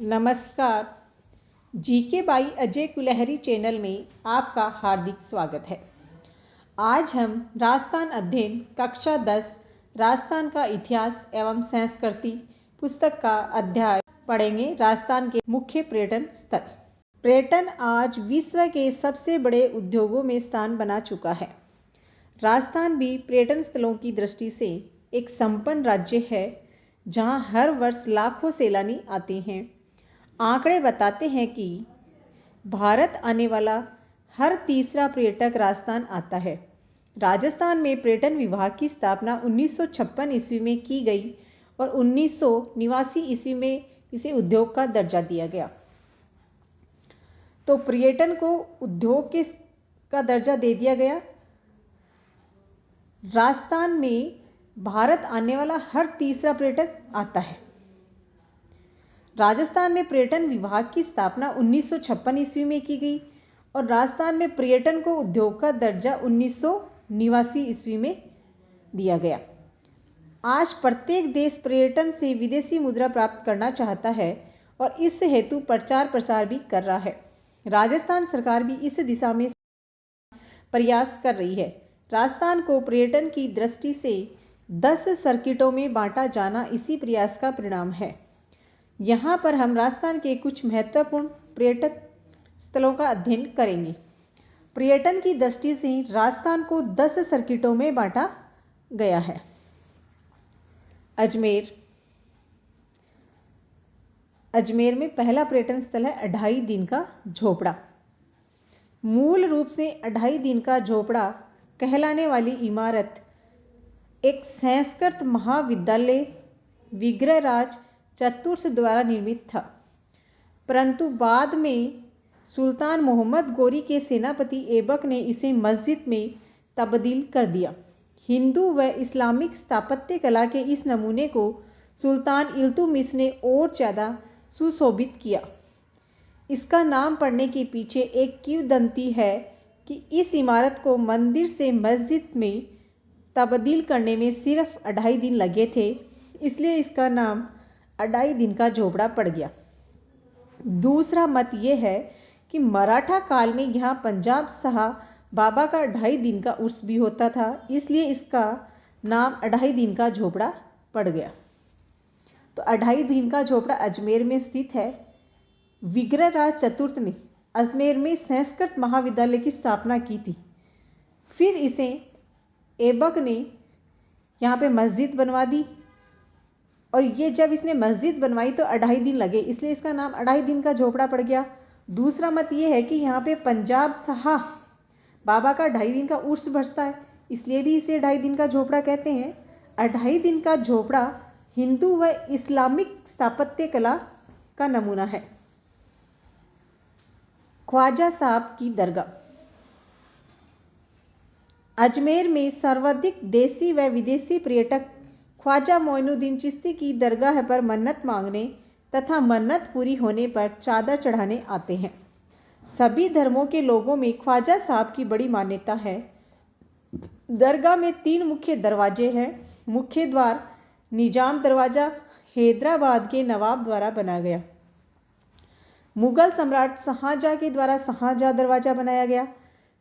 नमस्कार। GK by Ajay Kulhari channel में आपका हार्दिक स्वागत है। आज हम राजस्थान अध्ययन कक्षा 10 राजस्थान का इतिहास एवं संस्कृति पुस्तक का अध्याय पढ़ेंगे। राजस्थान के मुख्य पर्यटन स्थल। पर्यटन आज विश्व के सबसे बड़े उद्योगों में स्थान बना चुका है। राजस्थान भी पर्यटन स्थलों की दृष्टि से एक संपन्न राज्य है, जहां हर वर्ष लाखों सैलानी आते हैं। आंकड़े बताते हैं कि भारत आने वाला हर तीसरा पर्यटक राजस्थान आता है। राजस्थान में पर्यटन विभाग की स्थापना 1956 ईस्वी में की गई और 1989 ईस्वी में इसे उद्योग का दर्जा दिया गया। तो पर्यटन को उद्योग का दर्जा दे दिया गया। राजस्थान में भारत आने वाला हर तीसरा पर्यटक आता है। राजस्थान में पर्यटन विभाग की स्थापना 1956 ईस्वी में की गई और राजस्थान में पर्यटन को उद्योग का दर्जा 1989 ईस्वी में दिया गया। आज प्रत्येक देश पर्यटन से विदेशी मुद्रा प्राप्त करना चाहता है और इस हेतु प्रचार प्रसार भी कर रहा है। राजस्थान सरकार भी इस दिशा में प्रयास कर रही है। राजस्थान को पर्यटन की दृष्टि से 10 सर्किटों में बांटा जाना इसी प्रयास का परिणाम है। यहाँ पर हम राजस्थान के कुछ महत्वपूर्ण पर्यटन स्थलों का अध्ययन करेंगे। पर्यटन की दृष्टि से राजस्थान को 10 सर्किटों में बांटा गया है। अजमेर। अजमेर में पहला पर्यटन स्थल है अढ़ाई दिन का झोपड़ा। मूल रूप से अढ़ाई दिन का झोपड़ा कहलाने वाली इमारत एक संस्कृत महाविद्यालय विग्रहराज चतुर्थ द्वारा निर्मित था, परंतु बाद में सुल्तान मोहम्मद गोरी के सेनापति ऐबक ने इसे मस्जिद में तब्दील कर दिया। हिंदू व इस्लामिक स्थापत्य कला के इस नमूने को सुल्तान इल्तुतमिश ने और ज़्यादा सुशोभित किया। इसका नाम पड़ने के पीछे एक किंवदंती है कि इस इमारत को मंदिर से मस्जिद में तब्दील करने में सिर्फ 2.5 दिन लगे थे, इसलिए इसका नाम अढ़ाई दिन का झोपड़ा पड़ गया। दूसरा मत यह है कि मराठा काल में यहाँ पंजाब शाह बाबा का 2.5 दिन का उर्स भी होता था, इसलिए इसका नाम अढ़ाई दिन का झोपड़ा पड़ गया। तो अढ़ाई दिन का झोपड़ा अजमेर में स्थित है। विग्रहराज चतुर्थ ने अजमेर में संस्कृत महाविद्यालय की स्थापना की थी। फिर इसे ऐबक ने यहाँ पे मस्जिद बनवा दी और ये जब इसने मस्जिद बनवाई तो 2.5 दिन लगे, इसलिए इसका नाम अढ़ाई दिन का झोपड़ा पड़ गया। दूसरा मत ये है कि यहाँ पे पंजाब शाह बाबा का 2.5 दिन का उर्स बरसता है, इसलिए भी इसे 2.5 दिन का झोपड़ा कहते हैं। 2.5 दिन का झोपड़ा हिंदू व इस्लामिक स्थापत्य कला का नमूना है। ख्वाजा साहब की दरगाह। अजमेर में सर्वाधिक देसी व विदेशी पर्यटक ख्वाजा मोइनुद्दीन चिश्ती की दरगाह पर मन्नत मांगने तथा मन्नत पूरी होने पर चादर चढ़ाने आते हैं। सभी धर्मों के लोगों में ख्वाजा साहब की बड़ी मान्यता है। दरगाह में 3 मुख्य दरवाजे हैं। मुख्य द्वार निजाम दरवाजा हैदराबाद के नवाब द्वारा बनाया गया। मुगल सम्राट शाहजहां के द्वारा शाहजहां दरवाजा बनाया गया।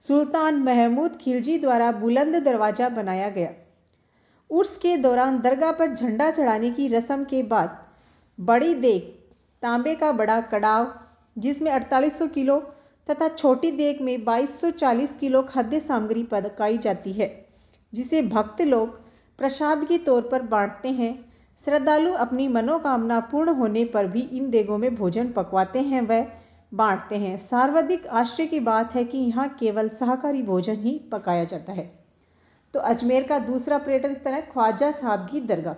सुल्तान महमूद खिलजी द्वारा बुलंद दरवाजा बनाया गया। उर्स के दौरान दरगाह पर झंडा चढ़ाने की रस्म के बाद बड़ी देग तांबे का बड़ा कड़ाव जिसमें 4800 किलो तथा छोटी देग में 2240 किलो खाद्य सामग्री पकाई जाती है, जिसे भक्त लोग प्रसाद के तौर पर बांटते हैं। श्रद्धालु अपनी मनोकामना पूर्ण होने पर भी इन देगों में भोजन पकवाते हैं व बांटते हैं। सर्वाधिक आश्चर्य की बात है कि यहाँ केवल शाकाहारी भोजन ही पकाया जाता है। तो अजमेर का दूसरा पर्यटन स्थल है ख्वाजा साहब की दरगाह।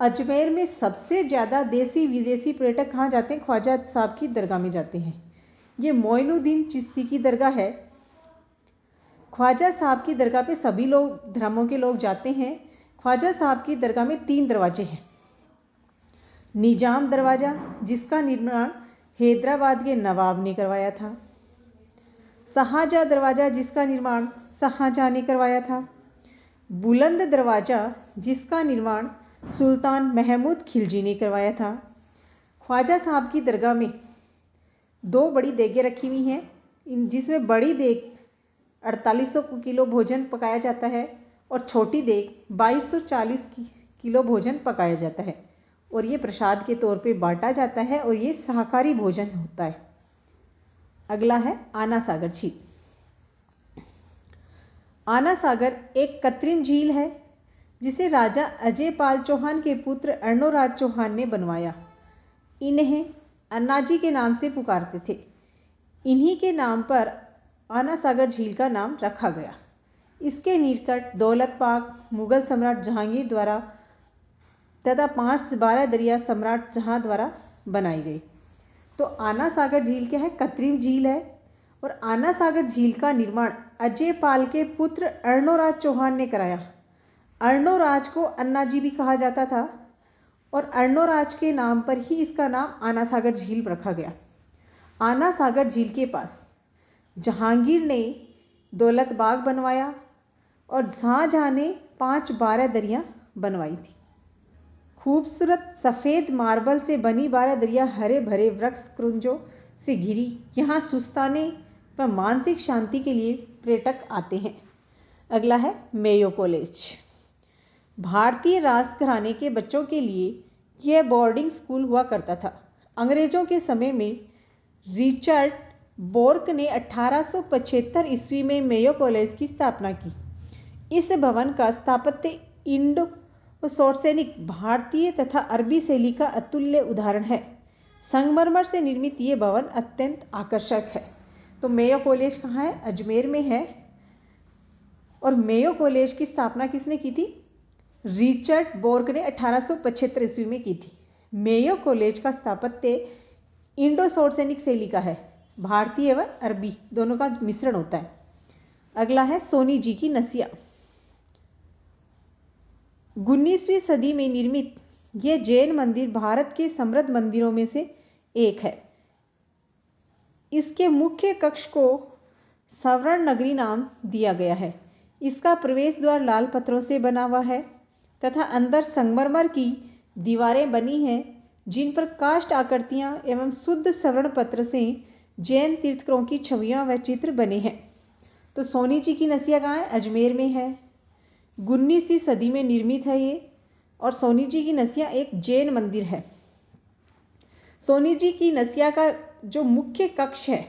अजमेर में सबसे ज़्यादा देसी विदेशी पर्यटक कहाँ जाते हैं? ख्वाजा साहब की दरगाह में जाते हैं। ये मोइनुद्दीन चिश्ती की दरगाह है। ख्वाजा साहब की दरगाह पे सभी लोग धर्मों के लोग जाते हैं। ख्वाजा साहब की दरगाह में 3 दरवाजे हैं। निजाम दरवाज़ा, जिसका निर्माण हैदराबाद के नवाब ने करवाया था। शाहजहां दरवाज़ा, जिसका निर्माण शाहजहां ने करवाया था। बुलंद दरवाज़ा, जिसका निर्माण सुल्तान महमूद खिलजी ने करवाया था। ख्वाजा साहब की दरगाह में 2 बड़ी देगें रखी हुई हैं, जिसमें बड़ी देग 4800 किलो भोजन पकाया जाता है और छोटी देग 2240 किलो भोजन पकाया जाता है और ये प्रसाद के तौर पे बांटा जाता है और ये शाकाहारी भोजन होता है। अगला है आना सागर झील। आना सागर एक कृत्रिम झील है जिसे राजा अजय पाल चौहान के पुत्र अर्णोराज चौहान ने बनवाया। इन्हें अन्नाजी के नाम से पुकारते थे। इन्हीं के नाम पर आना सागर झील का नाम रखा गया। इसके निकट दौलत बाग मुगल सम्राट जहांगीर द्वारा तथा 5 से 12 दरिया सम्राट जहां द्वारा बनाई गई। तो आना सागर झील क्या है? कृत्रिम झील है और आना सागर झील का निर्माण अजय पाल के पुत्र अर्णोराज चौहान ने कराया। अर्णोराज को अन्नाजी भी कहा जाता था और अर्णोराज के नाम पर ही इसका नाम आना सागर झील रखा गया। आना सागर झील के पास जहांगीर ने दौलत बाग बनवाया और शाहजहां ने 5-12 दरिया बनवाई थी। खूबसूरत सफ़ेद मार्बल से बनी 12 दरिया हरे भरे वृक्ष कुंजों से घिरी। यहाँ सुस्ताने व मानसिक शांति के लिए पर्यटक आते हैं। अगला है मेयो कॉलेज। भारतीय राजघराने के बच्चों के लिए यह बोर्डिंग स्कूल हुआ करता था। अंग्रेजों के समय में रिचर्ड बोर्क ने 1875 ईस्वी में मेयो कॉलेज की स्थापना की। इस भवन का स्थापत्य इंडो शोर्सेनिक भारतीय तथा अरबी शैली का अतुल्य उदाहरण है। संगमरमर से निर्मित ये भवन अत्यंत आकर्षक है। तो मेयो कॉलेज कहाँ है? अजमेर में है। और मेयो कॉलेज की स्थापना किसने की थी? रिचर्ड बोर्क ने 1875 ईस्वी में की थी। मेयो कॉलेज का स्थापत्य इंडो शोर्सेनिक शैली का है। भारतीय व अरबी दोनों का मिश्रण होता है। अगला है सोनी जी की नसिया। 19वीं सदी में निर्मित यह जैन मंदिर भारत के समृद्ध मंदिरों में से एक है। इसके मुख्य कक्ष को स्वर्ण नगरी नाम दिया गया है। इसका प्रवेश द्वार लाल पत्थरों से बना हुआ है तथा अंदर संगमरमर की दीवारें बनी हैं जिन पर काष्ठ आकृतियां एवं शुद्ध स्वर्ण पत्र से जैन तीर्थंकरों की छवियां व चित्र बने हैं। तो सोनी जी की नसिया कहाँ है? अजमेर में है। 19वीं सदी में निर्मित है ये। और सोनी जी की नसिया एक जैन मंदिर है। सोनी जी की नसिया का जो मुख्य कक्ष है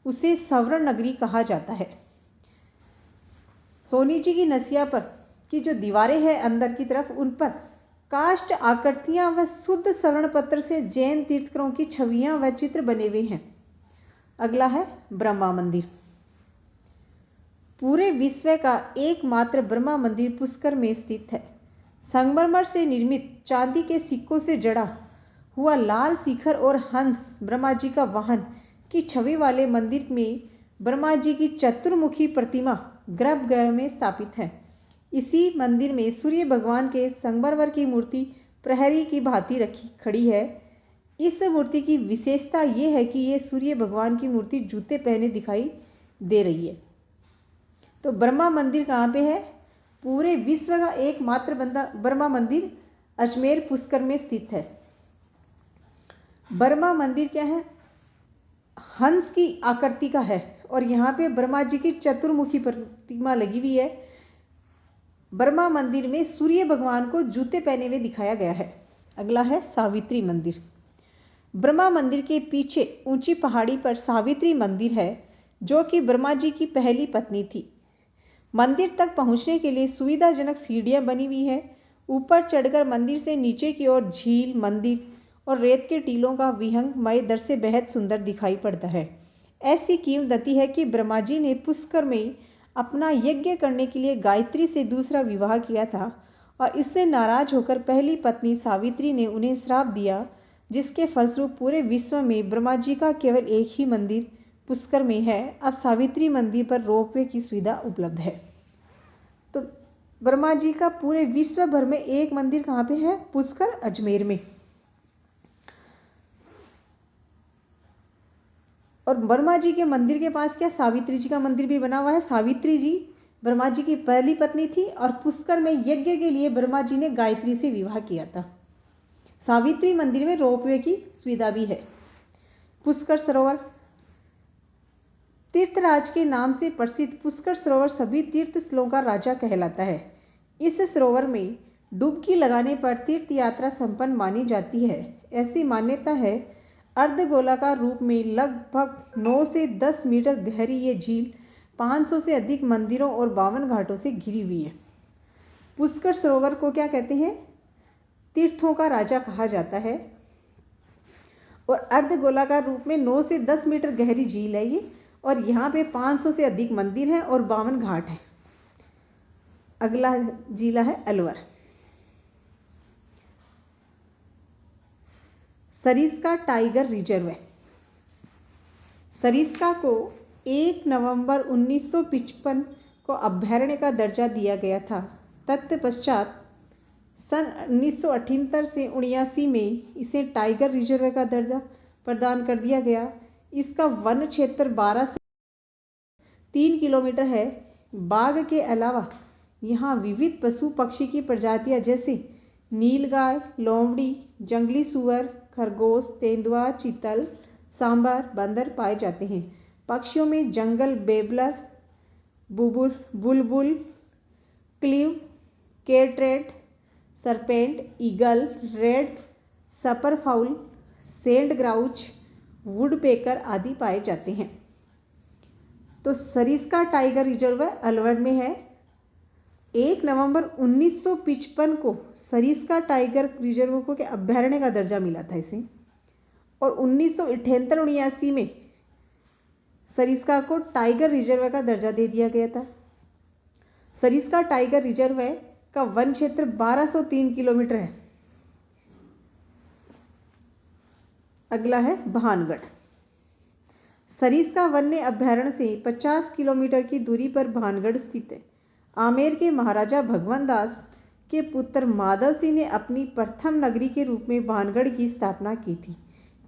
उसे स्वर्ण नगरी कहा जाता है। सोनी जी की नसिया पर की जो दीवारें हैं अंदर की तरफ, उन पर काष्ठ आकृतियां व शुद्ध स्वर्ण पत्र से जैन तीर्थंकरों की छवियां व चित्र बने हुए हैं। अगला है ब्रह्मा मंदिर। पूरे विश्व का एकमात्र ब्रह्मा मंदिर पुष्कर में स्थित है। संगमरमर से निर्मित चांदी के सिक्कों से जड़ा हुआ लाल शिखर और हंस ब्रह्मा जी का वाहन की छवि वाले मंदिर में ब्रह्मा जी की चतुर्मुखी प्रतिमा गर्भगृह में स्थापित है। इसी मंदिर में सूर्य भगवान के संगमरमर की मूर्ति प्रहरी की भांति रखी खड़ी है। इस मूर्ति की विशेषता ये है कि ये सूर्य भगवान की मूर्ति जूते पहने दिखाई दे रही है। तो ब्रह्मा मंदिर कहाँ पे है? पूरे विश्व का एकमात्र ब्रह्मा मंदिर अजमेर पुष्कर में स्थित है। ब्रह्मा मंदिर क्या है? हंस की आकृति का है और यहाँ पे ब्रह्मा जी की चतुर्मुखी प्रतिमा लगी हुई है। ब्रह्मा मंदिर में सूर्य भगवान को जूते पहने हुए दिखाया गया है। अगला है सावित्री मंदिर। ब्रह्मा मंदिर के पीछे ऊंची पहाड़ी पर सावित्री मंदिर है जो कि ब्रह्मा जी की पहली पत्नी थी। मंदिर तक पहुंचने के लिए सुविधाजनक सीढ़ियां बनी हुई है। ऊपर चढ़कर मंदिर से नीचे की ओर झील, मंदिर और रेत के टीलों का विहंगमय दृश्य बेहद सुंदर दिखाई पड़ता है। ऐसी किंवदंती है कि ब्रह्मा जी ने पुष्कर में अपना यज्ञ करने के लिए गायत्री से दूसरा विवाह किया था और इससे नाराज होकर पहली पत्नी सावित्री ने उन्हें श्राप दिया, जिसके फलस्वरूप पूरे विश्व में ब्रह्मा जी का केवल एक ही मंदिर पुष्कर में है। अब सावित्री मंदिर पर रोपवे की सुविधा उपलब्ध है। तो ब्रह्मा जी का पूरे विश्व भर में एक मंदिर कहाँ पे है? पुष्कर, अजमेर में। और ब्रह्मा जी के मंदिर के पास क्या सावित्री जी का मंदिर भी बना हुआ है। सावित्री जी ब्रह्मा जी की पहली पत्नी थी और पुष्कर में यज्ञ के लिए ब्रह्मा जी ने गायत्री से विवाह किया था। सावित्री मंदिर में रोपवे की सुविधा भी है। पुष्कर सरोवर, तीर्थराज के नाम से प्रसिद्ध पुष्कर सरोवर सभी तीर्थ स्थलों का राजा कहलाता है। इस सरोवर में डुबकी लगाने पर तीर्थ यात्रा संपन्न मानी जाती है। ऐसी मान्यता है, अर्धगोलाकार रूप में लगभग 9 से 10 मीटर गहरी ये झील 500 से अधिक मंदिरों और 52 घाटों से घिरी हुई है। पुष्कर सरोवर को क्या कहते हैं? तीर्थों का राजा कहा जाता है और अर्धगोलाकार रूप में 9 से 10 मीटर गहरी झील है ये, और यहाँ पे 500 से अधिक मंदिर हैं और 52 घाट हैं। अगला जिला है अलवर। सरिस्का टाइगर रिजर्व है। सरिस्का को 1 नवंबर 1955 को अभयारण्य का दर्जा दिया गया था। तत्पश्चात सन 1978 से 79 में इसे टाइगर रिजर्व का दर्जा प्रदान कर दिया गया। इसका वन क्षेत्र 12 से 3 किलोमीटर है। बाघ के अलावा यहाँ विविध पशु पक्षी की प्रजातियाँ जैसे नीलगाय, लोमड़ी, जंगली सुअर, खरगोश, तेंदुआ, चीतल, सांबर, बंदर पाए जाते हैं। पक्षियों में जंगल बेबलर, बुलबुल, क्लीव, केट्रेट, serpent, eagle, red spurfowl, sand grouse, woodpecker आदि पाए जाते हैं। तो सरिस्का टाइगर रिजर्व अलवर में है। 1 नवंबर 1955 को सरिस्का टाइगर रिजर्व को के अभयारण्य का दर्जा मिला था इसे, और 1978-79 में सरिस्का को टाइगर रिजर्व का दर्जा दे दिया गया था। सरिस्का टाइगर रिजर्व का वन क्षेत्र 1203 किलोमीटर है। अगला है भानगढ़। सरिस्का वन्य अभयारण्य से 50 किलोमीटर की दूरी पर भानगढ़ स्थित है। आमेर के महाराजा भगवंत दास के पुत्र माधव सिंह ने अपनी प्रथम नगरी के रूप में भानगढ़ की स्थापना की थी।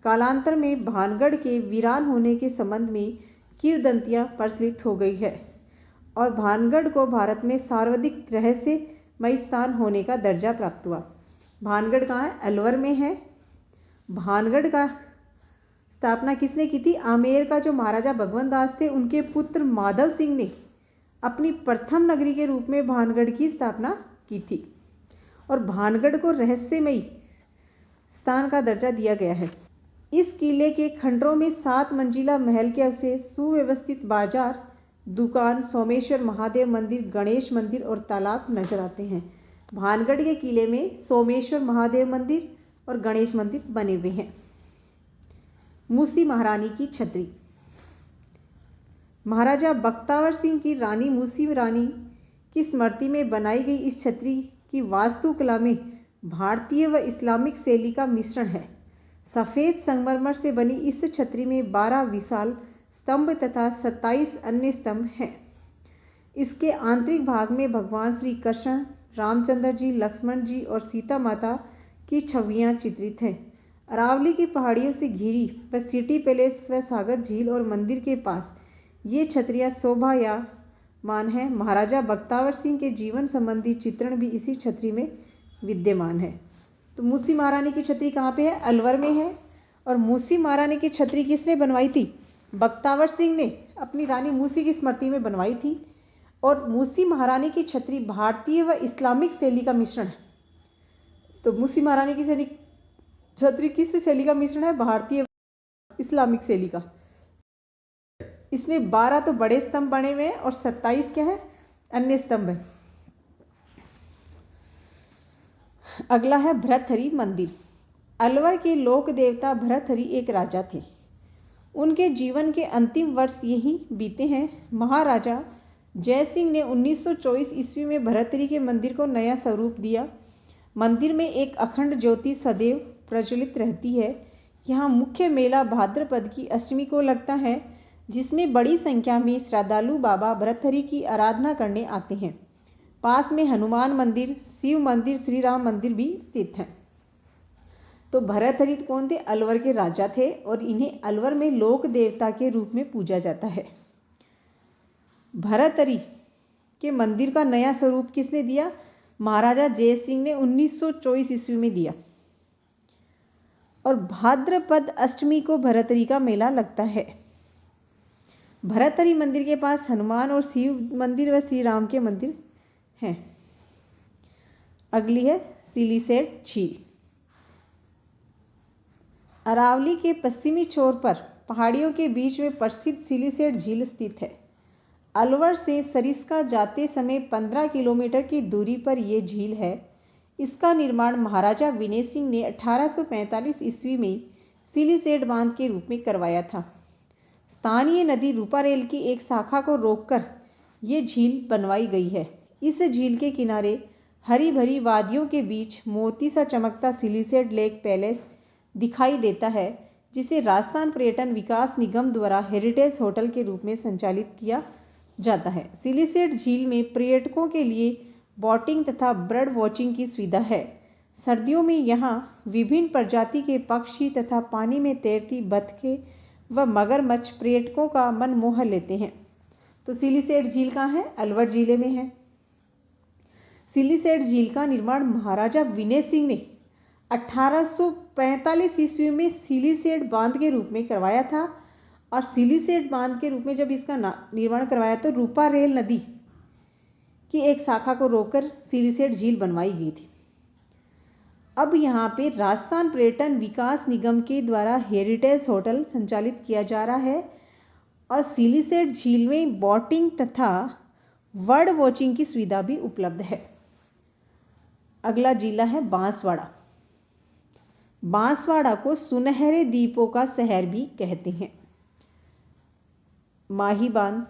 कालांतर में भानगढ़ के वीरान होने के संबंध में किंवदंतियां प्रचलित हो गई है और भानगढ़ को भारत में सर्वाधिक रहस्यमय स्थान होने का दर्जा प्राप्त हुआ। भानगढ़ कहाँ है? अलवर में है। भानगढ़ का स्थापना किसने की थी? आमेर का जो महाराजा भगवंत दास थे उनके पुत्र माधव सिंह ने अपनी प्रथम नगरी के रूप में भानगढ़ की स्थापना की थी और भानगढ़ को रहस्यमयी स्थान का दर्जा दिया गया है। इस किले के खंडरों में 7 मंजिला महल के अवशेष, सुव्यवस्थित बाजार, दुकान, सोमेश्वर महादेव मंदिर, गणेश मंदिर और तालाब नजर आते हैं। भानगढ़ के किले में सोमेश्वर महादेव मंदिर और गणेश मंदिर बने हुए हैं। मूसी महारानी की छतरी। महाराजा बख्तावर सिंह की रानी मूसी रानी की स्मृति में बनाई गई इस छतरी की वास्तुकला में भारतीय व इस्लामिक शैली का मिश्रण है। सफ़ेद संगमरमर से बनी इस छतरी में 12 विशाल स्तंभ तथा 27 अन्य स्तंभ हैं। इसके आंतरिक भाग में भगवान श्री कृष्ण, रामचंद्र जी, लक्ष्मण जी और सीता माता की छवियां चित्रित हैं। अरावली की पहाड़ियों से घिरी व सिटी पैलेस व सागर झील और मंदिर के पास ये छतरियाँ शोभायमान है। महाराजा बख्तावर सिंह के जीवन संबंधी चित्रण भी इसी छतरी में विद्यमान है। तो मूसी महारानी की छतरी कहाँ पे है? अलवर में है। और मूसी महारानी की छतरी किसने बनवाई थी? बख्तावर सिंह ने अपनी रानी मूसी की स्मृति में बनवाई थी। और मूसी महारानी की छतरी भारतीय व इस्लामिक शैली का मिश्रण है। तो मूसी महारानी की छतरी किस शैली का मिश्रण है? भारतीय इस्लामिक शैली का। इसमें 12 तो बड़े स्तंभ बने हुए हैं और 27 क्या है? अन्य स्तंभ है। अगला है भर्तहरि मंदिर। अलवर के लोक देवता भर्तहरि एक राजा थे। उनके जीवन के अंतिम वर्ष यही बीते हैं। महाराजा जय सिंह ने 1924 ईस्वी में भर्तहरि के मंदिर को नया स्वरूप दिया। मंदिर में एक अखंड ज्योति सदैव प्रज्वलित रहती है। यहाँ मुख्य मेला भाद्रपद की अष्टमी को लगता है, जिसमें बड़ी संख्या में श्रद्धालु बाबा भर्तहरि की आराधना करने आते हैं। पास में हनुमान मंदिर, शिव मंदिर, श्री राम मंदिर भी स्थित हैं। तो भर्तहरि कौन थे? अलवर के राजा थे और इन्हें अलवर में लोक देवता के रूप में पूजा जाता है। भर्तहरि के मंदिर का नया स्वरूप किसने दिया? महाराजा जय सिंह ने 1924 ईस्वी में दिया। और भाद्रपद अष्टमी को भरतरी का मेला लगता है। भरतरी मंदिर के पास हनुमान और शिव मंदिर व श्री राम के मंदिर हैं। अगली है सिलीसेट झील। अरावली के पश्चिमी छोर पर पहाड़ियों के बीच में प्रसिद्ध सिलीसेट झील स्थित है। अलवर से सरिस्का जाते समय 15 किलोमीटर की दूरी पर यह झील है। इसका निर्माण महाराजा विनय सिंह ने 1845 ईस्वी में सिलीसेट बांध के रूप में करवाया था। स्थानीय नदी रूपारेल की एक शाखा को रोककर ये झील बनवाई गई है। इस झील के किनारे हरी भरी वादियों के बीच मोती सा चमकता सिलीसेट लेक पैलेस दिखाई देता है, जिसे राजस्थान पर्यटन विकास निगम द्वारा हेरिटेज होटल के रूप में संचालित किया जाता है। सिलीसेट झील में पर्यटकों के लिए बोटिंग तथा बर्ड वॉचिंग की सुविधा है। सर्दियों में यहाँ विभिन्न प्रजाति के पक्षी तथा पानी में तैरती बतखें व मगरमच्छ पर्यटकों का मन मोह लेते हैं। तो सिलीसेट झील कहाँ है? अलवर जिले में है। सिलीसेट झील का निर्माण महाराजा विनय सिंह ने 1845 ईस्वी में सिलीसेट बांध के रूप में करवाया था। और सिलीसेट बांध के रूप में जब इसका निर्माण करवाया तो रूपारेल नदी की एक शाखा को रोककर सिलीसेट झील बनवाई गई थी। अब यहाँ पे राजस्थान पर्यटन विकास निगम के द्वारा हेरिटेज होटल संचालित किया जा रहा है और सिलीसेट झील में बोटिंग तथा बर्ड वॉचिंग की सुविधा भी उपलब्ध है। अगला जिला है बांसवाड़ा। बांसवाड़ा को सुनहरे द्वीपों का शहर भी कहते हैं। माही बांध।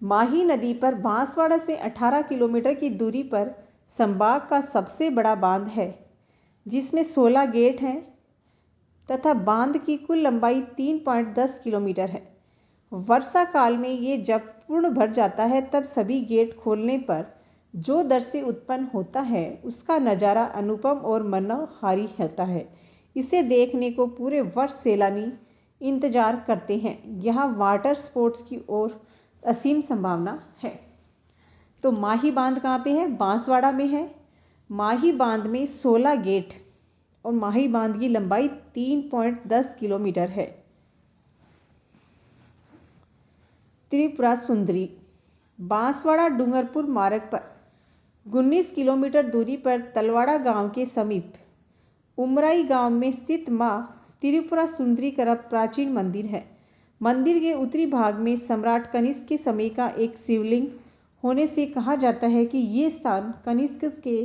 माही नदी पर बांसवाड़ा से 18 किलोमीटर की दूरी पर संभाग का सबसे बड़ा बांध है, जिसमें 16 गेट हैं तथा बांध की कुल लंबाई 3.10 किलोमीटर है। वर्षा काल में ये जब पूर्ण भर जाता है तब सभी गेट खोलने पर जो दृश्य उत्पन्न होता है उसका नज़ारा अनुपम और मनोहारी होता है। इसे देखने को पूरे वर्ष सैलानी इंतजार करते हैं। यहाँ वाटर स्पोर्ट्स की ओर असीम संभावना है। तो माही बांध कहाँ पे है? बांसवाड़ा में है। माही बांध में 16 गेट और माही बांध की लंबाई 3.10 किलोमीटर है। त्रिपुरा सुंदरी। बांसवाड़ा डूंगरपुर मार्ग पर 19 किलोमीटर दूरी पर तलवाड़ा गांव के समीप उमराई गांव में स्थित मां त्रिपुरा सुंदरी का प्राचीन मंदिर है। मंदिर के उत्तरी भाग में सम्राट कनिष्क के समय का एक शिवलिंग होने से कहा जाता है कि ये स्थान कनिष्क के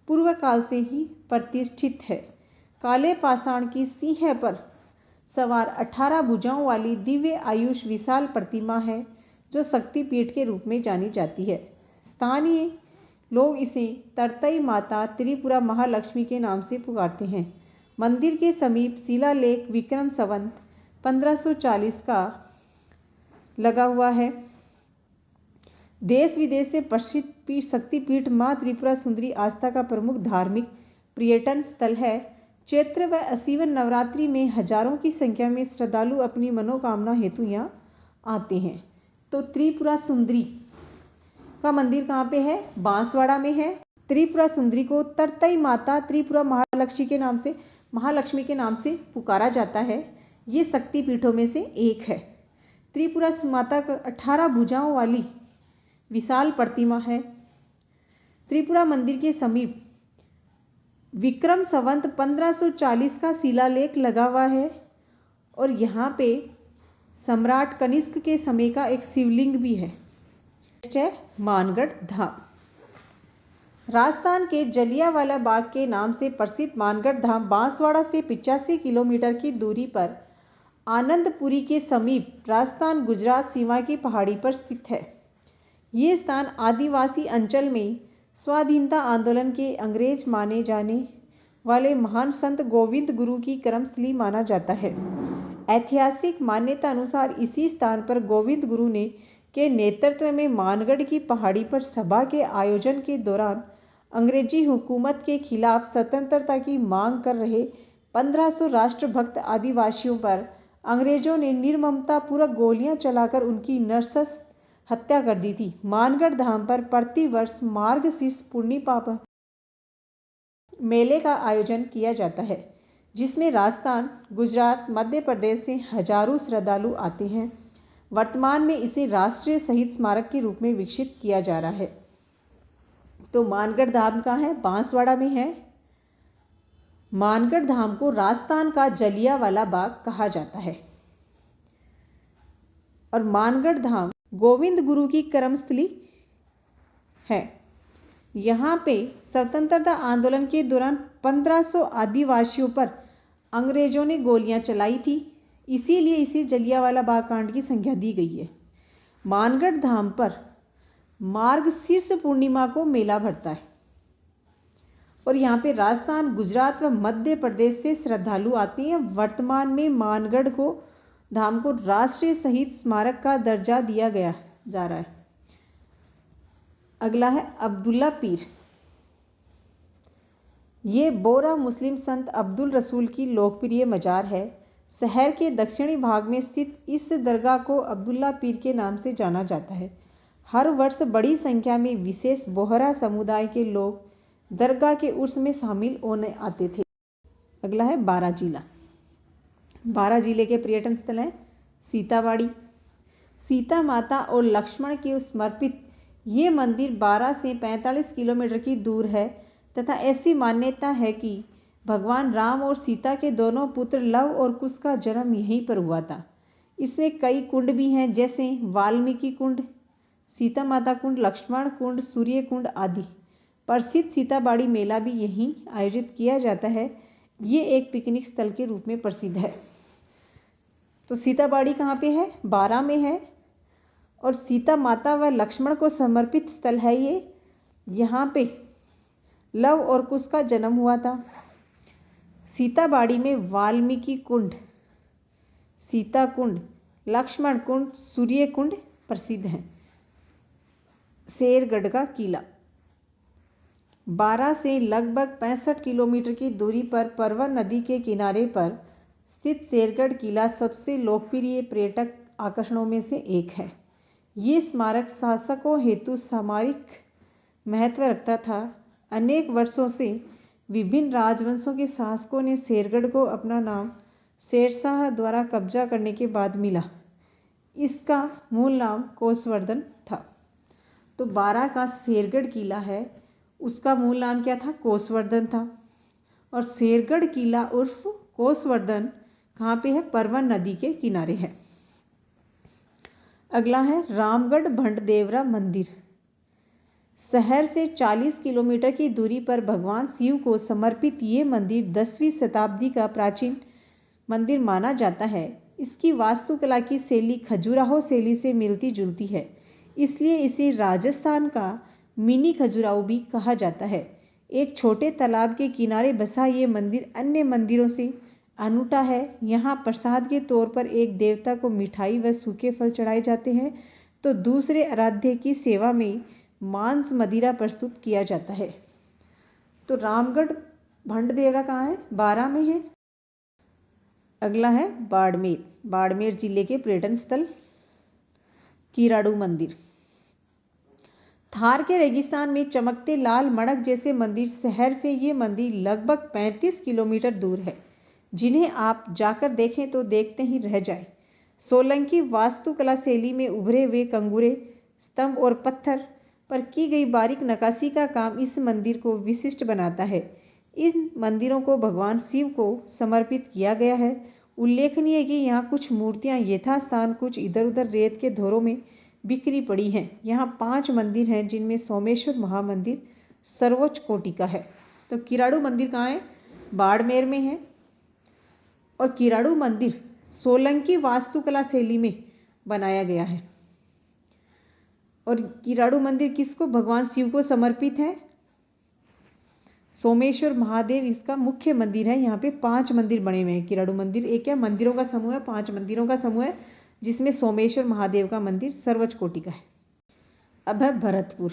पूर्व काल से ही प्रतिष्ठित है। काले पाषाण की सिंह पर सवार 18 भुजाओं वाली दिव्य आयुष विशाल प्रतिमा है, जो शक्तिपीठ के रूप में जानी जाती है। स्थानीय लोग इसे तरतई माता त्रिपुरा महालक्ष्मी के नाम से पुकारते हैं। मंदिर के समीप शिलालेख विक्रम संवत 1540 का लगा हुआ है। देश विदेश से प्रसिद्ध शक्तिपीठ मां त्रिपुरा सुंदरी आस्था का प्रमुख धार्मिक पर्यटन स्थल है। चैत्र व आश्विन नवरात्रि में हजारों की संख्या में श्रद्धालु अपनी मनोकामना हेतु यहाँ आते हैं। तो त्रिपुरा सुंदरी का मंदिर कहाँ पे है? बांसवाड़ा में है। त्रिपुरा सुंदरी को तरतई माता त्रिपुरा महालक्ष्मी के नाम से पुकारा जाता है। ये शक्तिपीठों में से एक है। त्रिपुरा माता का 18 भुजाओं वाली विशाल प्रतिमा है। त्रिपुरा मंदिर के समीप विक्रम संवत 1540 का शिलालेख लगा हुआ है और यहाँ पे सम्राट कनिष्क के समय का एक शिवलिंग भी है। मानगढ़ धाम। राजस्थान के जलियांवाला बाग के नाम से प्रसिद्ध मानगढ़ धाम बांसवाड़ा से 85 किलोमीटर की दूरी पर आनंदपुरी के समीप राजस्थान गुजरात सीमा की पहाड़ी पर स्थित है। ये स्थान आदिवासी अंचल में स्वाधीनता आंदोलन के अंग्रेज माने जाने वाले महान संत गोविंद गुरु की कर्मस्थली माना जाता है। ऐतिहासिक मान्यता अनुसार इसी स्थान पर गोविंद गुरु ने के नेतृत्व में मानगढ़ की पहाड़ी पर सभा के आयोजन के दौरान अंग्रेजी हुकूमत के खिलाफ स्वतंत्रता की मांग कर रहे 1500 राष्ट्रभक्त आदिवासियों पर अंग्रेजों ने निर्ममतापूर्वक गोलियां चलाकर उनकी नृशंस हत्या कर दी थी। मानगढ़ धाम पर प्रतिवर्ष मार्गशीर्ष पूर्णिमा पर मेले का आयोजन किया जाता है। जिसमें राजस्थान, गुजरात, मध्य प्रदेश से हजारों श्रद्धालु आते हैं। वर्तमान में इसे राष्ट्रीय शहीद स्मारक के रूप में विकसित किया जा रहा है। तो मानगढ़ धाम कहाँ है? बांसवाड़ा में है। मानगढ़ धाम को राजस्थान का जलियांवाला बाग कहा जाता है। और मानगढ़ धाम गोविंद गुरु की कर्मस्थली है। यहाँ पे स्वतंत्रता आंदोलन के दौरान 1500 आदिवासियों पर अंग्रेजों ने गोलियां चलाई थी, इसीलिए इसे जलियांवाला बाग कांड की संज्ञा दी गई है। मानगढ़ धाम पर मार्गशीर्ष पूर्णिमा को मेला भरता है और यहाँ पे राजस्थान, गुजरात व मध्य प्रदेश से श्रद्धालु आते हैं। वर्तमान में मानगढ़ को धाम को राष्ट्रीय शहीद स्मारक का दर्जा दिया गया जा रहा है। अगला है अब्दुल्ला पीर। ये बोरा मुस्लिम संत अब्दुल रसूल की लोकप्रिय मजार है। शहर के दक्षिणी भाग में स्थित इस दरगाह को अब्दुल्ला पीर के नाम से जाना जाता है। हर वर्ष बड़ी संख्या में विशेष बोहरा समुदाय के लोग दरगाह के उर्स में शामिल होने आते थे। अगला है बारां जिला। बारां जिले के पर्यटन स्थल हैं सीताबाड़ी। सीता माता और लक्ष्मण के समर्पित ये मंदिर 12 से 45 किलोमीटर की दूर है तथा ऐसी मान्यता है कि भगवान राम और सीता के दोनों पुत्र लव और कुश का जन्म यहीं पर हुआ था। इसमें कई कुंड भी हैं, जैसे वाल्मीकि कुंड, सीता माता कुंड, लक्ष्मण कुंड, सूर्य कुंड आदि। प्रसिद्ध सीताबाड़ी मेला भी यहीं आयोजित किया जाता है। ये एक पिकनिक स्थल के रूप में प्रसिद्ध है। तो सीताबाड़ी कहाँ पे है? बारां में है और सीता माता व लक्ष्मण को समर्पित स्थल है ये। यहाँ पे लव और कुश का जन्म हुआ था। सीताबाड़ी में वाल्मीकि कुंड, सीता कुंड, लक्ष्मण कुंड, सूर्य कुंड प्रसिद्ध हैं। शेरगढ़ का किला। बारां से लगभग 65 किलोमीटर की दूरी पर परवन नदी के किनारे पर स्थित शेरगढ़ किला सबसे लोकप्रिय पर्यटक आकर्षणों में से एक है। ये स्मारक शासकों हेतु सामरिक महत्व रखता था। अनेक वर्षों से विभिन्न राजवंशों के शासकों ने शेरगढ़ को अपना नाम शेरशाह द्वारा कब्जा करने के बाद मिला। इसका मूल नाम कोसवर्धन था। तो बारां का शेरगढ़ किला है, उसका मूल नाम क्या था? कोसवर्धन था। और शेरगढ़ किला उर्फ कोसवर्धन कहाँ पे है? परवन नदी के किनारे है। अगला है रामगढ़ भंडदेवरा मंदिर। शहर से 40 किलोमीटर की दूरी पर भगवान शिव को समर्पित ये मंदिर 10वीं शताब्दी का प्राचीन मंदिर माना जाता है। इसकी वास्तुकला की शैली खजुराहो शैली से मिलती जुलती है, इसलिए इसे राजस्थान का मिनी खजुराहो भी कहा जाता है। एक छोटे तालाब के किनारे बसा ये मंदिर अन्य मंदिरों से अनूठा है। यहाँ प्रसाद के तौर पर एक देवता को मिठाई व सूखे फल चढ़ाए जाते हैं, तो दूसरे आराध्य की सेवा में मांस मदिरा प्रस्तुत किया जाता है। तो रामगढ़ भंडदेवरा कहाँ है? बारां में है। अगला है बाड़मेर। बाड़मेर जिले के पर्यटन स्थल कीराड़ू मंदिर। थार के रेगिस्तान में चमकते लाल मड़क जैसे मंदिर शहर से ये मंदिर लगभग 35 किलोमीटर दूर है, जिन्हें आप जाकर देखें तो देखते ही रह जाए। सोलंकी वास्तुकला शैली में उभरे हुए कंगूरे, स्तंभ और पत्थर पर की गई बारीक नक्काशी का काम इस मंदिर को विशिष्ट बनाता है। इन मंदिरों को भगवान शिव को समर्पित किया गया है। उल्लेखनीय है कि यहाँ कुछ मूर्तियाँ यथास्थान, कुछ इधर उधर रेत के धोरों में बिखरी पड़ी हैं। यहाँ 5 मंदिर हैं, जिनमें सोमेश्वर महामंदिर सर्वोच्च कोटि का है। तो कीराड़ू मंदिर कहाँ है? बाड़मेर में है। और कीराड़ू मंदिर सोलंकी वास्तुकला शैली में बनाया गया है। और कीराड़ू मंदिर किसको? भगवान शिव को समर्पित है। सोमेश्वर महादेव इसका मुख्य मंदिर है। यहाँ पे 5 मंदिर बने हुए हैं। कीराड़ू मंदिर एक क्या मंदिरों का समूह है, 5 मंदिरों का समूह है, जिसमें सोमेश्वर महादेव का मंदिर सर्वोच्च कोटि का है। अब है भरतपुर।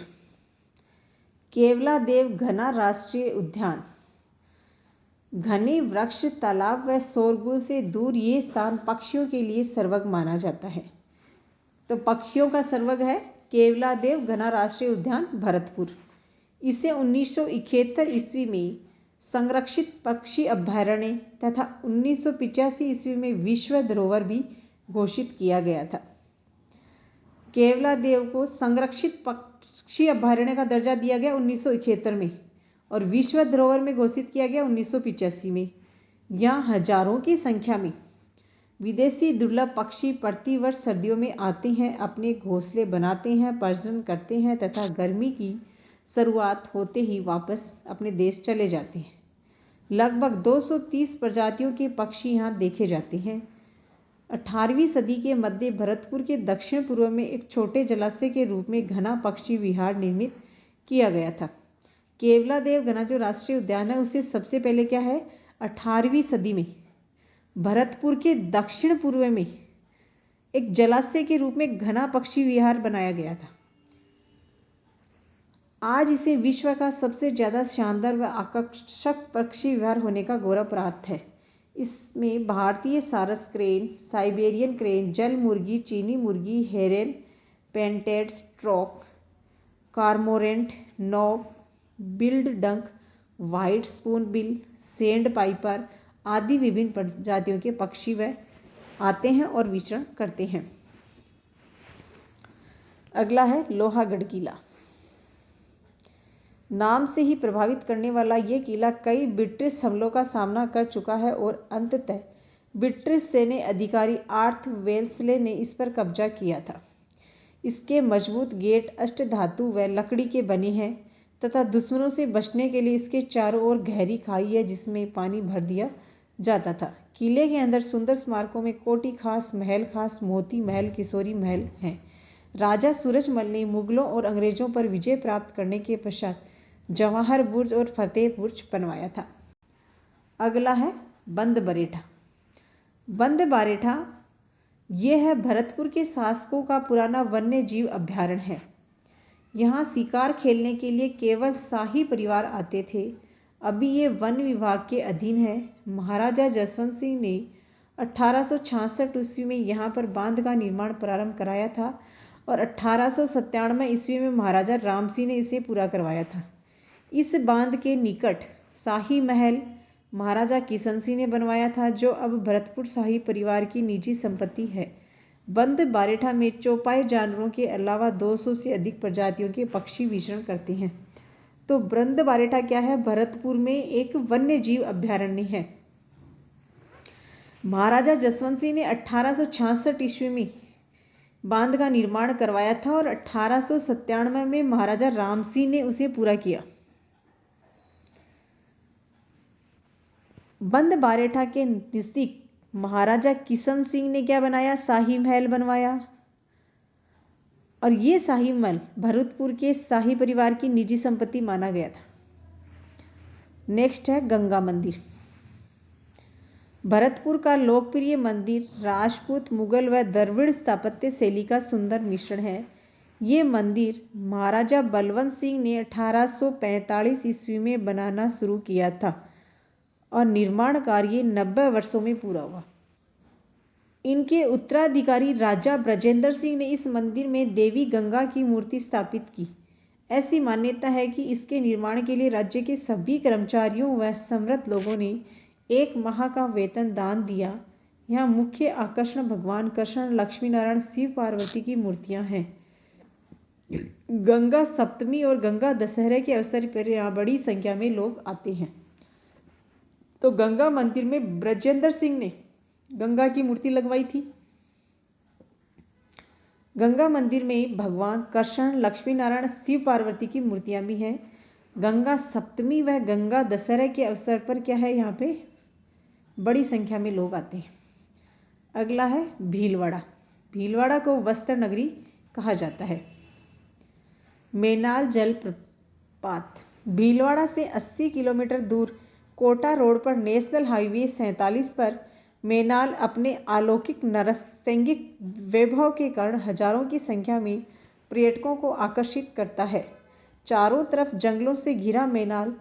केवलादेव घना राष्ट्रीय उद्यान। घने वृक्ष, तालाब व शोरगुल से दूर ये स्थान पक्षियों के लिए सर्वग माना जाता है। तो पक्षियों का सर्वग है केवलादेव घना राष्ट्रीय उद्यान भरतपुर। इसे 1971 ईस्वी में संरक्षित पक्षी अभयारण्य तथा 1985 ईस्वी में विश्व धरोहर भी घोषित किया गया था। केवलादेव को संरक्षित पक्षी अभयारण्य का दर्जा दिया गया 1971 में और विश्व धरोहर में घोषित किया गया 1985 में। यहाँ हजारों की संख्या में विदेशी दुर्लभ पक्षी प्रतिवर्ष सर्दियों में आते हैं, अपने घोंसले बनाते हैं, प्रजनन करते हैं तथा गर्मी की शुरुआत होते ही वापस अपने देश चले जाते हैं। लगभग 230 प्रजातियों के पक्षी यहाँ देखे जाते हैं। 18वीं सदी के मध्य भरतपुर के दक्षिण पूर्व में एक छोटे जलाशय के रूप में घना पक्षी विहार निर्मित किया गया था। केवलादेव घना जो राष्ट्रीय उद्यान है उसे सबसे पहले क्या है 18वीं सदी में भरतपुर के दक्षिण पूर्व में एक जलाशय के रूप में घना पक्षी विहार बनाया गया था। आज इसे विश्व का सबसे ज़्यादा शानदार व आकर्षक पक्षी विहार होने का गौरव प्राप्त है। इसमें भारतीय सारस क्रेन, साइबेरियन क्रेन, जल मुर्गी, चीनी मुर्गी, heron, painted stork, cormorant, knob, billed duck, white spoonbill, sandpiper आदि विभिन्न प्रजातियों के पक्षी वह आते हैं और विचरण करते हैं। अगला है लोहागढ़ किला। नाम से ही प्रभावित करने वाला यह किला कई ब्रिटिश हमलों का सामना कर चुका है और अंततः ब्रिटिश सैन्य अधिकारी आर्थर वेल्सले ने इस पर कब्जा किया था। इसके मजबूत गेट अष्टधातु व लकड़ी के बने हैं तथा दुश्मनों से बचने के लिए इसके चारों ओर गहरी खाई है जिसमें पानी भर दिया जाता था। किले के अंदर सुंदर स्मारकों में कोटी खास, महल खास, मोती महल, किशोरी महल हैं। राजा सूरजमल ने मुगलों और अंग्रेजों पर विजय प्राप्त करने के पश्चात जवाहर बुर्ज और फतेह बुर्ज बनवाया था। अगला है बंद बरेठा। बंद बरेठा यह है भरतपुर के शासकों का पुराना वन्य जीव अभयारण्य है। यहाँ शिकार खेलने के लिए केवल शाही परिवार आते थे। अभी ये वन विभाग के अधीन है। महाराजा जसवंत सिंह ने 1866 ईस्वी में यहाँ पर बांध का निर्माण प्रारंभ कराया था और 1897 ईस्वी में महाराजा राम सिंह ने इसे पूरा करवाया था। इस बांध के निकट शाही महल महाराजा किशन सिंह ने बनवाया था जो अब भरतपुर शाही परिवार की निजी संपत्ति है। बंद बरेठा में चौपाई जानवरों के अलावा 200 से अधिक प्रजातियों के पक्षी विचरण करते हैं। तो बंद बरेठा क्या है? भरतपुर में एक वन्य जीव अभयारण्य है। महाराजा जसवंत सिंह ने 1866 ईस्वी में बांध का निर्माण करवाया था और 1897 में महाराजा राम सिंह ने उसे पूरा किया। बंद बरेठा के नजदीक महाराजा किशन सिंह ने क्या बनाया? शाही महल बनवाया और ये शाही महल भरतपुर के शाही परिवार की निजी संपत्ति माना गया था। नेक्स्ट है गंगा मंदिर। भरतपुर का लोकप्रिय मंदिर राजपूत, मुगल व द्रविड़ स्थापत्य शैली का सुंदर मिश्रण है। ये मंदिर महाराजा बलवंत सिंह ने 1845 ईस्वी में बनाना शुरू किया था और निर्माण कार्य 90 वर्षों में पूरा हुआ। इनके उत्तराधिकारी राजा ब्रजेंद्र सिंह ने इस मंदिर में देवी गंगा की मूर्ति स्थापित की। ऐसी मान्यता है कि इसके निर्माण के लिए राज्य के सभी कर्मचारियों व समृद्ध लोगों ने 1 माह का वेतन दान दिया। यहाँ मुख्य आकर्षण भगवान कृष्ण, लक्ष्मी नारायण, शिव पार्वती की मूर्तियाँ हैं। गंगा सप्तमी और गंगा दशहरे के अवसर पर यहाँ बड़ी संख्या में लोग आते हैं। तो गंगा मंदिर में ब्रजेंद्र सिंह ने गंगा की मूर्ति लगवाई थी। गंगा मंदिर में भगवान कृष्ण, लक्ष्मी नारायण, शिव पार्वती की मूर्तियां भी हैं। गंगा सप्तमी व गंगा दशहरा के अवसर पर क्या है, यहाँ पे बड़ी संख्या में लोग आते हैं। अगला है भीलवाड़ा। भीलवाड़ा को वस्त्र नगरी कहा जाता है। मेनाल जलप्रपात भीलवाड़ा से 80 किलोमीटर दूर कोटा रोड पर नेशनल हाईवे 47 पर मेनाल अपने अलौकिक नैसर्गिक वैभव के कारण हजारों की संख्या में पर्यटकों को आकर्षित करता है। चारों तरफ जंगलों से घिरा मेनाल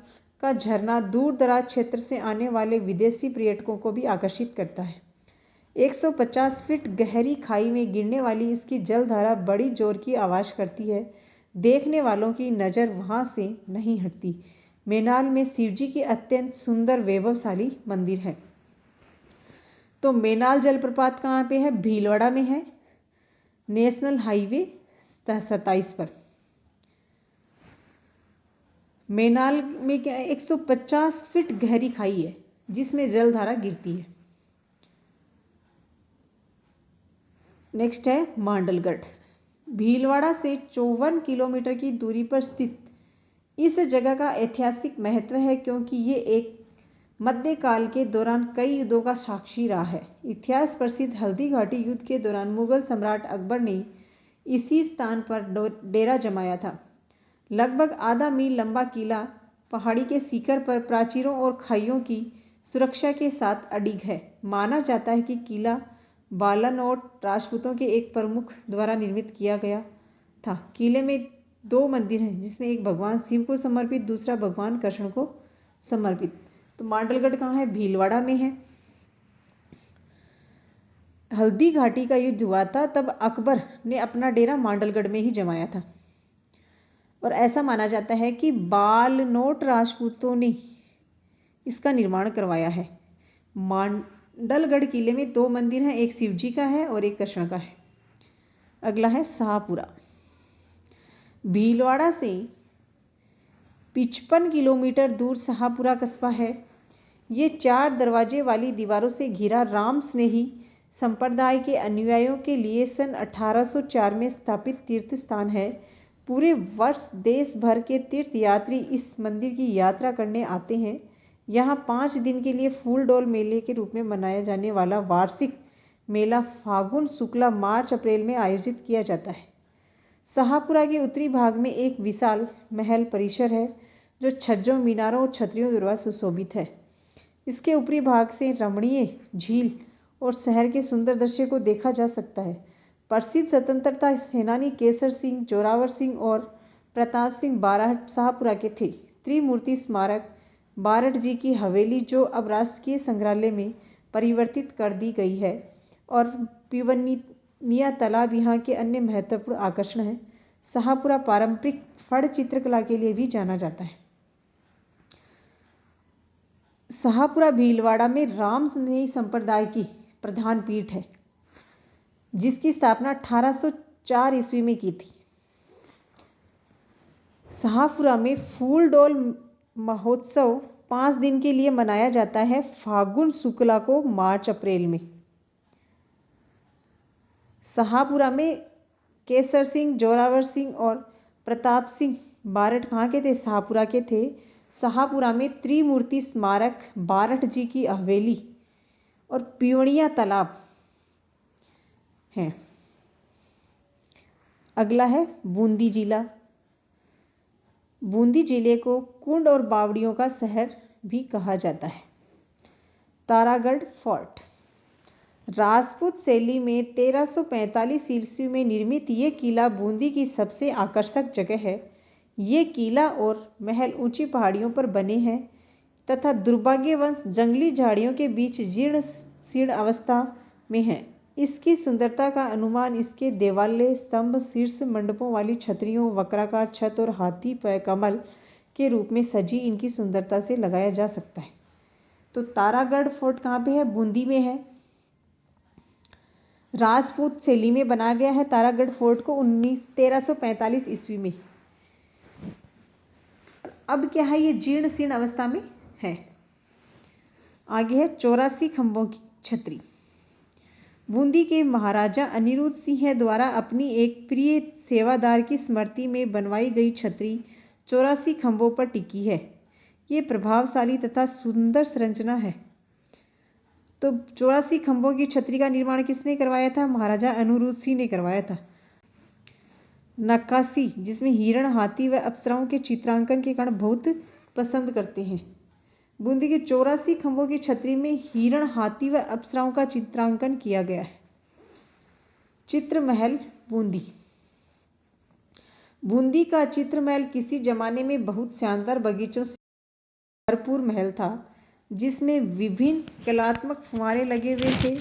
का झरना दूर दराज क्षेत्र से आने वाले विदेशी पर्यटकों को भी आकर्षित करता है। 150 फीट गहरी खाई में गिरने वाली इसकी जलधारा बड़ी जोर की आवाज़ करती है। देखने वालों की नज़र वहाँ से नहीं हटती। मेनाल में शिवजी की अत्यंत सुंदर वैभवशाली मंदिर है। तो मेनाल जलप्रपात कहाँ पे है? भीलवाड़ा में है, नेशनल हाईवे 27 पर। मेनाल में क्या है? 150 फीट गहरी खाई है जिसमें जलधारा गिरती है। नेक्स्ट है मांडलगढ़। भीलवाड़ा से 54 किलोमीटर की दूरी पर स्थित इस जगह का ऐतिहासिक महत्व है क्योंकि ये एक मध्यकाल के दौरान कई युद्धों का साक्षी रहा है। इतिहास प्रसिद्ध हल्दी घाटी युद्ध के दौरान मुगल सम्राट अकबर ने इसी स्थान पर डेरा जमाया था। लगभग आधा मील लंबा किला पहाड़ी के शिखर पर प्राचीरों और खाइयों की सुरक्षा के साथ अडिग है। माना जाता है कि किला बालानोट राजपूतों के एक प्रमुख द्वारा निर्मित किया गया था। किले में 2 मंदिर हैं जिसमें एक भगवान शिव को समर्पित, दूसरा भगवान कृष्ण को समर्पित। तो मांडलगढ़ कहाँ है? भीलवाड़ा में है। हल्दी घाटी का युद्ध हुआ था तब अकबर ने अपना डेरा मांडलगढ़ में ही जमाया था और ऐसा माना जाता है कि बालनोट राजपूतों ने इसका निर्माण करवाया है। मांडलगढ़ किले में 2 मंदिर हैं, एक शिवजी का है और एक कृष्ण का है। अगला है शाहपुरा। भीलवाड़ा से 55 किलोमीटर दूर शाहपुरा कस्बा है। ये 4 दरवाजे वाली दीवारों से घिरा राम स्नेही संप्रदाय के अनुयायियों के लिए सन 1804 में स्थापित तीर्थ स्थान है। पूरे वर्ष देश भर के तीर्थयात्री इस मंदिर की यात्रा करने आते हैं। यहाँ 5 दिन के लिए फूल डोल मेले के रूप में मनाया जाने वाला वार्षिक मेला फागुन शुक्ला मार्च अप्रैल में आयोजित किया जाता है। शाहपुरा के उत्तरी भाग में एक विशाल महल परिसर है जो छज्जों, मीनारों और छतरियों द्वारा सुशोभित है। इसके ऊपरी भाग से रमणीय झील और शहर के सुंदर दृश्य को देखा जा सकता है। प्रसिद्ध स्वतंत्रता सेनानी केसर सिंह, जोरावर सिंह और प्रताप सिंह बारहट शाहपुरा के थे। त्रिमूर्ति स्मारक, बारहट जी की हवेली जो अब राष्ट्रीय संग्रहालय में परिवर्तित कर दी गई है, और पिवनिया तालाब यहाँ के अन्य महत्वपूर्ण आकर्षण हैं। शाहपुरा पारंपरिक फड़ चित्रकला के लिए भी जाना जाता है। शाहपुरा भीलवाड़ा में राम स्नेही संप्रदाय की प्रधान पीठ है जिसकी स्थापना 1804 ईस्वी में की थी। शाहपुरा में फूल डोल महोत्सव 5 दिन के लिए मनाया जाता है, फागुन शुक्ला को मार्च अप्रैल में। शाहपुरा में केसर सिंह, जोरावर सिंह और प्रताप सिंह बारहट कहाँ के थे? शाहपुरा के थे। शाहपुरा में त्रिमूर्ति स्मारक, बारहट जी की हवेली और पिवनिया तालाब है। अगला है बूंदी जिला। बूंदी जिले को कुंड और बावड़ियों का शहर भी कहा जाता है। तारागढ़ फोर्ट। राजपूत शैली में 1345 ईस्वी में निर्मित ये किला बूंदी की सबसे आकर्षक जगह है। ये किला और महल ऊंची पहाड़ियों पर बने हैं तथा दुर्भाग्यवश जंगली झाड़ियों के बीच जीर्ण शीर्ण अवस्था में है। इसकी सुंदरता का अनुमान इसके देवालय, स्तंभ, शीर्ष मंडपों वाली छतरियों, वक्राकार छत और हाथी पैर कमल के रूप में सजी इनकी सुंदरता से लगाया जा सकता है। तो तारागढ़ फोर्ट कहाँ पे है? बूंदी में है। राजपूत शैली में बनाया गया है तारागढ़ फोर्ट को 1345 ईस्वी में। अब क्या है? ये जीर्ण शीर्ण अवस्था में है। आगे है 84 खंभों की छतरी। बूंदी के महाराजा अनिरुद्ध सिंह द्वारा अपनी एक प्रिय सेवादार की स्मृति में बनवाई गई छतरी 84 खंभों पर टिकी है। ये प्रभावशाली तथा सुंदर संरचना है। तो 84 खंभों की छतरी का निर्माण किसने करवाया था? महाराजा अनिरुद्ध सिंह ने करवाया था। नक्काशी जिसमें हिरण, हाथी व अप्सराओं के चित्रांकन के कारण बहुत पसंद करते हैं। बूंदी के 84 खंभों की छतरी में हिरण, हाथी व अप्सराओं का चित्रांकन किया गया है। चित्र महल बूंदी। बूंदी का चित्र महल किसी जमाने में बहुत शानदार बगीचों से भरपूर महल था जिसमें विभिन्न कलात्मक फुव्वारे लगे हुए थे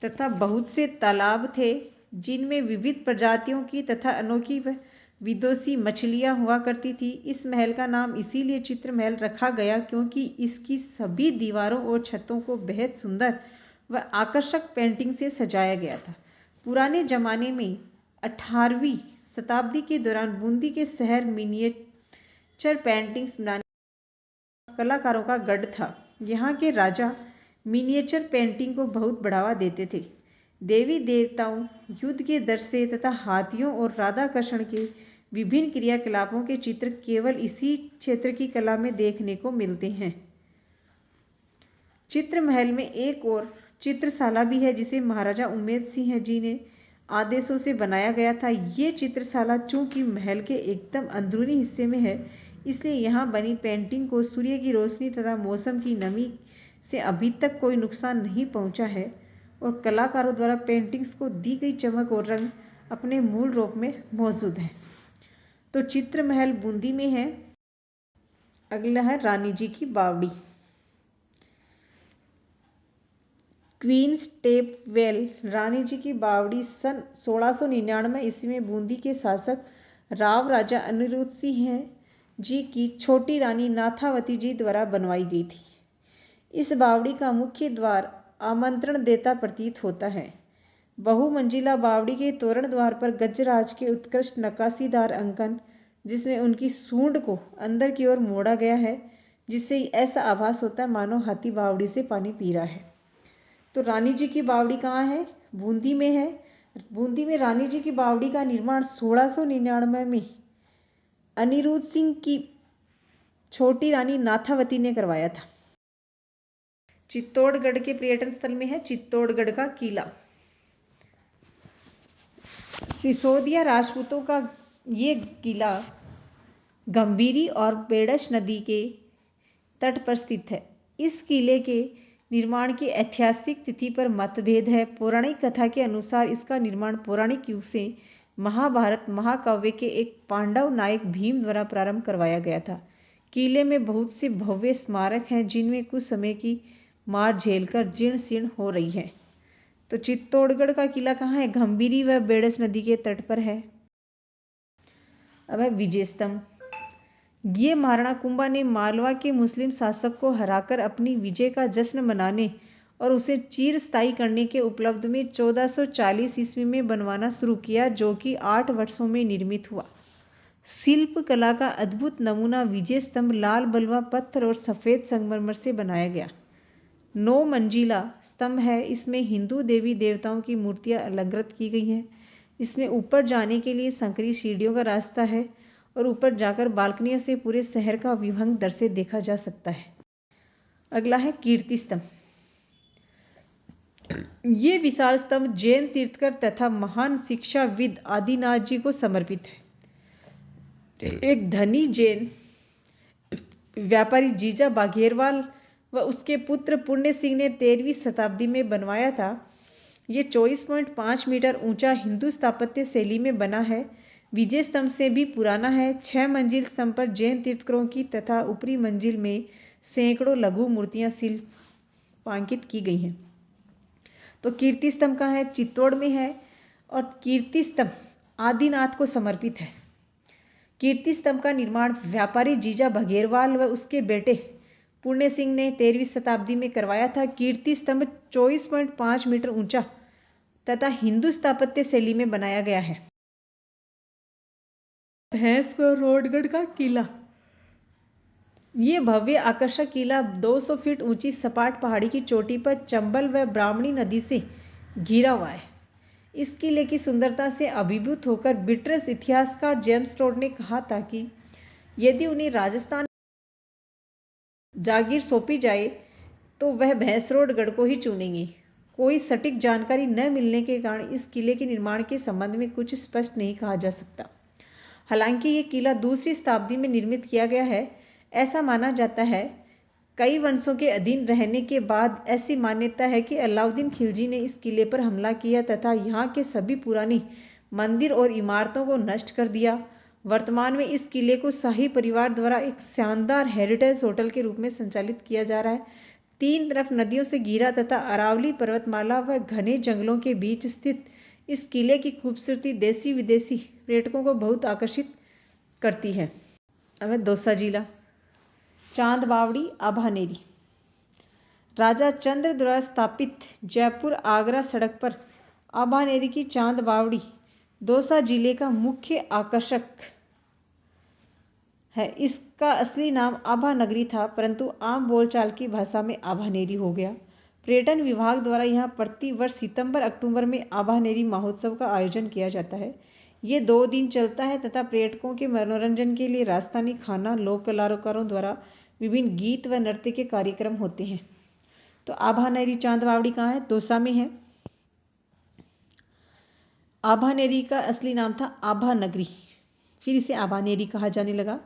तथा बहुत से तालाब थे जिनमें विविध प्रजातियों की तथा अनोखी व विदेशी मछलियां हुआ करती थी। इस महल का नाम इसीलिए चित्र महल रखा गया क्योंकि इसकी सभी दीवारों और छतों को बेहद सुंदर व आकर्षक पेंटिंग से सजाया गया था। पुराने जमाने में 18वीं शताब्दी के दौरान बूंदी के शहर मिनिएचर पेंटिंग्स बनाने कलाकारों का गढ़ था। यहाँ के राजा मिनिएचर पेंटिंग को बहुत बढ़ावा देते थे। देवी देवताओं, युद्ध के दृश्य तथा हाथियों और राधा कृष्ण के विभिन्न क्रियाकलापों के चित्र केवल इसी क्षेत्र की कला में देखने को मिलते हैं। चित्र महल में एक और चित्रशाला भी है जिसे महाराजा उमेद सिंह जी ने आदेशों से बनाया गया था। ये चित्रशाला चूंकि महल के एकदम अंदरूनी हिस्से में है, इसलिए यहाँ बनी पेंटिंग को सूर्य की रोशनी तथा मौसम की नमी से अभी तक कोई नुकसान नहीं पहुँचा है और कलाकारों द्वारा पेंटिंग्स को दी गई चमक और रंग अपने मूल रूप में मौजूद है। तो चित्र महल बूंदी में है। अगला है रानी जी की बावड़ी। क्वीन स्टेप वेल रानी जी की बावड़ी सन 1699 ईस्वी में बूंदी के शासक राव राजा अनिरुद्ध सिंह जी की छोटी रानी नाथावती जी द्वारा बनवाई गई थी। इस बावड़ी का मुख्य द्वार आमंत्रण देता प्रतीत होता है। बहुमंजिला बावड़ी के तोरण द्वार पर गजराज के उत्कृष्ट नक्काशीदार अंकन, जिसमें उनकी सूंड को अंदर की ओर मोड़ा गया है, जिससे ऐसा आभास होता है मानो हाथी बावड़ी से पानी पी रहा है। तो रानी जी की बावड़ी कहाँ है? बूंदी में है। बूंदी में रानी जी की बावड़ी का निर्माण 1699 में अनिरुद्ध सिंह की छोटी रानी नाथावती ने करवाया था। चित्तौड़गढ़ के पर्यटन स्थल में है चित्तौड़गढ़ का किला। सिसोदिया राजपूतों का ये किला गंभीरी और बेडश नदी के तट पर स्थित है। इस किले के निर्माण की ऐतिहासिक तिथि पर मतभेद है। पौराणिक कथा के अनुसार इसका निर्माण पौराणिक युग से महाभारत महाकाव्य के एक पांडव नायक भीम द्वारा प्रारंभ करवाया गया था। किले में बहुत से भव्य स्मारक हैं जिनमें कुछ समय की मार झेलकर जीर्ण शीर्ण हो रही है। तो चित्तौड़गढ़ का किला कहाँ है? गंभीरी व बेडस नदी के तट पर है। अब है विजय स्तंभ। ये महाराणा कुंभा ने मालवा के मुस्लिम शासक को हराकर अपनी विजय का जश्न मनाने और उसे चिरस्थायी करने के उपलब्ध में 1440 ईस्वी में बनवाना शुरू किया, जो कि 8 वर्षों में निर्मित हुआ। शिल्प कला का अद्भुत नमूना विजय स्तंभ लाल बलुआ पत्थर और सफ़ेद संगमरमर से बनाया गया 9 मंजिला स्तंभ है। इसमें हिंदू देवी देवताओं की मूर्तियां अलंकृत की गई हैं। इसमें ऊपर जाने के लिए संकरी सीढ़ियों का रास्ता है और ऊपर जाकर बालकनियों से पूरे शहर का विहंग दृश्य देखा जा सकता है। अगला है कीर्ति स्तंभ। ये विशाल स्तंभ जैन तीर्थकर तथा महान शिक्षाविद आदिनाथ जी को समर्पित है। एक धनी जैन व्यापारी जीजा बाघेरवाल व उसके पुत्र पुण्य सिंह ने 13वीं शताब्दी में बनवाया था। ये 24.5 मीटर ऊंचा हिंदू स्थापत्य शैली में बना है। विजय स्तंभ से भी पुराना है। 6 मंजिल स्तंभ पर जैन तीर्थकरों की तथा ऊपरी मंजिल में सैकड़ों लघु मूर्तियां शिल्पांकित की गई हैं। तो कीर्ति स्तंभ कहाँ है? चित्तौड़ में है और कीर्ति स्तंभ आदिनाथ को समर्पित है। कीर्ति स्तंभ का निर्माण व्यापारी जीजा बघेरवाल व उसके बेटे पुण्य सिंह ने 13वीं शताब्दी में करवाया था। कीर्ति स्तंभ 24.5 मीटर ऊंचा तथा हिंदू स्थापत्य शैली में बनाया गया है। भैंसगढ़ का किला। ये भव्य आकर्षक किला 200 फीट ऊंची सपाट पहाड़ी की चोटी पर चंबल व ब्राह्मणी नदी से घिरा हुआ है। इस किले की सुंदरता से अभिभूत होकर ब्रिटिश इतिहासकार जेम्स टोड ने कहा था कि यदि उन्हें राजस्थान जागीर सौंपी जाए तो वह भैंसरोडगढ़ को ही चुनेंगे। कोई सटीक जानकारी न मिलने के कारण इस किले के निर्माण के संबंध में कुछ स्पष्ट नहीं कहा जा सकता। हालांकि ये किला दूसरी शताब्दी में निर्मित किया गया है, ऐसा माना जाता है। कई वंशों के अधीन रहने के बाद ऐसी मान्यता है कि अलाउद्दीन खिलजी ने इस किले पर हमला किया तथा यहाँ के सभी पुरानी मंदिर और इमारतों को नष्ट कर दिया। वर्तमान में इस किले को शाही परिवार द्वारा एक शानदार हेरिटेज होटल के रूप में संचालित किया जा रहा है। 3 तरफ नदियों से घिरा तथा अरावली पर्वतमाला व घने जंगलों के बीच स्थित इस किले की खूबसूरती देशी विदेशी पर्यटकों को बहुत आकर्षित करती है। अब है दौसा जिला। चांद बावड़ी आभानेरी। राजा चंद्र द्वारा स्थापित जयपुर आगरा सड़क पर आभानेरी की चांद बावड़ी दौसा जिले का मुख्य आकर्षक है। इसका असली नाम आभा नगरी था, परंतु आम बोलचाल की भाषा में आभानेरी हो गया। पर्यटन विभाग द्वारा यहाँ प्रति वर्ष सितंबर अक्टूबर में आभानेरी महोत्सव का आयोजन किया जाता है। ये 2 दिन चलता है तथा पर्यटकों के मनोरंजन के लिए राजस्थानी खाना, लोक कलाकारों द्वारा विभिन्न गीत व नृत्य के कार्यक्रम होते हैं। तो आभानेरी चांद बावड़ी कहाँ है? दौसा में है। आभानेरी का असली नाम था आभा नगरी, फिर इसे आभानेरी कहा जाने लगा।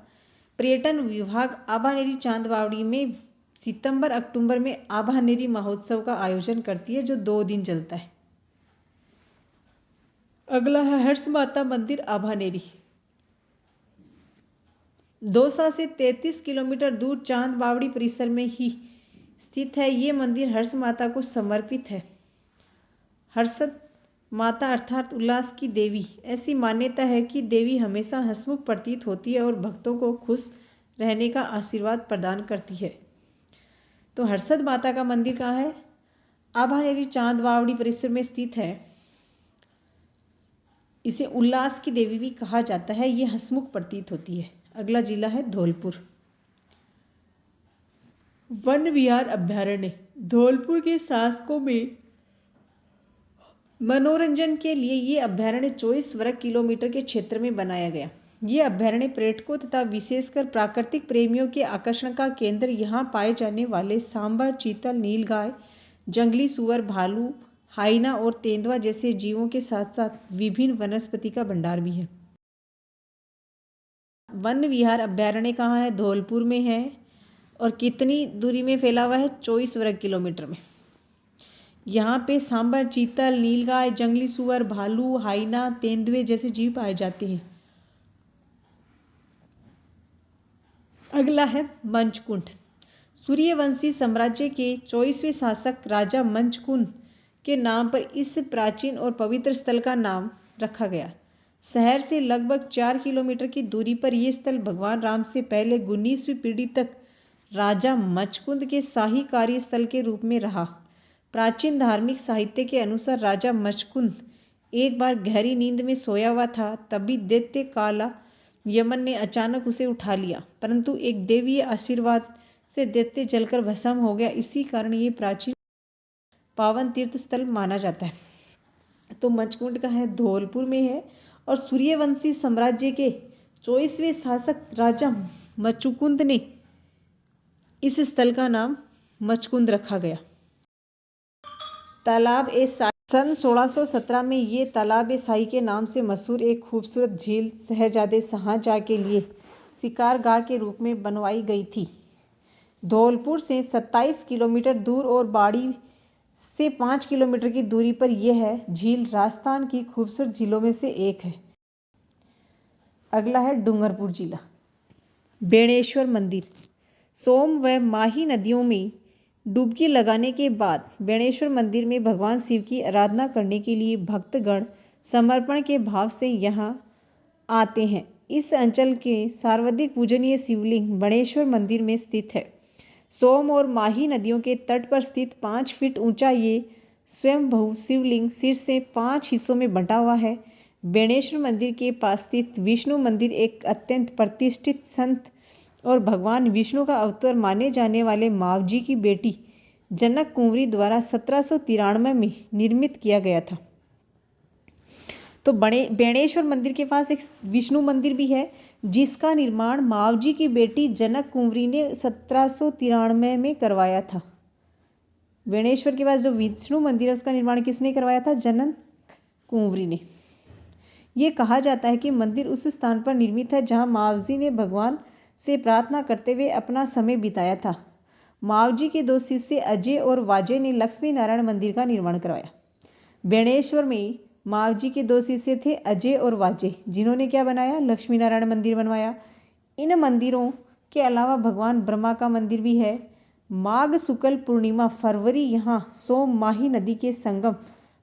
पर्यटन विभाग आभानेरी चांद बावड़ी में सितंबर अक्टूबर में आभानेरी महोत्सव का आयोजन करती है, जो 2 दिन चलता है। अगला है हर्ष माता मंदिर आभानेरी। दौसा से 33 किलोमीटर दूर चांद बावड़ी परिसर में ही स्थित है। ये मंदिर हर्ष माता को समर्पित है। हर्षद माता अर्थात उल्लास की देवी। ऐसी मान्यता है कि देवी हमेशा हंसमुख प्रतीत होती है और भक्तों को खुश रहने का आशीर्वाद प्रदान करती है। तो हर्षद माता का मंदिर कहाँ है? आभानेरी चांद बावड़ी परिसर में स्थित है। इसे उल्लास की देवी भी कहा जाता है। ये हंसमुख प्रतीत होती है। अगला जिला है धौलपुर। वन विहार अभ्यारण्य। धौलपुर के शासकों में मनोरंजन के लिए ये अभ्यारण्य 24 वर्ग किलोमीटर के क्षेत्र में बनाया गया। ये अभ्यारण्य पर्यटकों तथा विशेषकर प्राकृतिक प्रेमियों के आकर्षण का केंद्र। यहाँ पाए जाने वाले सांबर, चीतल, नीलगाय, जंगली सुअर, भालू, हाइना और तेंदुआ जैसे जीवों के साथ साथ विभिन्न वनस्पति का भंडार भी है। वन विहार अभ्यारण्य कहाँ है? धौलपुर में है। और कितनी दूरी में फैला हुआ है? 24 वर्ग किलोमीटर में। यहाँ पे सांबर, चीतल, नीलगाय, जंगली सुअर, भालू, हाइना, तेंदुए जैसे जीव पाए जाते हैं। अगला है मंचकुंड। सूर्यवंशी साम्राज्य के 24वें शासक राजा मंचकुंद के नाम पर इस प्राचीन और पवित्र स्थल का नाम रखा गया। शहर से लगभग 4 किलोमीटर की दूरी पर यह स्थल भगवान राम से पहले 19वीं पीढ़ी तक राजा मंचकुंद के शाही कार्यस्थल के रूप में रहा। प्राचीन धार्मिक साहित्य के अनुसार राजा मंचकुंद एक बार गहरी नींद में सोया हुआ था, तभी दैत्य काला यमन ने अचानक उसे उठा लिया, परंतु एक देवीय आशीर्वाद से दैत्य जलकर भस्म हो गया। इसी कारण ये प्राचीन पावन तीर्थ स्थल माना जाता है। तो मंचकुंड का है धौलपुर में है और सूर्यवंशी साम्राज्य के 24वें शासक राजा मंचकुंद ने इस स्थल का नाम मंचकुंद रखा गया। तालाब ए शाही। सन 1617 में ये तालाब ए शाही के नाम से मशहूर एक खूबसूरत झील शहजादे शाहजहां के लिए शिकारगाह के रूप में बनवाई गई थी। धौलपुर से 27 किलोमीटर दूर और बाड़ी से 5 किलोमीटर की दूरी पर यह है झील राजस्थान की खूबसूरत झीलों में से एक है। अगला है डूंगरपुर जिला। बेणेश्वर मंदिर। सोम व माही नदियों में डुबकी लगाने के बाद बेणेश्वर मंदिर में भगवान शिव की आराधना करने के लिए भक्तगण समर्पण के भाव से यहाँ आते हैं। इस अंचल के सर्वाधिक पूजनीय शिवलिंग बेणेश्वर मंदिर में स्थित है। सोम और माही नदियों के तट पर स्थित 5 फीट ऊंचा ये स्वयंभू शिवलिंग शीर्ष से 5 हिस्सों में बंटा हुआ है। बेणेश्वर मंदिर के पास स्थित विष्णु मंदिर एक अत्यंत प्रतिष्ठित संत और भगवान विष्णु का अवतार माने जाने वाले मावजी की बेटी जनक कुंवरी द्वारा 1793 में निर्मित किया गया था। तो बेणेश्वर मंदिर के पास एक विष्णु मंदिर भी है, जिसका निर्माण मावजी की बेटी जनक कुंवरी ने 1793 में करवाया था। बेणेश्वर के पास जो विष्णु मंदिर है उसका निर्माण किसने करवाया था? जनक कुंवरी ने। ये कहा जाता है कि मंदिर उस स्थान पर निर्मित है जहां मावजी ने भगवान से प्रार्थना करते हुए अपना समय बिताया था। मावजी के 2 शिष्य अजय और वाजय ने लक्ष्मी नारायण मंदिर का निर्माण करवाया। बेणेश्वर में मावजी के 2 शिष्य थे अजय और वाजय, जिन्होंने क्या बनाया? लक्ष्मी नारायण मंदिर बनवाया। इन मंदिरों के अलावा भगवान ब्रह्मा का मंदिर भी है। माघ शुक्ल पूर्णिमा फरवरी यहाँ सोम माही नदी के संगम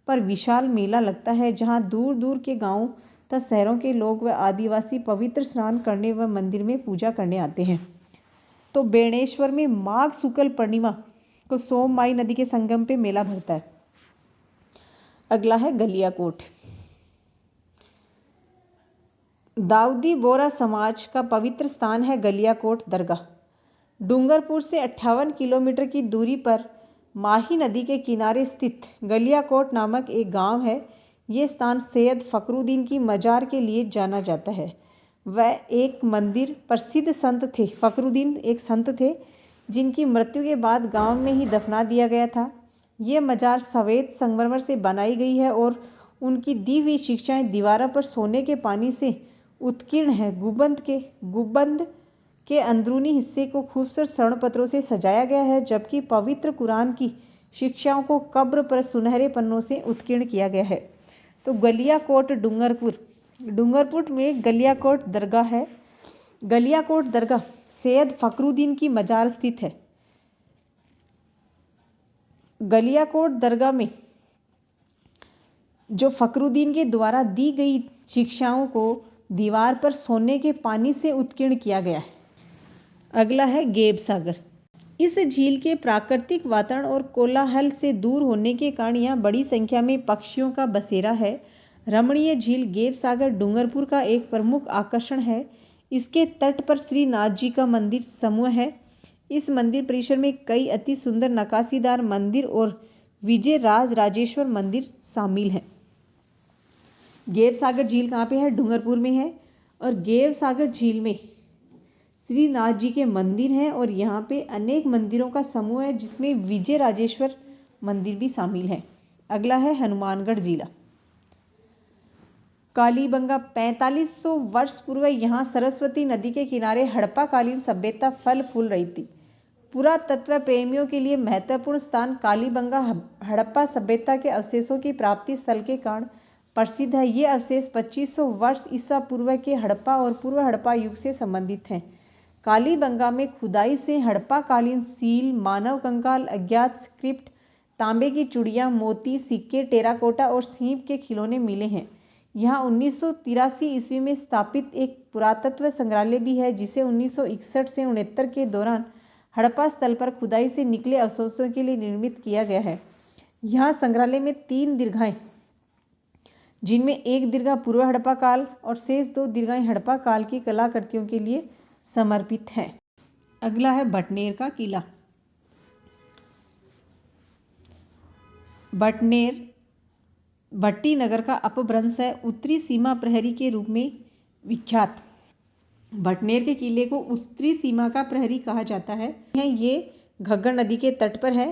पर विशाल मेला लगता है, जहाँ दूर दूर के गाँव तथा शहरों के लोग व आदिवासी पवित्र स्नान करने व मंदिर में पूजा करने आते हैं। तो बेणेश्वर में माघ शुक्ल पूर्णिमा को सोममाई नदी के संगम पे मेला भरता है। अगला है गलियाकोट। दाऊदी बोरा समाज का पवित्र स्थान है गलियाकोट दरगाह। डूंगरपुर से 58 किलोमीटर की दूरी पर माही नदी के किनारे स्थित गलियाकोट नामक एक गांव है। ये स्थान सैयद फखरुद्दीन की मजार के लिए जाना जाता है। वह एक मंदिर प्रसिद्ध संत थे। फखरुद्दीन एक संत थे जिनकी मृत्यु के बाद गांव में ही दफना दिया गया था। ये मजार सफ़ेद संगमरमर से बनाई गई है और उनकी दी हुई शिक्षाएं दीवारों पर सोने के पानी से उत्कीर्ण है। गुंबद के अंदरूनी हिस्से को खूबसूरत स्वर्णपत्रों से सजाया गया है, जबकि पवित्र कुरान की शिक्षाओं को कब्र पर सुनहरे पन्नों से उत्कीर्ण किया गया है। तो गलियाकोट डूंगरपुर में गलियाकोट दरगाह है। गलियाकोट दरगाह सैयद फखरुद्दीन की मजार स्थित है। गलियाकोट दरगाह में जो फखरुद्दीन के द्वारा दी गई शिक्षाओं को दीवार पर सोने के पानी से उत्कीर्ण किया गया है। अगला है गेब सागर। इस झील के प्राकृतिक वातावरण और कोलाहल से दूर होने के कारण यहाँ बड़ी संख्या में पक्षियों का बसेरा है। रमणीय झील गेब सागर डूंगरपुर का एक प्रमुख आकर्षण है। इसके तट पर श्रीनाथ जी का मंदिर समूह है। इस मंदिर परिसर में कई अति सुंदर नक्काशीदार मंदिर और विजय राज राजेश्वर मंदिर शामिल हैं। गेब सागर झील कहाँ पे है? डूंगरपुर में है। और गेब सागर झील में श्रीनाथ जी के मंदिर हैं और यहाँ पे अनेक मंदिरों का समूह है जिसमें विजय राजेश्वर मंदिर भी शामिल है। अगला है हनुमानगढ़ जिला। कालीबंगा 4500 वर्ष पूर्व यहाँ सरस्वती नदी के किनारे हड़प्पा कालीन सभ्यता फल फूल रही थी। पुरातत्व प्रेमियों के लिए महत्वपूर्ण स्थान कालीबंगा हड़प्पा सभ्यता के अवशेषों की प्राप्ति स्थल के कारण प्रसिद्ध है। ये अवशेष 2500 वर्ष ईसा पूर्व के हड़प्पा और पूर्व हड़प्पा युग से संबंधित हैं। कालीबंगा में खुदाई से हड़प्पा कालीन सील, मानव कंकाल, अज्ञात स्क्रिप्ट, तांबे की चूड़ियाँ, मोती, सिक्के, टेराकोटा और सीप के खिलौने मिले हैं। यहाँ 1983 ईस्वी में स्थापित एक पुरातत्व संग्रहालय भी है जिसे 1961 से 69 के दौरान हड़प्पा स्थल पर खुदाई से निकले अवशेषों के लिए निर्मित किया गया है। यहाँ संग्रहालय में 3 दीर्घाएं, जिनमें एक दीर्घा पूर्व हड़प्पा काल और शेष 2 दीर्घाएं हड़प्पा काल की कलाकृतियों के लिए समर्पित है। अगला है भटनेर का किला। भटनेर भट्टी नगर का अपभ्रंश है, उत्तरी सीमा प्रहरी के रूप में विख्यात। भटनेर के किले को उत्तरी सीमा का प्रहरी कहा जाता है। ये घग्गर नदी के तट पर है।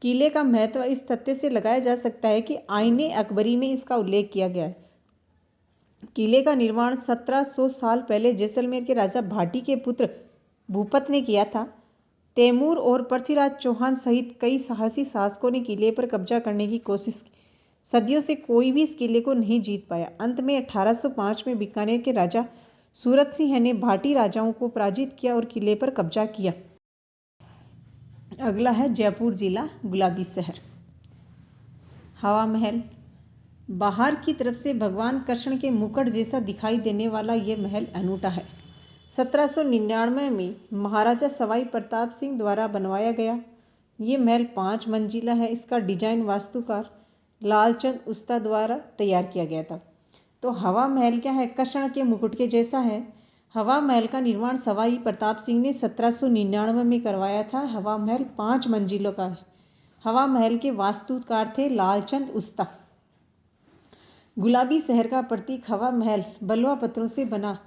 किले का महत्व इस तथ्य से लगाया जा सकता है कि आईने अकबरी में इसका उल्लेख किया गया है। किले का निर्माण 1700 साल पहले जैसलमेर के राजा भाटी के पुत्र भूपत ने किया था। तैमूर और पृथ्वीराज चौहान सहित कई साहसी शासकों ने किले पर कब्जा करने की कोशिश की। सदियों से कोई भी इस किले को नहीं जीत पाया। अंत में 1805 में बीकानेर के राजा सूरत सिंह ने भाटी राजाओं को पराजित किया और किले पर कब्जा किया। अगला है जयपुर जिला, गुलाबी शहर। हवा महल। बाहर की तरफ से भगवान कृष्ण के मुकुट जैसा दिखाई देने वाला ये महल अनूठा है। 1799 में महाराजा सवाई प्रताप सिंह द्वारा बनवाया गया। ये महल 5 मंजिला है। इसका डिजाइन वास्तुकार लालचंद उस्ता द्वारा तैयार किया गया था। तो हवा महल क्या है? कृष्ण के मुकुट के जैसा है। हवा महल का निर्माण सवाई प्रताप सिंह ने 1799 में करवाया था। हवा महल 5 मंजिलों का है। हवा महल के वास्तुकार थे लालचंद उस्ता। गुलाबी शहर का प्रतीक हवा महल बलुआ पत्थरों से बना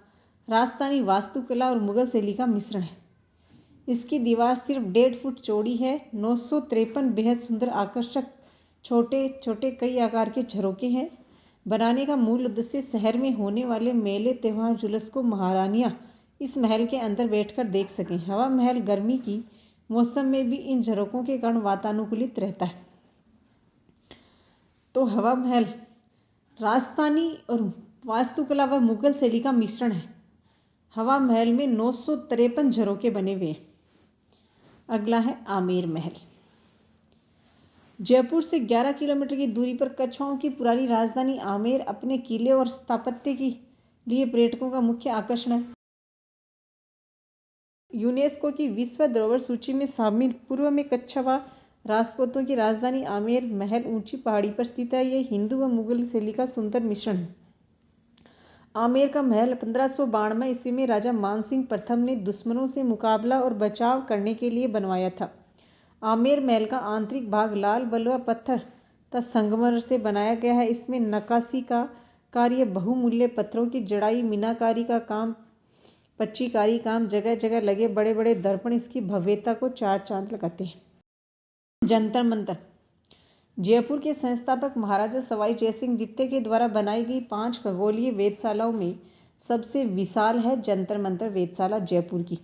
राजस्थानी वास्तुकला और मुगल शैली का मिश्रण है। इसकी दीवार सिर्फ 1.5 फुट चौड़ी है। 953 बेहद सुंदर आकर्षक छोटे छोटे कई आकार के झरोखे हैं। बनाने का मूल उद्देश्य शहर में होने वाले मेले, त्योहार, जुलूस को महारानियां इस महल के अंदर बैठकर देख सकें। हवा महल गर्मी की मौसम में भी इन झरोकों के कारण वातानुकूलित रहता है। तो हवा महल राजस्थानी और वास्तुकला व मुगल शैली का मिश्रण है। हवा महल में 953 झरोखे बने हुए हैं। अगला है आमेर महल। जयपुर से 11 किलोमीटर की दूरी पर कच्छाओं की पुरानी राजधानी आमेर अपने किले और स्थापत्य के लिए पर्यटकों का मुख्य आकर्षण है। यूनेस्को की विश्व धरोहर सूची में शामिल पूर्व में कच्छवा राजपूतों की राजधानी आमेर महल ऊंची पहाड़ी पर स्थित है। यह हिंदू व मुगल शैली का सुंदर मिश्रण है। आमेर का महल 1592 ईस्वी में राजा मानसिंह प्रथम ने दुश्मनों से मुकाबला और बचाव करने के लिए बनवाया था। आमेर महल का आंतरिक भाग लाल बलुआ पत्थर तथा संगमरमर से बनाया गया है। इसमें नक्काशी का कार्य, बहुमूल्य पत्थरों की जड़ाई, मीनाकारी का काम, पच्चीकारी काम, जगह जगह लगे बड़े बड़े दर्पण इसकी भव्यता को चार चांद लगाते हैं। जंतर मंतर जयपुर के संस्थापक महाराजा सवाई जयसिंह द्वितीय के द्वारा बनाई गई 5 खगोलीय वेधशालाओं में सबसे विशाल है जंतर मंतर वेधशाला जयपुर की।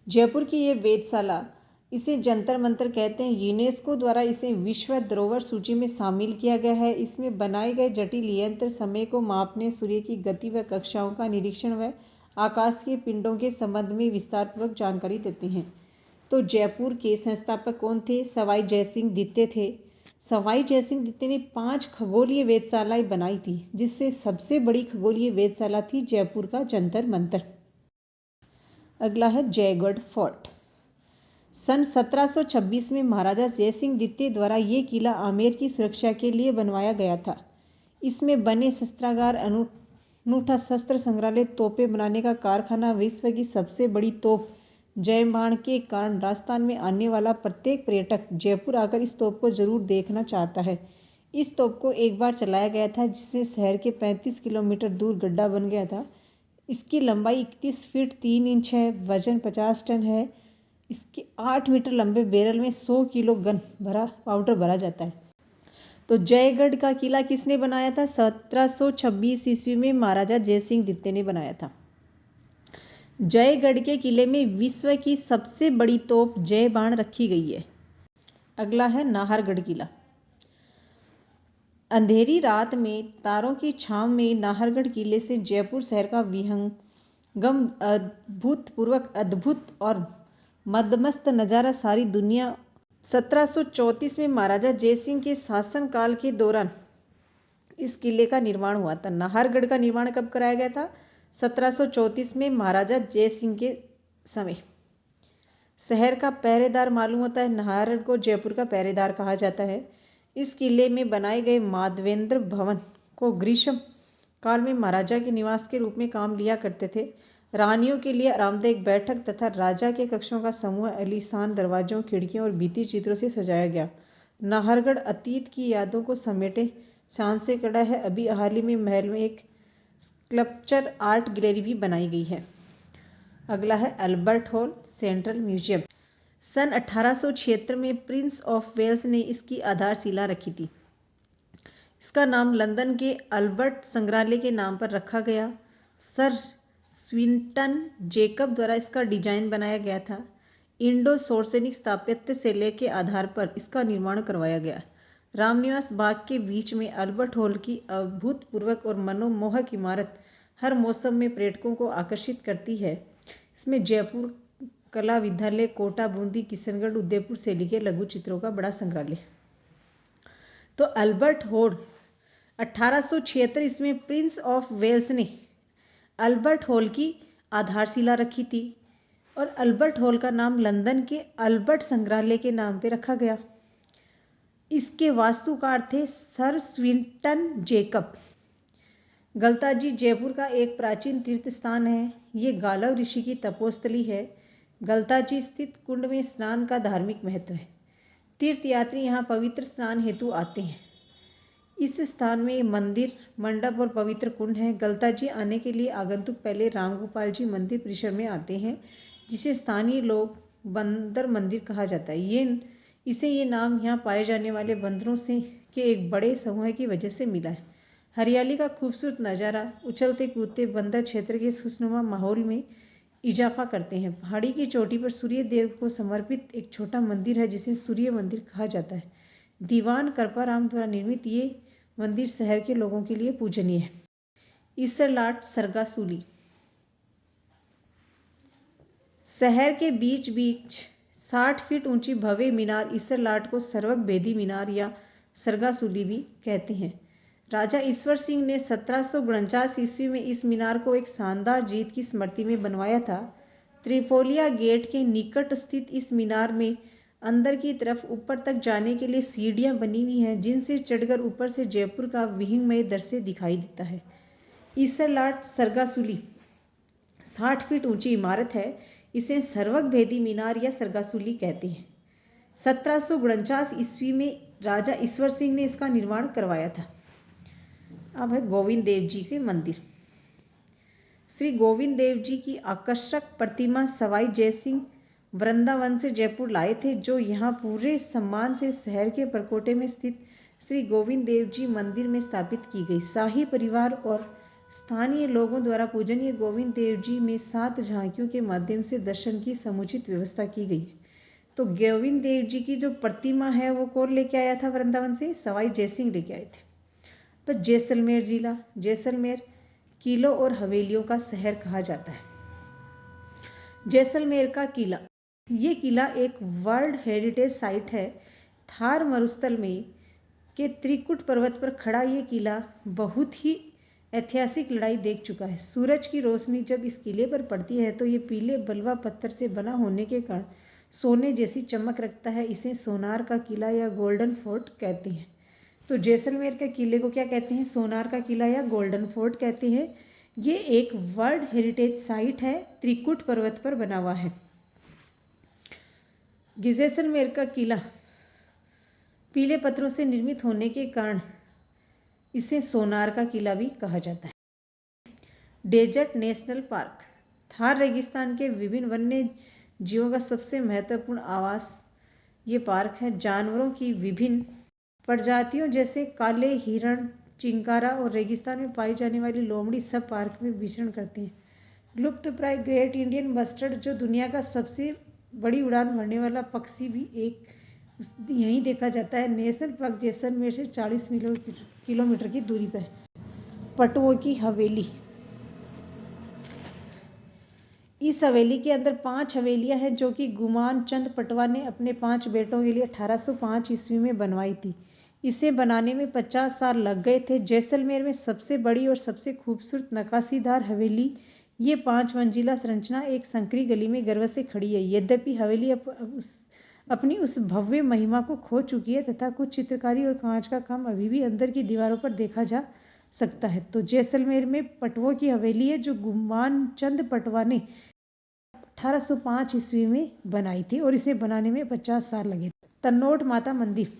जयपुर की ये वेधशाला, इसे जंतर मंतर कहते हैं। यूनेस्को द्वारा इसे विश्व धरोहर सूची में शामिल किया गया है। इसमें बनाए गए जटिल यंत्र समय को मापने, सूर्य की गति व कक्षाओं का निरीक्षण व आकाश के पिंडों के संबंध में विस्तारपूर्वक जानकारी देते हैं। तो जयपुर के संस्थापक कौन थे? सवाई जयसिंह द्वितीय थे। सवाई जयसिंह द्वितीय ने 5 खगोलीय वेधशालाएं बनाई थी, जिससे सबसे बड़ी खगोलीय वेधशाला थी जयपुर का जंतर मंतर। अगला है जयगढ़ फोर्ट। सन 1726 में महाराजा जयसिंह द्वितीय द्वारा ये किला आमेर की सुरक्षा के लिए बनवाया गया था। इसमें बने शस्त्रागार, अनूठा शस्त्र संग्रहालय, तोपें बनाने का कारखाना, विश्व की सबसे बड़ी तोप जयबाण के कारण राजस्थान में आने वाला प्रत्येक पर्यटक जयपुर आकर इस तोप को जरूर देखना चाहता है। इस तोप को एक बार चलाया गया था, जिससे शहर के 35 किलोमीटर दूर गड्ढा बन गया था। इसकी लंबाई 31 फीट 3 इंच है, वजन 50 टन है। इसके 8 मीटर लंबे बैरल में 100 किलो गन पाउडर भरा जाता है। तो जयगढ़ का किला किसने बनाया था? 1726 ईस्वी में महाराजा जयसिंह द्वितीय ने बनाया था। जयगढ़ के किले में विश्व की सबसे बड़ी तोप जय बाण रखी गई है। अगला है नाहरगढ़ किला। अंधेरी रात में तारों की छांव में नाहरगढ़ किले से जयपुर शहर का विहंगम, अद्भुत और मदमस्त नज़ारा सारी दुनिया। 1734 में महाराजा जयसिंह के शासनकाल के दौरान इस किले का निर्माण हुआ था। नाहरगढ़ का निर्माण कब कराया गया था? 1734 में महाराजा जयसिंह के समय। शहर का पहरेदार मालूम होता है। नाहरगढ़ को जयपुर का पहरेदार कहा जाता है। इस किले में बनाए गए माधवेंद्र भवन को ग्रीष्म काल में महाराजा के निवास के रूप में काम लिया करते थे। रानियों के लिए आरामदायक बैठक तथा राजा के कक्षों का समूह आलीशान दरवाजों, खिड़कियों और भित्ति चित्रों से सजाया गया। नाहरगढ़ अतीत की यादों को समेटे शान से कड़ा है। अभी हाल ही में महल में एक स्कल्पचर आर्ट गैलरी भी बनाई गई है। अगला है अल्बर्ट हॉल सेंट्रल म्यूजियम। सन 1876 में प्रिंस ऑफ वेल्स ने इसकी आधारशिला रखी थी। इसका नाम लंदन के अल्बर्ट संग्रहालय के नाम पर रखा गया। सर स्विंटन जेकब द्वारा इसका डिजाइन बनाया गया था। इंडो सोर्सेनिक स्थापत्य शैली के आधार पर इसका निर्माण करवाया गया। रामनिवास बाग के बीच में अल्बर्ट हॉल की अभूतपूर्वक और मनोमोहक इमारत हर मौसम में पर्यटकों को आकर्षित करती है। इसमें जयपुर कला विद्यालय, कोटा, बूंदी, किशनगढ़, उदयपुर शैली के लघु चित्रों का बड़ा संग्रहालय। तो अल्बर्ट हॉल 1876 इसमें प्रिंस ऑफ वेल्स ने अल्बर्ट हॉल की आधारशिला रखी थी और अल्बर्ट हॉल का नाम लंदन के अल्बर्ट संग्रहालय के नाम पे रखा गया। इसके वास्तुकार थे sir Swinton Jacob. Galtaji Jaipur का एक प्राचीन तीर्थ स्थान है। ये गालव ऋषि की तपोस्थली है। गलताजी स्थित कुंड में स्नान का धार्मिक महत्व है। तीर्थयात्री यहाँ पवित्र स्नान हेतु आते हैं। इस स्थान में मंदिर, मंडप और पवित्र कुंड है। गलताजी आने के लिए आगंतुक पहले रामगोपाल जी मंदिर परिसर में आते हैं, जिसे स्थानीय लोग बंदर मंदिर कहा जाता है। इसे ये नाम यहाँ पाए जाने वाले बंदरों से के एक बड़े समूह की वजह से मिला है। हरियाली का खूबसूरत नज़ारा, उछलते कूदते बंदर क्षेत्र के खुशनुमा माहौल में इजाफा करते हैं। पहाड़ी की चोटी पर सूर्य देव को समर्पित एक छोटा मंदिर है, जिसे सूर्य मंदिर कहा जाता है। दीवान कृपाराम द्वारा निर्मित ये मंदिर शहर के लोगों के लिए पूजनीय है। ईसरलाट सरगासूली। शहर के बीच बीच 60 फीट ऊंची भव्य मीनार ईसरलाट को सर्वग भेदी मीनार या सरगासुली भी कहते हैं। राजा ईश्वर सिंह ने 1749 ईस्वी में इस मीनार को एक शानदार जीत की स्मृति में बनवाया था। त्रिपोलिया गेट के निकट स्थित इस मीनार में अंदर की तरफ ऊपर तक जाने के लिए सीढ़ियां बनी हुई हैं, जिनसे चढ़कर ऊपर से जयपुर का विहंगमय दृश्य दिखाई देता है। ईसरलाट सरगासुली 60 फीट ऊंची इमारत है। इसे सर्वग भेदी मीनार या सरगासुली कहते हैं। 1749 ईस्वी में राजा ईश्वर सिंह ने इसका निर्माण करवाया था। अब है गोविंद देव जी के मंदिर। श्री गोविंद देव जी की आकर्षक प्रतिमा सवाई जयसिंह वृंदावन से जयपुर लाए थे, जो यहाँ पूरे सम्मान से शहर के परकोटे में स्थित श्री गोविंद देव जी मंदिर में स्थापित की गई। शाही परिवार और स्थानीय लोगों द्वारा पूजनीय गोविंद देव जी में 7 झांकियों के माध्यम से दर्शन की समुचित व्यवस्था की गई है। तो गोविंद देव जी की जो प्रतिमा है वो कौन लेके आया था वृंदावन से? सवाई जयसिंह लेके आए थे। तो जैसलमेर जिला, जैसलमेर किलों और हवेलियों का शहर कहा जाता है। जैसलमेर का किला, ये किला एक वर्ल्ड हेरिटेज साइट है। थार मरुस्थल में के त्रिकुट पर्वत पर खड़ा ये किला बहुत ही ऐतिहासिक लड़ाई देख चुका है। सूरज की रोशनी जब इस किले पर पड़ती है तो ये पीले बलवा पत्थर से बना होने के कारण सोने जैसी चमक रखता है। इसे सोनार का किला या गोल्डन फोर्ट कहते हैं। तो जैसलमेर के किले को क्या कहते हैं? सोनार का किला या गोल्डन फोर्ट कहते हैं। ये एक वर्ल्ड हेरिटेज साइट है, त्रिकुट पर्वत पर बना हुआ है। जैसलमेर का किला पीले पत्थरों से निर्मित होने के कारण इसे सोनार का किला भी कहा जाता है। डेजर्ट नेशनल पार्क, थार रेगिस्तान के विभिन्न वन्य जीवों का सबसे महत्वपूर्ण आवास ये पार्क है। जानवरों की विभिन्न प्रजातियों जैसे काले हिरण, चिंकारा और रेगिस्तान में पाई जाने वाली लोमड़ी सब पार्क में विचरण करते हैं। लुप्तप्राय ग्रेट इंडियन बस्टर्ड, जो दुनिया का सबसे बड़ी उड़ान भरने वाला पक्षी भी एक यहीं देखा जाता है। नेशनल पार्क जैसलमेर से 40 किलोमीटर की दूरी पर। पटुओं की हवेली, इस हवेली के अंदर 5 हवेलियां हैं जो कि गुमान चंद पटवा ने अपने 5 बेटों के लिए 1805 ईस्वी में बनवाई थी। इसे बनाने में 50 साल लग गए थे। जैसलमेर में सबसे बड़ी और सबसे खूबसूरत नक्काशीदार हवेली ये 5 मंजिला संरचना एक संकरी गली में गर्व से खड़ी है। यद्यपि हवेली अपनी उस भव्य महिमा को खो चुकी है तथा कुछ चित्रकारी और कांच का काम अभी भी अंदर की दीवारों पर देखा जा सकता है। तो जैसलमेर में पटवों की हवेली है जो गुमान चंद पटवा ने 1805 ईस्वी में बनाई थी और इसे बनाने में 50 साल लगे। तन्नोट माता मंदिर,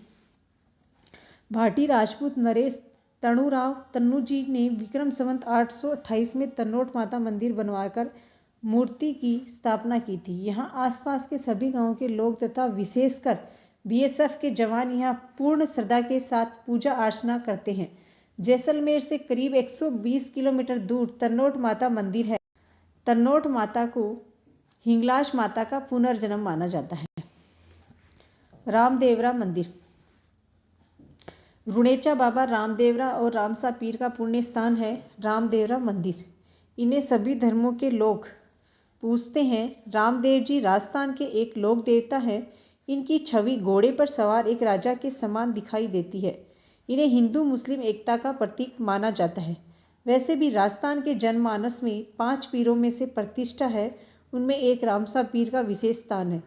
भाटी राजपूत नरेश तणुराव तन्नू जी ने विक्रम संवत 828 में तन्नोट माता मंदिर बनवाकर मूर्ति की स्थापना की थी। यहाँ आसपास के सभी गांवों के लोग तथा विशेषकर बीएसएफ के जवान यहाँ पूर्ण श्रद्धा के साथ पूजा अर्चना करते हैं। जैसलमेर से करीब 120 किलोमीटर दूर तन्नोट माता मंदिर है। तन्नोट माता को हिंगलाज माता का पुनर्जन्म माना जाता है। रामदेवरा मंदिर, रुणेचा बाबा रामदेवरा और रामसा पीर का पुण्य स्थान है रामदेवरा मंदिर। इन्हें सभी धर्मों के लोग पूजते हैं। रामदेव जी राजस्थान के एक लोक देवता हैं। इनकी छवि घोड़े पर सवार एक राजा के समान दिखाई देती है। इन्हें हिंदू मुस्लिम एकता का प्रतीक माना जाता है। वैसे भी राजस्थान के जनमानस में 5 पीरों में से प्रतिष्ठा है, उनमें एक रामसा पीर का विशेष स्थान है।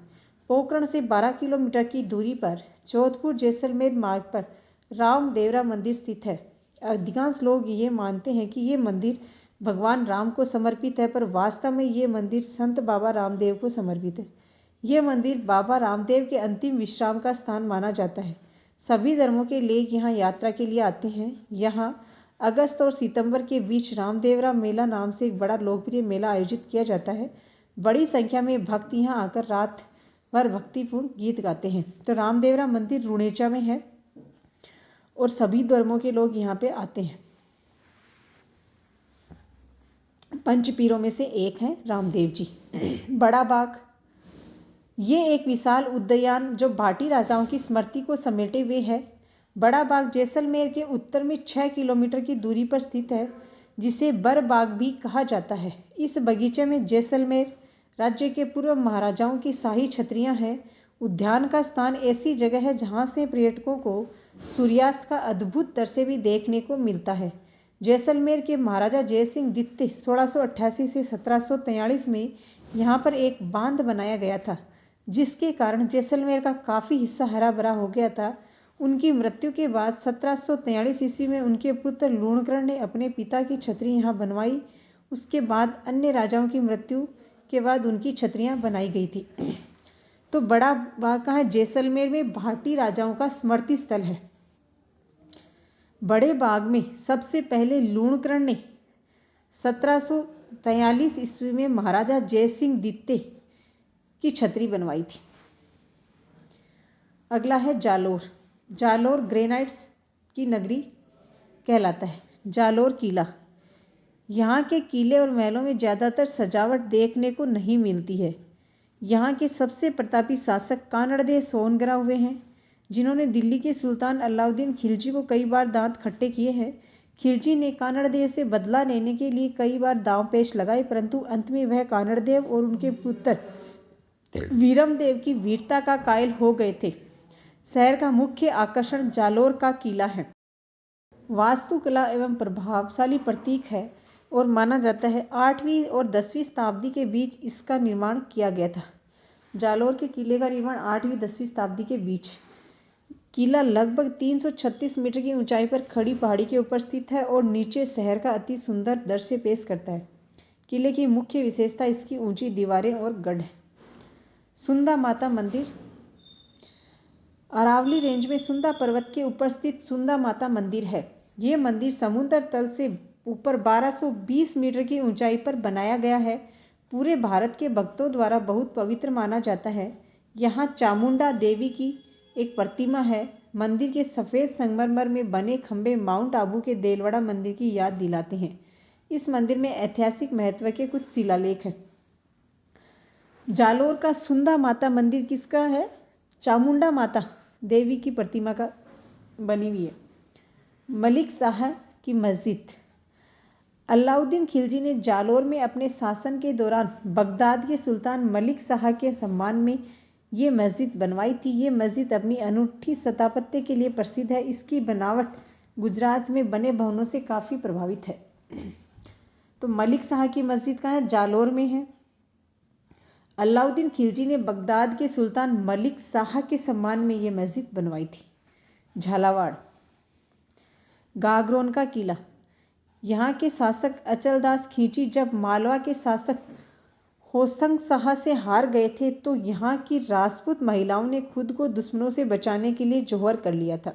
पोखरण से 12 किलोमीटर की दूरी पर जोधपुर जैसलमेर मार्ग पर रामदेवरा मंदिर स्थित है। अधिकांश लोग ये मानते हैं कि ये मंदिर भगवान राम को समर्पित है, पर वास्तव में ये मंदिर संत बाबा रामदेव को समर्पित है। ये मंदिर बाबा रामदेव के अंतिम विश्राम का स्थान माना जाता है। सभी धर्मों के लोग यहाँ यात्रा के लिए आते हैं। यहाँ अगस्त और सितंबर के बीच रामदेवरा मेला नाम से एक बड़ा लोकप्रिय मेला आयोजित किया जाता है। बड़ी संख्या में भक्त यहाँ आकर रात भर भक्तिपूर्ण गीत गाते हैं। तो रामदेवरा मंदिर रुणेचा में है और सभी धर्मों के लोग यहाँ पे आते हैं। पंचपीरों में से एक है रामदेव जी। बड़ा बाग, ये एक विशाल उद्यान जो भाटी राजाओं की स्मृति को समेटे हुए है। बड़ा बाग जैसलमेर के उत्तर में 6 किलोमीटर की दूरी पर स्थित है, जिसे बर बाग भी कहा जाता है। इस बगीचे में जैसलमेर, राज्य के पूर्व महाराजाओं की शाही छतरियां हैं। उद्यान का स्थान ऐसी जगह है जहां से पर्यटकों को सूर्यास्त का अद्भुत दृश्य भी देखने को मिलता है। जैसलमेर के महाराजा जयसिंह द्वितीय 1688 से 1743 में यहाँ पर एक बांध बनाया गया था, जिसके कारण जैसलमेर का काफ़ी हिस्सा हरा भरा हो गया था। उनकी मृत्यु के बाद 1743 ईस्वी में उनके पुत्र लूणकरण ने अपने पिता की छतरी यहाँ बनवाई। उसके बाद अन्य राजाओं की मृत्यु के बाद उनकी छतरियाँ बनाई गई थी। तो बड़ा बाग कहाँ है? जैसलमेर में भाटी राजाओं का स्मृति स्थल है। बड़े बाग में सबसे पहले लूणकरण ने 1743 ईस्वी में महाराजा जयसिंह द्वितीय की छतरी बनवाई थी। अगला है जालोर। जालोर ग्रेनाइट्स की नगरी कहलाता है। जालोर किला। यहाँ के किले और महलों में ज़्यादातर सजावट देखने को नहीं मिलती है। यहाँ के सबसे प्रतापी शासक कानड़देव सोनगरा हुए हैं, जिन्होंने दिल्ली के सुल्तान अलाउद्दीन खिलजी को कई बार दांत खट्टे किए हैं। खिलजी ने कानड़देव से बदला लेने के लिए कई बार दांव पेश लगाए, परंतु अंत में वह कानड़देव और उनके पुत्र वीरमदेव की वीरता का कायल हो गए थे। शहर का मुख्य आकर्षण जालोर का किला है। वास्तुकला एवं प्रभावशाली प्रतीक है और माना जाता है 8वीं और 10वीं शताब्दी के बीच इसका निर्माण किया गया था। जालोर के किले का निर्माण 8वीं 10वीं शताब्दी के बीच। किला लगभग 336 मीटर की ऊंचाई पर खड़ी पहाड़ी के ऊपर स्थित है और नीचे शहर का अति सुंदर दृश्य पेश करता है। किले की मुख्य विशेषता इसकी ऊंची दीवारें और गढ़ है। सुंदा माता मंदिर। अरावली रेंज में सुंदा पर्वत के ऊपर स्थित सुंदा माता मंदिर है। ये मंदिर समुद्र तल से ऊपर 1220 मीटर की ऊंचाई पर बनाया गया है। पूरे भारत के भक्तों द्वारा बहुत पवित्र माना जाता है। यहाँ चामुंडा देवी की एक प्रतिमा है। मंदिर के सफ़ेद संगमरमर में बने खंभे माउंट आबू के देलवाड़ा मंदिर की याद दिलाते हैं। इस मंदिर में ऐतिहासिक महत्व के कुछ शिलालेख हैं। जालोर का सुंदा माता मंदिर किसका है? चामुंडा माता देवी की प्रतिमा का बनी हुई है। मलिक शाह की मस्जिद। अलाउद्दीन खिलजी ने जालोर में अपने शासन के दौरान बगदाद के सुल्तान मलिक शाह के सम्मान में ये मस्जिद बनवाई थी। ये मस्जिद अपनी अनूठी स्थापत्य के लिए प्रसिद्ध है। इसकी बनावट गुजरात में बने भवनों से काफ़ी प्रभावित है। तो मलिक शाह की मस्जिद कहाँ है? जालोर में है। अलाउद्दीन खिलजी ने बगदाद के सुल्तान मलिक शाह के सम्मान में ये मस्जिद बनवाई थी। झालावाड़। गागरोन का किला। यहाँ के शासक अचलदास खींची जब मालवा के शासक होशंग शाह से हार गए थे, तो यहाँ की राजपूत महिलाओं ने खुद को दुश्मनों से बचाने के लिए जौहर कर लिया था।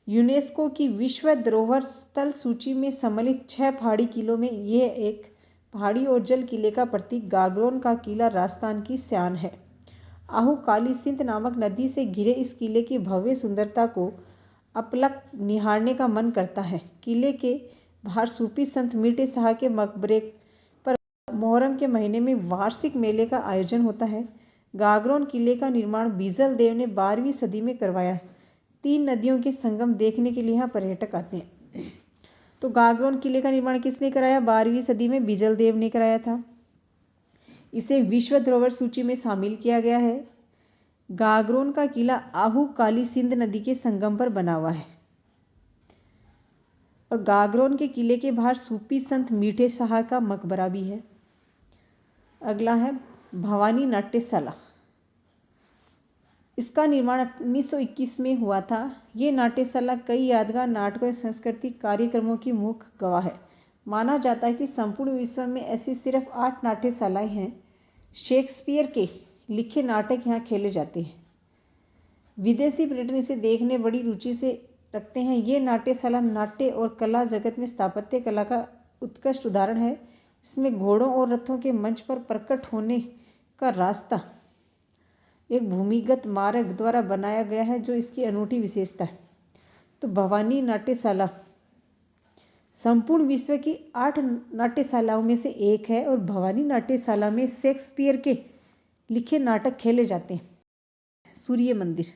यूनेस्को की विश्व धरोहर स्थल सूची में सम्मिलित 6 पहाड़ी किलों में यह एक पहाड़ी और जल किले का प्रतीक गागरोन का किला राजस्थान की शान है। आहू काली सिंध नामक नदी से घिरे इस किले की भव्य सुंदरता को अपलक निहारने का मन करता है। किले के बाहर सूफी संत मीठे शाह के मकबरे पर मुहर्रम के महीने में वार्षिक मेले का आयोजन होता है। गागरोन किले का निर्माण बिजल देव ने 12वीं सदी में करवाया। 3 नदियों के संगम देखने के लिए यहाँ पर्यटक आते हैं। तो गागरोन किले का निर्माण किसने कराया? 12वीं सदी में बिजल देव ने कराया था। इसे विश्व धरोहर सूची में शामिल किया गया है। गागरोन का किला आहू काली सिंध नदी के संगम पर बना हुआ है और गागरोन के किले के बाहर सूफी संत मीठे शाह का मकबरा भी है। अगला है भवानी नाट्यशाला। इसका निर्माण 1921 में हुआ था। ये नाट्यशाला कई यादगार नाटकों और सांस्कृतिक कार्यक्रमों की मुख्य गवाह है। माना जाता है कि संपूर्ण विश्व में ऐसी सिर्फ 8 नाट्यशालाएं हैं। शेक्सपियर के लिखे नाटक यहाँ खेले जाते हैं। विदेशी पर्यटन इसे देखने बड़ी रुचि से रखते हैं। ये नाट्यशाला नाट्य और कला जगत में स्थापत्य कला का उत्कृष्ट उदाहरण है। इसमें घोड़ों और रथों के मंच पर प्रकट होने का रास्ता एक भूमिगत मार्ग द्वारा बनाया गया है, जो इसकी अनूठी विशेषता है। तो भवानी नाट्यशाला संपूर्ण विश्व की 8 नाट्यशालाओं में से एक है और भवानी नाट्यशाला में शेक्सपियर के लिखे नाटक खेले जाते हैं। सूर्य मंदिर।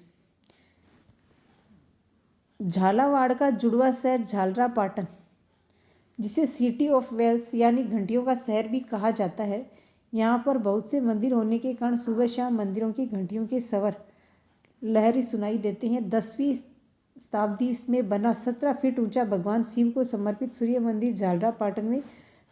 झालावाड़ का जुड़वा शहर झालरापाटन, जिसे सिटी ऑफ वेल्स यानी घंटियों का शहर भी कहा जाता है, यहाँ पर बहुत से मंदिर होने के कारण सुबह शाम मंदिरों की घंटियों के स्वर लहरी सुनाई देते हैं। 10वीं शताब्दी में बना 17 फीट ऊंचा भगवान शिव को समर्पित सूर्य मंदिर झालरापाटन में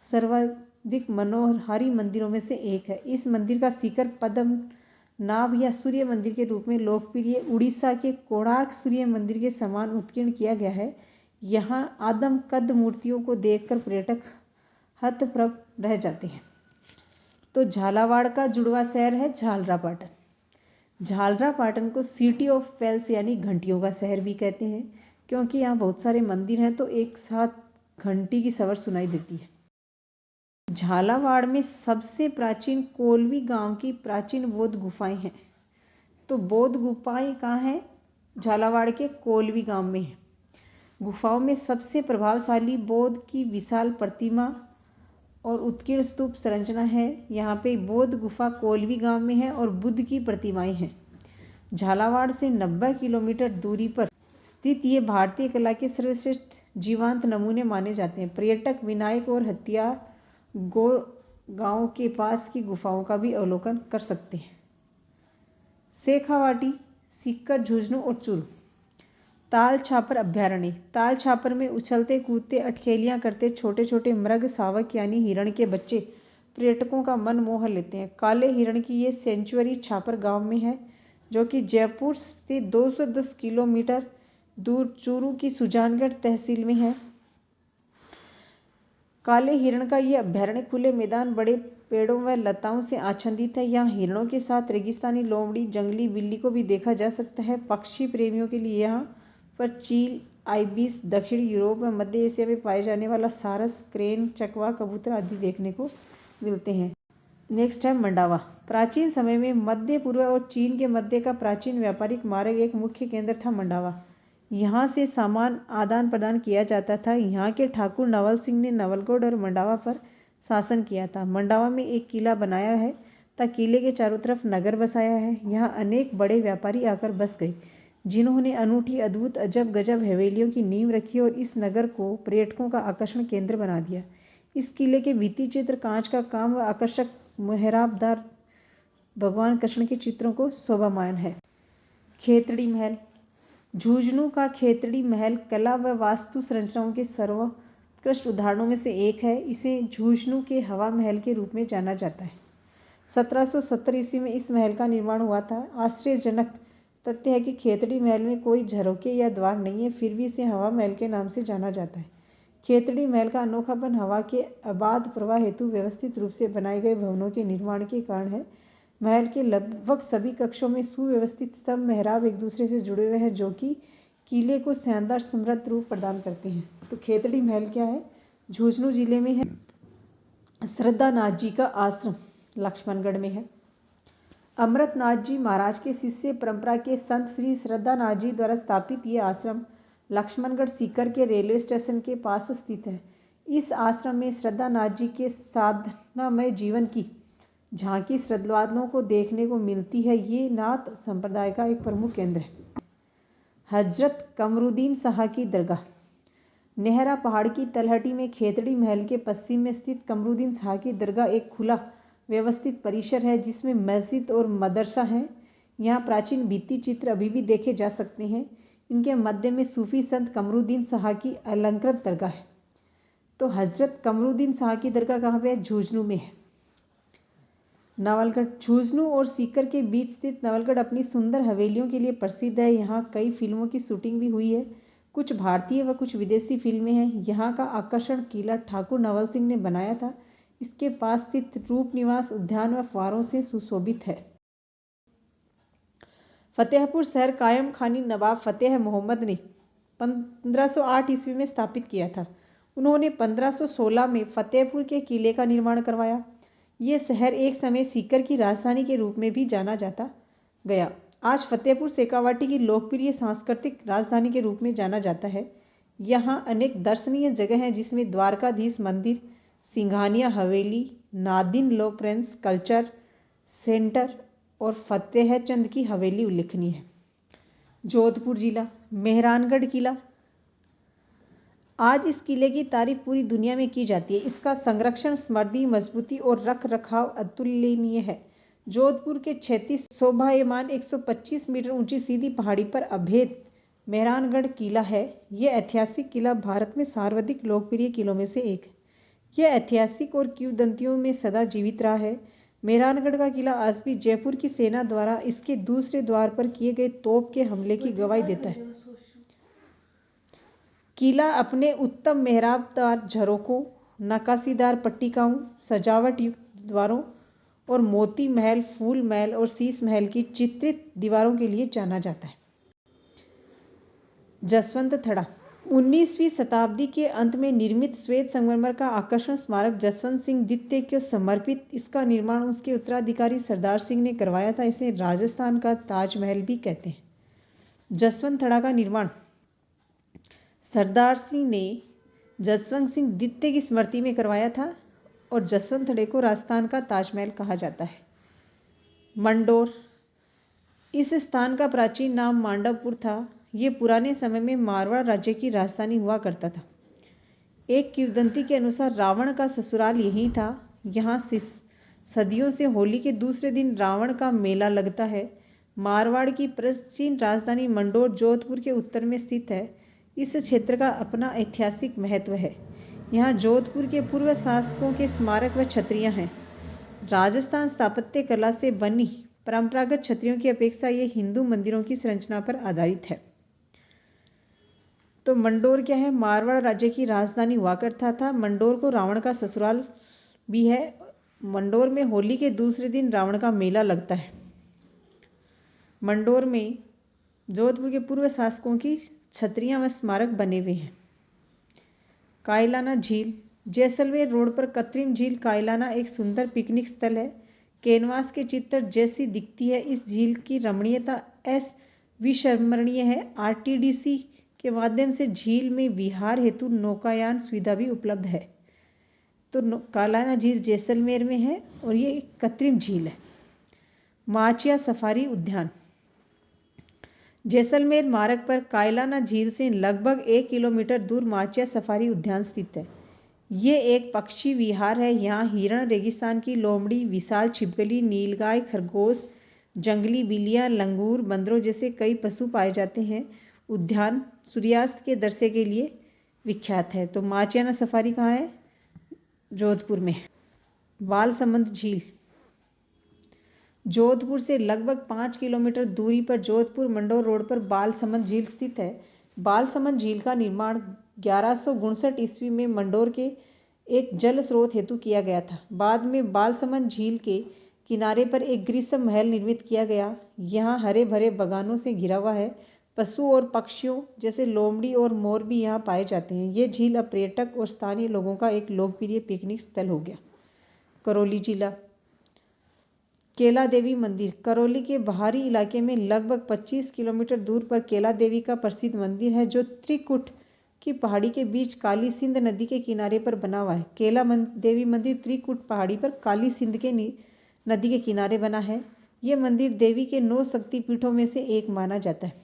सर्वाधिक मनोहारी मंदिरों में से एक है। इस मंदिर का शिखर पद्मनाभ या सूर्य मंदिर के रूप में लोकप्रिय उड़ीसा के कोणार्क सूर्य मंदिर के समान उत्कीर्ण किया गया है। यहाँ आदम कद मूर्तियों को देखकर पर्यटक हतप्रभ रह जाते हैं। तो झालावाड़ का जुड़वा शहर है झालरापाटन। झालरापाटन को सिटी ऑफ बेल्स यानी घंटियों का शहर भी कहते हैं, क्योंकि यहाँ बहुत सारे मंदिर हैं तो एक साथ घंटी की सवर सुनाई देती है। झालावाड़ में सबसे प्राचीन कोलवी गांव की प्राचीन बौद्ध गुफाएं हैं। तो बौद्ध गुफाएं कहाँ हैं? झालावाड़ के कोलवी गांव में है। गुफाओं में सबसे प्रभावशाली बौद्ध की विशाल प्रतिमा और उत्कीर्ण स्तूप संरचना है। यहाँ पे बौद्ध गुफा कोलवी गांव में है और बुद्ध की प्रतिमाएं हैं। झालावाड़ से 90 किलोमीटर दूरी पर स्थित ये भारतीय कला के सर्वश्रेष्ठ जीवंत नमूने माने जाते हैं। पर्यटक विनायक और हथियार गांव के पास की गुफाओं का भी अवलोकन कर सकते हैं। शेखावाटी, सीकर, झुंझुनू और चूरू। ताल छापर अभयारण्य। ताल छापर में उछलते कूदते अटखेलियां करते छोटे छोटे मृग शावक यानी हिरण के बच्चे पर्यटकों का मन मोह लेते हैं। काले हिरण की ये सेंचुरी छापर गांव में है, जो कि जयपुर से 210 किलोमीटर दूर चूरू की सुजानगढ़ तहसील में है। काले हिरण का ये अभयारण्य खुले मैदान, बड़े पेड़ों व लताओं से आच्छादित है। यहाँ हिरणों के साथ रेगिस्तानी लोमड़ी, जंगली बिल्ली को भी देखा जा सकता है। पक्षी प्रेमियों के लिए यहाँ पर चील, आइबिस, दक्षिण यूरोप व मध्य एशिया में पाए जाने वाला सारस, क्रेन, चकवा, कबूतर आदि देखने को मिलते हैं। नेक्स्ट है मंडावा। प्राचीन समय में मध्य पूर्व और चीन के मध्य का प्राचीन व्यापारिक मार्ग एक मुख्य केंद्र था मंडावा। यहाँ से सामान आदान प्रदान किया जाता था। यहाँ के ठाकुर नवल सिंह ने नवलगढ़ और मंडावा पर शासन किया था। मंडावा में एक किला बनाया है तथा किले के चारों तरफ नगर बसाया है। यहाँ अनेक बड़े व्यापारी आकर बस गए, जिन्होंने अनूठी, अद्भुत, अजब गजब हवेलियों की नींव रखी और इस नगर को पर्यटकों का आकर्षण केंद्र बना दिया। इस किले के भित्ति चित्र, कांच का काम व आकर्षक मेहराबदार भगवान कृष्ण के चित्रों को शोभामान है। खेतड़ी महल। झुंझुनू का खेतड़ी महल कला व वास्तु संरचनाओं के सर्वोत्कृष्ट उदाहरणों में से एक है। इसे झुंझुनू के हवा महल के रूप में जाना जाता है। 1770 ईस्वी में इस महल का निर्माण हुआ था। आश्चर्यजनक तथ्य है कि खेतड़ी महल में कोई झरोखे या द्वार नहीं है, फिर भी इसे हवा महल के नाम से जाना जाता है। खेतड़ी महल का अनोखापन हवा के अबाध प्रवाह हेतु व्यवस्थित रूप से बनाए गए भवनों के निर्माण के कारण है। महल के लगभग सभी कक्षों में सुव्यवस्थित स्तंभ, मेहराब एक दूसरे से जुड़े हुए हैं, जो कि किले को शानदार समृद्ध रूप प्रदान करते हैं। तो खेतड़ी महल क्या है? झुंझुनू जिले में है। श्रद्धानाथ जी का आश्रम लक्ष्मणगढ़ में है। अमृतनाथ जी महाराज के शिष्य परंपरा के संत श्री श्रद्धानाथ जी द्वारा स्थापित ये आश्रम लक्ष्मणगढ़ सीकर के रेलवे स्टेशन के पास स्थित है। इस आश्रम में श्रद्धानाथ जी के साधनामय जीवन की झांकी श्रद्धालुओं को देखने को मिलती है। ये नाथ संप्रदाय का एक प्रमुख केंद्र है। हजरत कमरुद्दीन शाह की दरगाह। नेहरा पहाड़ की तलहटी में खेतड़ी महल के पश्चिम में स्थित कमरुद्दीन शाह की दरगाह एक खुला व्यवस्थित परिसर है, जिसमें मस्जिद और मदरसा है। यहाँ प्राचीन भित्ति चित्र अभी भी देखे जा सकते हैं। इनके मध्य में सूफी संत कमरुद्दीन शाह की अलंकृत दरगाह है। तो हजरत कमरुद्दीन शाह की दरगाह कहाँ पे है? झुंझुनू में है। नवलगढ़। झुंझुनू और सीकर के बीच स्थित नवलगढ़ अपनी सुंदर हवेलियों के लिए प्रसिद्ध है। यहाँ कई फिल्मों की शूटिंग भी हुई है। कुछ भारतीय व कुछ विदेशी फिल्में हैं। यहाँ का आकर्षण किला ठाकुर नवल सिंह ने बनाया था। इसके पास स्थित रूप निवास उद्यान व फव्वारों से सुशोभित है। फतेहपुर शहर कायम खानी नवाब फतेह मोहम्मद ने 1508 ईस्वी में स्थापित किया था। उन्होंने 1516 में फतेहपुर के किले का निर्माण करवाया। ये शहर एक समय सीकर की राजधानी के रूप में भी जाना जाता गया। आज फतेहपुर शेखावाटी की लोकप्रिय सांस्कृतिक राजधानी के रूप में जाना जाता है। यहाँ अनेक दर्शनीय जगह हैं, जिसमें द्वारकाधीश मंदिर, सिंघानिया हवेली, नादिन लोफ्रेंस कल्चर सेंटर और फतेहचंद की हवेली उल्लेखनीय है। जोधपुर जिला। मेहरानगढ़ किला। आज इस किले की तारीफ पूरी दुनिया में की जाती है। इसका संरक्षण, समृद्धि, मजबूती और रख रखाव अतुलनीय है। जोधपुर के 36 शोभायमान 125 मीटर ऊंची सीधी पहाड़ी पर अभेद मेहरानगढ़ किला है। यह ऐतिहासिक किला भारत में सर्वाधिक लोकप्रिय किलों में से एक है। यह ऐतिहासिक और किंवदंतियों में सदा जीवित रहा है। मेहरानगढ़ का किला आज भी जयपुर की सेना द्वारा इसके दूसरे द्वार पर किए गए तोप के हमले की गवाही देता है। किला अपने उत्तम मेहराबदार झरोकों, नक्काशीदार पट्टिकाओं, सजावट युक्त द्वारों और मोती महल, फूल महल और शीश महल की चित्रित दीवारों के लिए जाना जाता है। जसवंत थड़ा 19वीं शताब्दी के अंत में निर्मित श्वेत संगमरमर का आकर्षण स्मारक जसवंत सिंह द्वितीय को समर्पित। इसका निर्माण उसके उत्तराधिकारी सरदार सिंह ने करवाया था। इसे राजस्थान का ताजमहल भी कहते हैं। जसवंत थड़ा का निर्माण सरदार सिंह ने जसवंत सिंह द्वितीय की स्मृति में करवाया था और जसवंत थड़े को राजस्थान का ताजमहल कहा जाता है। मंडोर, इस स्थान का प्राचीन नाम मांडवपुर था। ये पुराने समय में मारवाड़ राज्य की राजधानी हुआ करता था। एक किंवदंती के अनुसार रावण का ससुराल यहीं था। यहाँ सदियों से होली के दूसरे दिन रावण का मेला लगता है। मारवाड़ की प्राचीन राजधानी मंडोर जोधपुर के उत्तर में स्थित है। इस क्षेत्र का अपना ऐतिहासिक महत्व है। यहाँ जोधपुर के पूर्व शासकों के स्मारक व छतरियाँ हैं। राजस्थान स्थापत्य कला से बनी परंपरागत छतरियों की अपेक्षा ये हिंदू मंदिरों की संरचना पर आधारित है। तो मंडोर क्या है? मारवाड़ राज्य की राजधानी हुआ करता था। मंडोर को रावण का ससुराल भी है। मंडोर में होली के दूसरे दिन रावण का मेला लगता है। मंडोर में जोधपुर के पूर्व शासकों की छतरियां व स्मारक बने हुए हैं। कायलाना झील, जैसलमेर रोड पर कृत्रिम झील कायलाना एक सुंदर पिकनिक स्थल है। कैनवास के चित्र जैसी दिखती है। इस झील की रमणीयता अविस्मरणीय है। आरटीडीसी के माध्यम से झील में विहार हेतु नौकायान सुविधा भी उपलब्ध है। तो कायलाना झील जैसलमेर में है और ये एक कृत्रिम झील है। माचिया सफारी उद्यान, जैसलमेर मार्ग पर कायलाना झील से लगभग 1 किलोमीटर दूर माचिया सफारी उद्यान स्थित है। ये एक पक्षी विहार है। यहाँ हिरण, रेगिस्तान की लोमड़ी, विशाल छिपकली, नीलगाय, खरगोश, जंगली बिल्लियाँ, लंगूर, बंदरों जैसे कई पशु पाए जाते हैं। उद्यान सूर्यास्त के दृश्य के लिए विख्यात है। तो माचियाना सफारी कहाँ है? जोधपुर में। बालसमंद झील, जोधपुर से लगभग 5 किलोमीटर दूरी पर जोधपुर मंडोर रोड पर बालसमंद झील स्थित है। बालसमंद झील का निर्माण 1159 ईस्वी में मंडोर के एक जल स्रोत हेतु किया गया था। बाद में बालसमंद झील के किनारे पर एक ग्रीष्म महल निर्मित किया गया। यहाँ हरे भरे बागानों से घिरा हुआ है। पशु और पक्षियों जैसे लोमड़ी और मोर भी यहाँ पाए जाते हैं। ये झील अब पर्यटक और स्थानीय लोगों का एक लोकप्रिय पिकनिक स्थल हो गया। करौली जिला, केला देवी मंदिर, करौली के बाहरी इलाके में लगभग 25 किलोमीटर दूर पर केला देवी का प्रसिद्ध मंदिर है, जो त्रिकुट की पहाड़ी के बीच काली सिंध नदी के किनारे पर बना हुआ है। केला देवी मंदिर त्रिकुट पहाड़ी पर काली सिंध के नदी के किनारे बना है। ये मंदिर देवी के 9 शक्तिपीठों में से एक माना जाता है।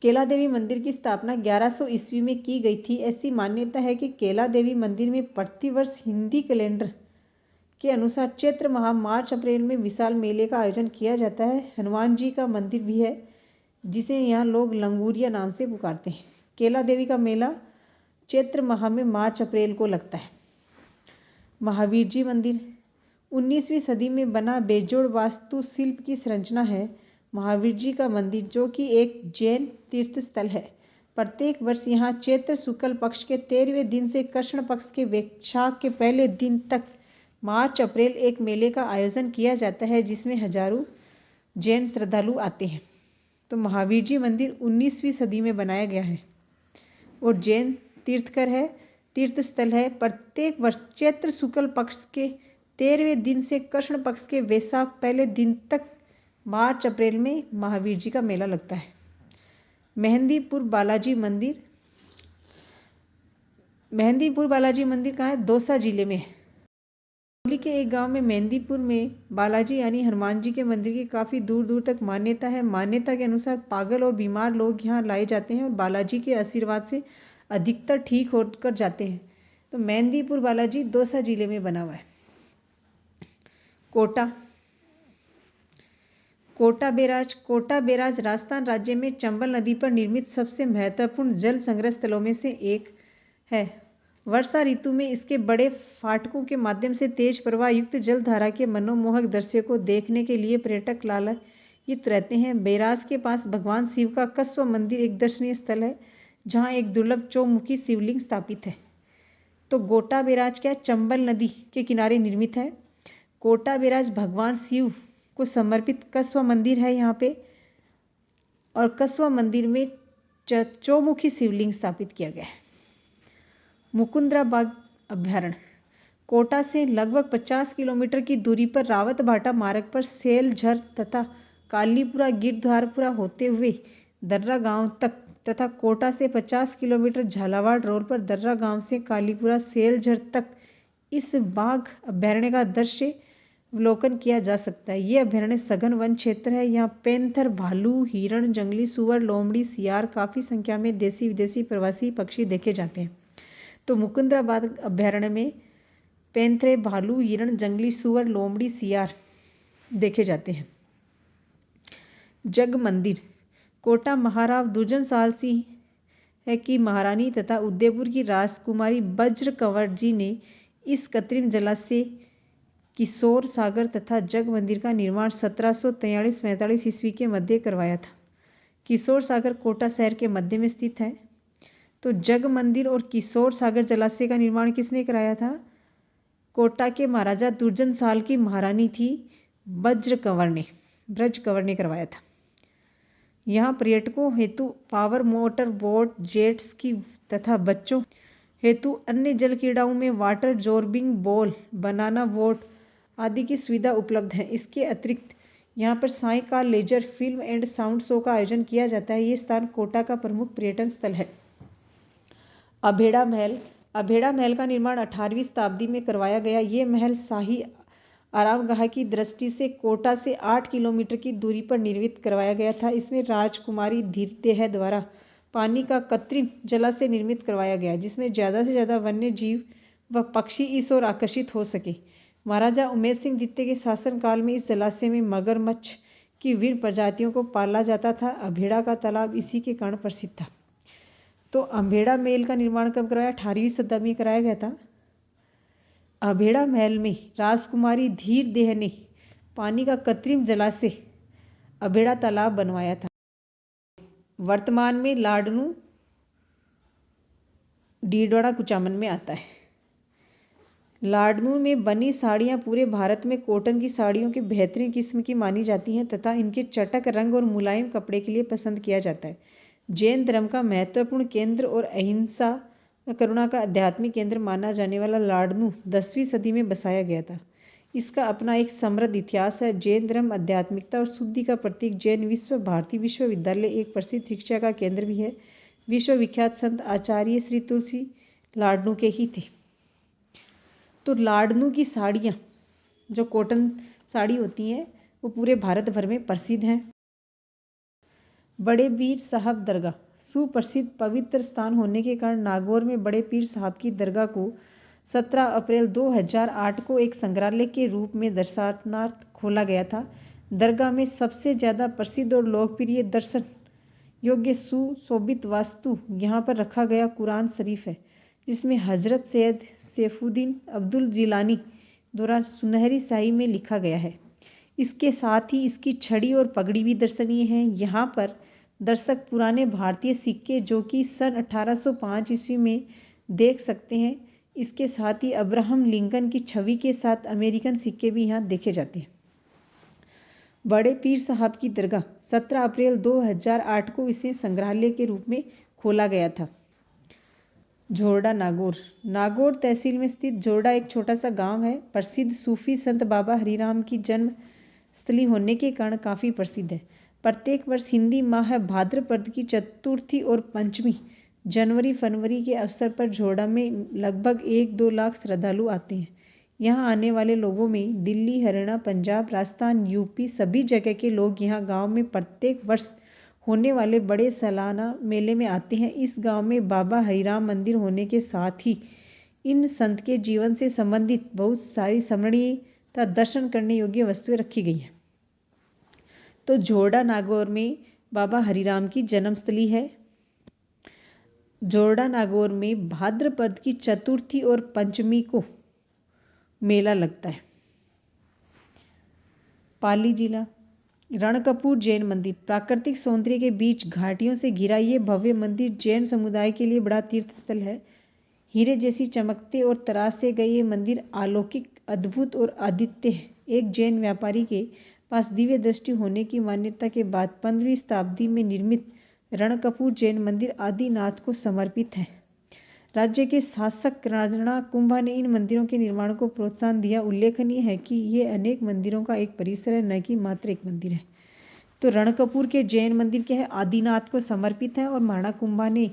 केला देवी मंदिर की स्थापना 1100 ईस्वी में की गई थी। ऐसी मान्यता है कि केला देवी मंदिर में प्रतिवर्ष हिंदी कैलेंडर के अनुसार चैत्र माह मार्च अप्रैल में विशाल मेले का आयोजन किया जाता है। हनुमान जी का मंदिर भी है, जिसे यहाँ लोग लंगूरिया नाम से पुकारते हैं। केला देवी का मेला चैत्र माह में मार्च अप्रैल को लगता है। महावीर जी मंदिर 19वीं सदी में बना बेजोड़ वास्तुशिल्प की संरचना है। महावीर जी का मंदिर, जो कि एक जैन तीर्थ स्थल है, प्रत्येक वर्ष यहाँ चैत्र शुक्ल पक्ष के 13वें दिन से कृष्ण पक्ष के वैशाख के पहले दिन तक मार्च अप्रैल एक मेले का आयोजन किया जाता है, जिसमें हजारों जैन श्रद्धालु आते हैं। तो महावीर जी मंदिर 19वीं सदी में बनाया गया है और जैन तीर्थकर है, तीर्थ स्थल है। प्रत्येक वर्ष चैत्र शुक्ल पक्ष के 13वें दिन से कृष्ण पक्ष के वैशाख पहले दिन तक मार्च अप्रैल में महावीर जी का मेला लगता है। मेहंदीपुर बालाजी मंदिर, मेहंदीपुर बालाजी मंदिर कहाँ है? दौसा जिले में। करौली के एक गांव में मेहंदीपुर में बालाजी यानी हनुमान जी के मंदिर की काफ़ी दूर दूर तक मान्यता है। मान्यता के अनुसार पागल और बीमार लोग यहाँ लाए जाते हैं और बालाजी के आशीर्वाद से अधिकतर ठीक होकर जाते हैं। तो मेहंदीपुर बालाजी दौसा जिले में बना हुआ है। कोटा बैराज राजस्थान राज्य में चंबल नदी पर निर्मित सबसे महत्वपूर्ण जल संग्रह स्थलों में से एक है। वर्षा ऋतु में इसके बड़े फाटकों के माध्यम से तेज प्रवाह युक्त जलधारा के मनोमोहक दृश्य को देखने के लिए पर्यटक लालायित रहते हैं। बैराज के पास भगवान शिव का कस्व मंदिर एक दर्शनीय स्थल है, जहाँ एक दुर्लभ चौमुखी शिवलिंग स्थापित है। तो गोटा बैराज क्या चंबल नदी के किनारे निर्मित है। कोटा बैराज भगवान शिव को समर्पित कस्व मंदिर है यहाँ पे, और कस्व मंदिर में चौमुखी शिवलिंग स्थापित किया गया है। मुकुंदरा बाग अभ्यारण्य कोटा से लगभग 50 किलोमीटर की दूरी पर रावत भाटा मार्ग पर सेलझर तथा कालीपुरा गिरधारपुरा होते हुए दर्रा गांव तक तथा कोटा से 50 किलोमीटर झालावाड़ रोड पर दर्रा गांव से कालीपुरा सेलझर तक इस बाघ अभ्यारण्य का दृश्य अवलोकन किया जा सकता है। ये अभ्यारण्य सघन वन क्षेत्र है। यहाँ पैंथर, भालू, हिरण, जंगली सुअर, लोमड़ी, सियार, काफी संख्या में देसी विदेशी प्रवासी पक्षी देखे जाते हैं। तो मुकुंदरा बाग अभ्यारण्य में पैंथरे, भालू, हिरण, जंगली सुअर, लोमड़ी, सियार देखे जाते हैं। जग मंदिर कोटा महाराव दुर्जन साल सिंह है कि महारानी तथा उदयपुर की राजकुमारी वज्र कंवर जी ने इस कृत्रिम जलाशय किशोर सागर तथा जग मंदिर का निर्माण 1743-45 ईस्वी के मध्य करवाया था। किशोर सागर कोटा शहर के मध्य में स्थित है। तो जग मंदिर और किशोर सागर जलाशय का निर्माण किसने कराया था? कोटा के महाराजा दुर्जन साल की महारानी थी ब्रज कंवर ने करवाया था। यहाँ पर्यटकों हेतु power motor boat, jet ski तथा बच्चों हेतु अन्य जल क्रीड़ाओं में water zorbing ball, banana boat आदि की सुविधा उपलब्ध है। इसके अतिरिक्त यहाँ पर सायंकाल laser film and sound show का आयोजन किया जाता है। ये स्थान कोटा का प्रमुख पर्यटन स्थल है। अभेड़ा महल का निर्माण 18वीं शताब्दी में करवाया गया। ये महल शाही आरामगाह की दृष्टि से कोटा से 8 किलोमीटर की दूरी पर निर्मित करवाया गया था। इसमें राजकुमारी धीरदेह द्वारा पानी का कृत्रिम जलाशय निर्मित करवाया गया, जिसमें ज़्यादा से ज़्यादा वन्य जीव व पक्षी इस ओर आकर्षित हो सके। महाराजा उमेद सिंह द्वितीय के शासनकाल में इस जलाशय में मगरमच्छ की विभिन्न प्रजातियों को पाला जाता था। अभेड़ा का तालाब इसी के कारण प्रसिद्ध था। तो अभेड़ा महल का निर्माण कब कराया? 18वीं शताब्दी में कराया गया था। अभेड़ा महल में राजकुमारी धीरदेह ने पानी का कृत्रिम जलाशय अभेड़ा तालाब बनवाया था। वर्तमान में लाडनू डीडवाड़ा कुचामन में आता है। लाडनू में बनी साड़ियाँ पूरे भारत में कॉटन की साड़ियों की बेहतरीन किस्म की मानी जाती हैं तथा इनके चटक रंग और मुलायम कपड़े के लिए पसंद किया जाता है। जैन धर्म का महत्वपूर्ण केंद्र और अहिंसा व करुणा का आध्यात्मिक केंद्र माना जाने वाला लाडनू 10वीं सदी में बसाया गया था। इसका अपना एक समृद्ध इतिहास है। जैन धर्म आध्यात्मिकता और शुद्धि का प्रतीक जैन विश्व भारती विश्वविद्यालय एक प्रसिद्ध शिक्षा का केंद्र भी है। विश्वविख्यात संत आचार्य श्री तुलसी लाडनू के ही थे। तो लाडनू की साड़ियाँ जो कॉटन साड़ी होती हैं वो पूरे भारत भर में प्रसिद्ध हैं। बड़े पीर साहब दरगाह सुप्रसिद्ध पवित्र स्थान होने के कारण नागौर में बड़े पीर साहब की दरगाह को 17 अप्रैल 2008 को एक संग्रहालय के रूप में दर्शनार्थ खोला गया था। दरगाह में सबसे ज़्यादा प्रसिद्ध और लोकप्रिय दर्शन योग्य सुशोभित वास्तु यहाँ पर रखा गया कुरान शरीफ है, जिसमें हजरत सैयद सैफुद्दीन अब्दुल जिलानी द्वारा सुनहरी स्याही में लिखा गया है। इसके साथ ही इसकी छड़ी और पगड़ी भी दर्शनीय है। यहाँ पर दर्शक पुराने भारतीय सिक्के जो कि सन 1805 ईस्वी में देख सकते हैं। इसके साथ ही अब्राहम लिंकन की छवि के साथ अमेरिकन सिक्के भी यहाँ देखे जाते हैं। बड़े पीर साहब की दरगाह 17 अप्रैल 2008 को इसे संग्रहालय के रूप में खोला गया था। झोरडा नागौर तहसील में स्थित झोरडा एक छोटा सा गांव है। प्रसिद्ध सूफी संत बाबा हरिराम की जन्म स्थली होने के कारण काफ़ी प्रसिद्ध है। प्रत्येक वर्ष हिंदी माह भाद्रपद की चतुर्थी और पंचमी जनवरी-फरवरी के अवसर पर झोरडा में लगभग 1-2 लाख श्रद्धालु आते हैं। यहाँ आने वाले लोगों में दिल्ली, हरियाणा, पंजाब, राजस्थान, यूपी सभी जगह के लोग यहाँ गांव में प्रत्येक वर्ष होने वाले बड़े सालाना मेले में आते हैं। इस गांव में बाबा हरिराम मंदिर होने के साथ ही इन संत के जीवन से संबंधित बहुत सारी स्मरणीय तथा दर्शन करने योग्य वस्तुएं रखी गई हैं। तो जोरडा नागौर में बाबा हरिराम की जन्मस्थली है। जोरडा नागौर में भाद्रपद की चतुर्थी और पंचमी को मेला लगता है। पाली जिला रणकपुर जैन मंदिर प्राकृतिक सौंदर्य के बीच घाटियों से घिरा ये भव्य मंदिर जैन समुदाय के लिए बड़ा तीर्थ स्थल है। हीरे जैसी चमकते और तरासे गए ये मंदिर अलौकिक, अद्भुत और अद्वितीय है। एक जैन व्यापारी के पास दिव्य दृष्टि होने की मान्यता के बाद 15वीं शताब्दी में निर्मित रणकपुर जैन मंदिर आदिनाथ को समर्पित है। राज्य के शासक राणा कुंभा ने इन मंदिरों के निर्माण को प्रोत्साहन दिया। उल्लेखनीय है कि ये अनेक मंदिरों का एक परिसर है, न कि मात्र एक मंदिर है। तो रणकपुर के जैन मंदिर क्या है, आदिनाथ को समर्पित है और महाराणा कुंभा ने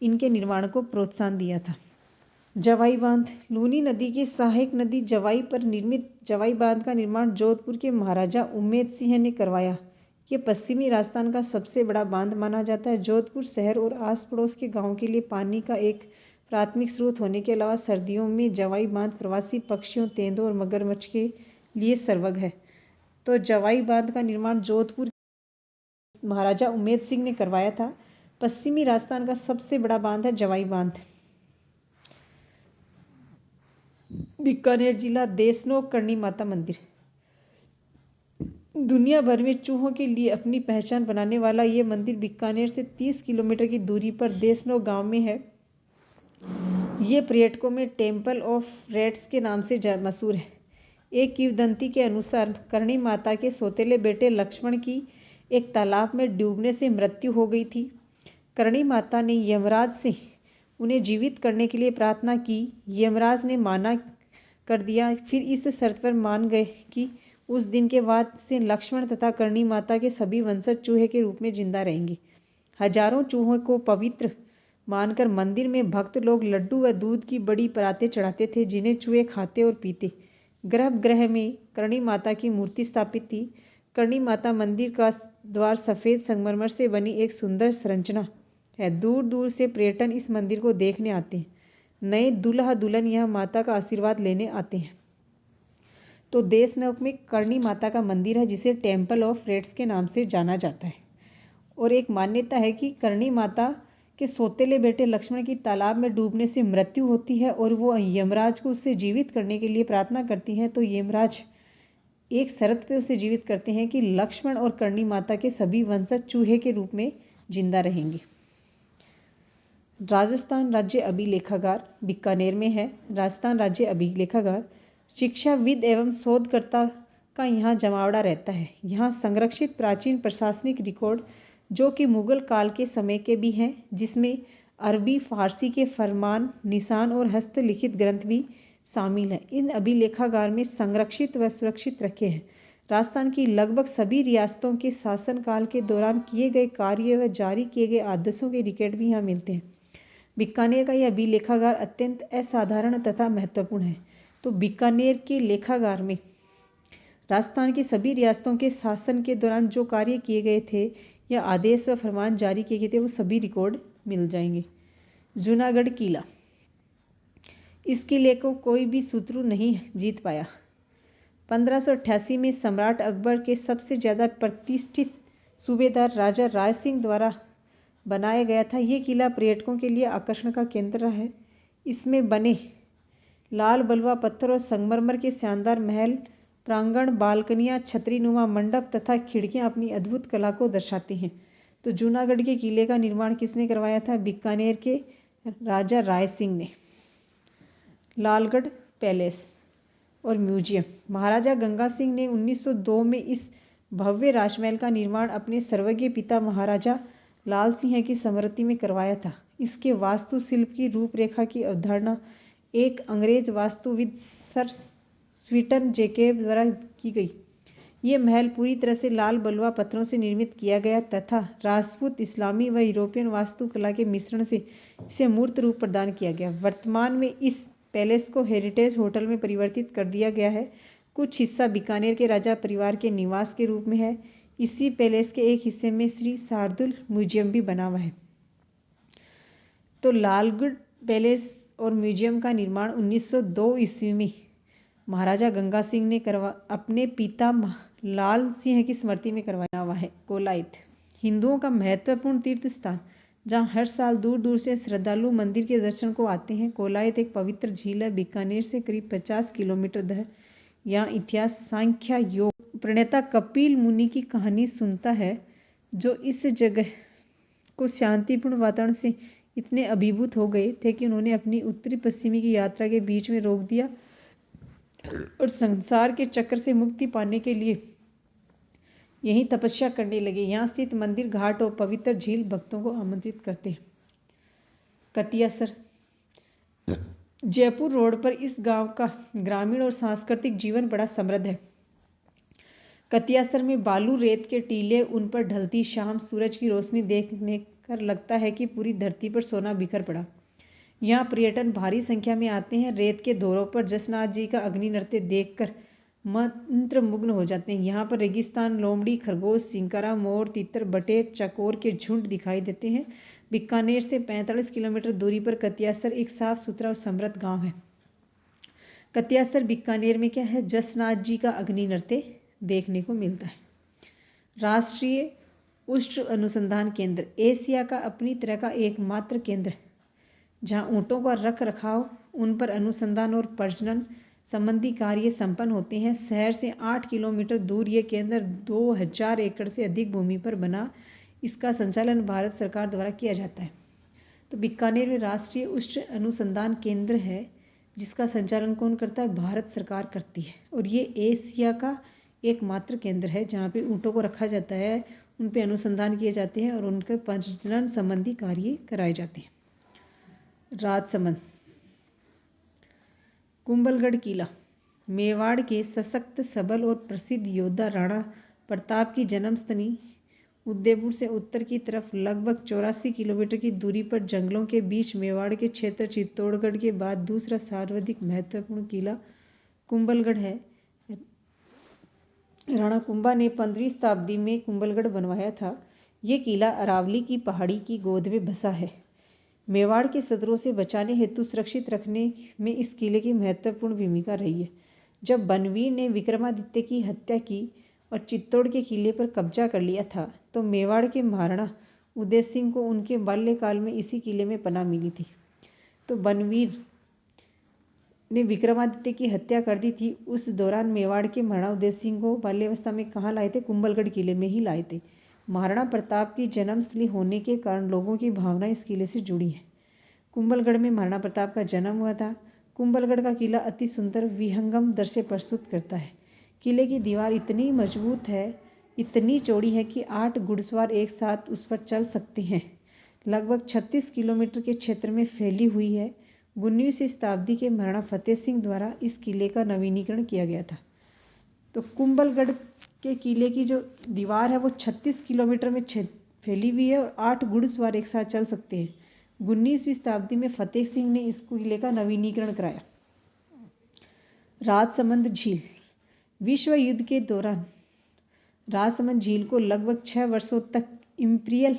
इनके निर्माण को प्रोत्साहन दिया था। जवाई बांध लूनी नदी की सहायक नदी जवाई पर निर्मित जवाई बांध का निर्माण जोधपुर के महाराजा उम्मेद सिंह ने करवाया। ये पश्चिमी राजस्थान का सबसे बड़ा बांध माना जाता है। जोधपुर शहर और आस पड़ोस के गांवों के लिए पानी का एक प्राथमिक स्रोत होने के अलावा सर्दियों में जवाई बांध प्रवासी पक्षियों, तेंदुओं और मगरमच्छ के लिए सर्वग है। तो जवाई बांध का निर्माण जोधपुर महाराजा उम्मेद सिंह ने करवाया था। पश्चिमी राजस्थान का सबसे बड़ा बांध है जवाई बांध। बीकानेर जिला देशनोक करणी माता मंदिर दुनिया भर में चूहों के लिए अपनी पहचान बनाने वाला ये मंदिर बीकानेर से 30 किलोमीटर की दूरी पर देशनोक गांव में है। ये पर्यटकों में टेम्पल ऑफ रेट्स के नाम से मशहूर है। एक किंवदंती के अनुसार करणी माता के सौतेले बेटे लक्ष्मण की एक तालाब में डूबने से मृत्यु हो गई थी। करणी माता ने यमराज से उन्हें जीवित करने के लिए प्रार्थना की। यमराज ने माना कर दिया। फिर इस शर्त पर मान गए कि उस दिन के बाद से लक्ष्मण तथा करणी माता के सभी वंशज चूहे के रूप में जिंदा रहेंगे। हजारों चूहों को पवित्र मानकर मंदिर में भक्त लोग लड्डू व दूध की बड़ी परातें चढ़ाते थे, जिन्हें चूहे खाते और पीते। गर्भगृह में करणी माता की मूर्ति स्थापित थी। करणी माता मंदिर का द्वार सफेद संगमरमर से बनी एक सुंदर संरचना है। दूर दूर से पर्यटन इस मंदिर को देखने आते हैं। नए दूल्हा दुल्हन यहां माता का आशीर्वाद लेने आते हैं। तो देशनोक में करणी माता का मंदिर है, जिसे टेम्पल ऑफ रेट्स के नाम से जाना जाता है। और एक मान्यता है कि करणी माता के सौतेले बेटे लक्ष्मण की तालाब में डूबने से मृत्यु होती है और वो यमराज को उसे जीवित करने के लिए प्रार्थना करती हैं। तो यमराज एक शर्त पे उसे जीवित करते हैं कि लक्ष्मण और करणी माता के सभी वंशज चूहे के रूप में जिंदा रहेंगे। राजस्थान राज्य अभिलेखागार बीकानेर में है। राजस्थान राज्य अभिलेखागार शिक्षाविद एवं शोधकर्ता का यहाँ जमावड़ा रहता है। यहाँ संरक्षित प्राचीन प्रशासनिक रिकॉर्ड, जो कि मुगल काल के समय के भी हैं, जिसमें अरबी, फारसी के फरमान, निशान और हस्तलिखित ग्रंथ भी शामिल हैं। इन अभिलेखागार में संरक्षित व सुरक्षित रखे हैं। राजस्थान की लगभग सभी रियासतों के शासनकाल के दौरान किए गए कार्य व जारी किए गए आदेशों के रिकॉर्ड भी यहाँ मिलते हैं। बीकानेर का यह अभिलेखागार अत्यंत असाधारण तथा महत्वपूर्ण है। तो बीकानेर के लेखागार में राजस्थान की सभी रियासतों के शासन के दौरान जो कार्य किए गए थे या आदेश व फरमान जारी किए गए थे, वो सभी रिकॉर्ड मिल जाएंगे। जूनागढ़ किला, इस किले को कोई भी शत्रु नहीं जीत पाया। 1588 में सम्राट अकबर के सबसे ज़्यादा प्रतिष्ठित सूबेदार राजा राय सिंह द्वारा बनाया गया था। ये किला पर्यटकों के लिए आकर्षण का केंद्र रहा है। इसमें बने लाल बलुआ पत्थर और संगमरमर के शानदार महल, प्रांगण, बालकनियां, छतरीनुमा मंडप तथा खिड़कियां अपनी अद्भुत कला को दर्शाती हैं। तो जूनागढ़ के किले का निर्माण किसने करवाया था? बीकानेर के राजा राय सिंह ने। लालगढ़ पैलेस और म्यूजियम, महाराजा गंगा सिंह ने 1902 में इस भव्य राजमहल का निर्माण अपने सर्वज्ञ पिता महाराजा लाल सिंह की स्मृति में करवाया था। इसके वास्तुशिल्प की रूपरेखा की अवधारणा एक अंग्रेज वास्तुविद सर स्वीटन जैकब द्वारा की गई। ये महल पूरी तरह से लाल बलुआ पत्थरों से निर्मित किया गया तथा राजपूत, इस्लामी व यूरोपियन वास्तुकला के मिश्रण से इसे मूर्त रूप प्रदान किया गया। वर्तमान में इस पैलेस को हेरिटेज होटल में परिवर्तित कर दिया गया है। कुछ हिस्सा बीकानेर के राजा परिवार के निवास के रूप में है। इसी पैलेस के एक हिस्से में श्री शार्दुल म्यूजियम भी बना हुआ है। तो लालगढ़ पैलेस और म्यूजियम का निर्माण 1902 ईस्वी में महाराजा गंगा सिंह ने अपने पिता लाल सिंह की स्मृति में करवाया हुआ है। कोलायत हिंदुओं का महत्वपूर्ण तीर्थ स्थान जहां हर साल दूर दूर से श्रद्धालु मंदिर के दर्शन को आते हैं। कोलायत एक पवित्र झील है, बीकानेर से करीब 50 किलोमीटर दूर। यहाँ इतिहास, सांख्य, योग प्रणेता कपिल मुनि की कहानी सुनता है, जो इस जगह को शांतिपूर्ण वातावरण से इतने अभिभूत हो गए थे कि उन्होंने अपनी उत्तरी पश्चिमी की यात्रा के बीच में रोक दिया और संसार के चक्र से मुक्ति पाने के लिए यहीं तपस्या करने लगे। यहाँ स्थित मंदिर, घाट और पवित्र झील भक्तों को आमंत्रित करते हैं। कतियासर जयपुर रोड पर इस गांव का ग्रामीण और सांस्कृतिक जीवन बड़ा समृद्ध है। कतियासर में बालू रेत के टीले, उन पर ढलती शाम सूरज की रोशनी देखने कर लगता है कि पूरी धरती पर सोना बिखर पड़ा। यहाँ पर्यटन भारी संख्या में आते हैं। रेत के धोरों पर जसनाथ जी का अग्नि नृत्य देखकर मंत्रमुग्ध हो जाते हैं। यहाँ पर रेगिस्तान, लोमड़ी, खरगोश, चिंकारा, मोर, तीतर, बटेर, चकोर के झुंड दिखाई देते हैं। बीकानेर से 45 किलोमीटर दूरी पर कतियासर एक साफ सुथरा और समृद्ध गांव है। कतियासर बीकानेर में क्या है? जसनाथ जी का अग्नि नृत्य देखने को मिलता है। राष्ट्रीय उष्ण अनुसंधान केंद्र एशिया का अपनी तरह का एकमात्र केंद्र है, जहाँ ऊँटों का रख रखाव, उन पर अनुसंधान और प्रजनन संबंधी कार्य संपन्न होते हैं। शहर से 8 किलोमीटर दूर ये केंद्र 2000 एकड़ से अधिक भूमि पर बना। इसका संचालन भारत सरकार द्वारा किया जाता है। तो बीकानेर में राष्ट्रीय उष्ण अनुसंधान केंद्र है, जिसका संचालन कौन करता है? भारत सरकार करती है। और ये एशिया का एकमात्र केंद्र है जहाँ पे ऊँटों को रखा जाता है, उन पे अनुसंधान किए जाते हैं और उनके प्रजनन संबंधी कार्य कराए जाते हैं। राजसमंद कुंभलगढ़ किला मेवाड़ के सशक्त, सबल और प्रसिद्ध योद्धा राणा प्रताप की जन्मस्थली उदयपुर से उत्तर की तरफ लगभग 84 किलोमीटर की दूरी पर जंगलों के बीच मेवाड़ के क्षेत्र चित्तौड़गढ़ के बाद दूसरा सर्वाधिक महत्वपूर्ण किला कुंभलगढ़ है। राणा कुंभा ने 15वीं शताब्दी में कुंभलगढ़ बनवाया था। ये किला अरावली की पहाड़ी की गोद में बसा है। मेवाड़ के शत्रुओं से बचाने हेतु सुरक्षित रखने में इस किले की महत्वपूर्ण भूमिका रही है। जब बनवीर ने विक्रमादित्य की हत्या की और चित्तौड़ के किले पर कब्जा कर लिया था, तो मेवाड़ के महाराणा उदय सिंह को उनके बाल्यकाल में इसी किले में पनाह मिली थी। तो बनवीर ने विक्रमादित्य की हत्या कर दी थी। उस दौरान मेवाड़ के महाराणा उदय सिंह को बाल्यावस्था में कहाँ लाए थे? कुंभलगढ़ किले में ही लाए थे। महाराणा प्रताप की जन्मस्थली होने के कारण लोगों की भावना इस किले से जुड़ी है। कुंभलगढ़ में महाराणा प्रताप का जन्म हुआ था। कुंभलगढ़ का किला अति सुंदर विहंगम दृश्य प्रस्तुत करता है। किले की दीवार इतनी मजबूत है, इतनी चौड़ी है कि 8 घुड़सवार एक साथ उस पर चल सकते हैं। लगभग 36 किलोमीटर के क्षेत्र में फैली हुई है। 19वीं शताब्दी के महाराणा फतेह सिंह द्वारा इस किले का नवीनीकरण किया गया था। तो कुंभलगढ़ के किले की जो दीवार है वो 36 किलोमीटर में फैली हुई है और 8 घुड़सवार एक साथ चल सकते हैं। 19वीं शताब्दी में फतेह सिंह ने इस किले का नवीनीकरण कराया। राजसमंद झील विश्व युद्ध के दौरान राजसमंद झील को लगभग 6 वर्षों तक इंपीरियल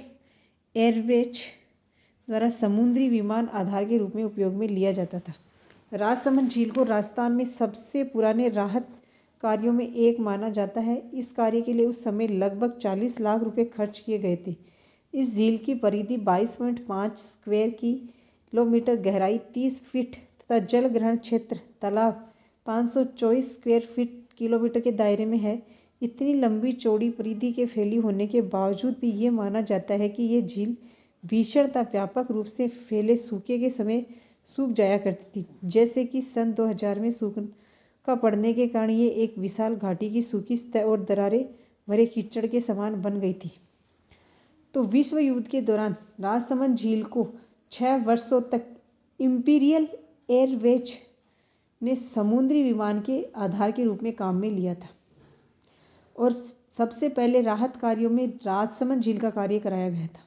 एयरवेज द्वारा समुद्री विमान आधार के रूप में उपयोग में लिया जाता था। राजसमंद झील को राजस्थान में सबसे पुराने राहत कार्यों में एक माना जाता है। इस कार्य के लिए उस समय लगभग 40 लाख रुपए खर्च किए गए थे। इस झील की परिधि 22.5 स्क्वायर किलोमीटर, गहराई 30 फीट तथा जल ग्रहण क्षेत्र तालाब 524 स्क्वायर फीट किलोमीटर के दायरे में है। इतनी लंबी चौड़ी परिधि के फैली होने के बावजूद भी ये माना जाता है कि ये झील भीषण तथा व्यापक रूप से फैले सूखे के समय सूख जाया करती थी। जैसे कि सन 2000 में सूखा पड़ने के कारण ये एक विशाल घाटी की सूखी सतह और दरारें भरे कीचड़ के समान बन गई थी। तो विश्व युद्ध के दौरान राजसमंद झील को 6 वर्षों तक इंपीरियल एयरवेज ने समुद्री विमान के आधार के रूप में काम में लिया था और सबसे पहले राहत कार्यों में राजसमंद झील का कार्य कराया गया था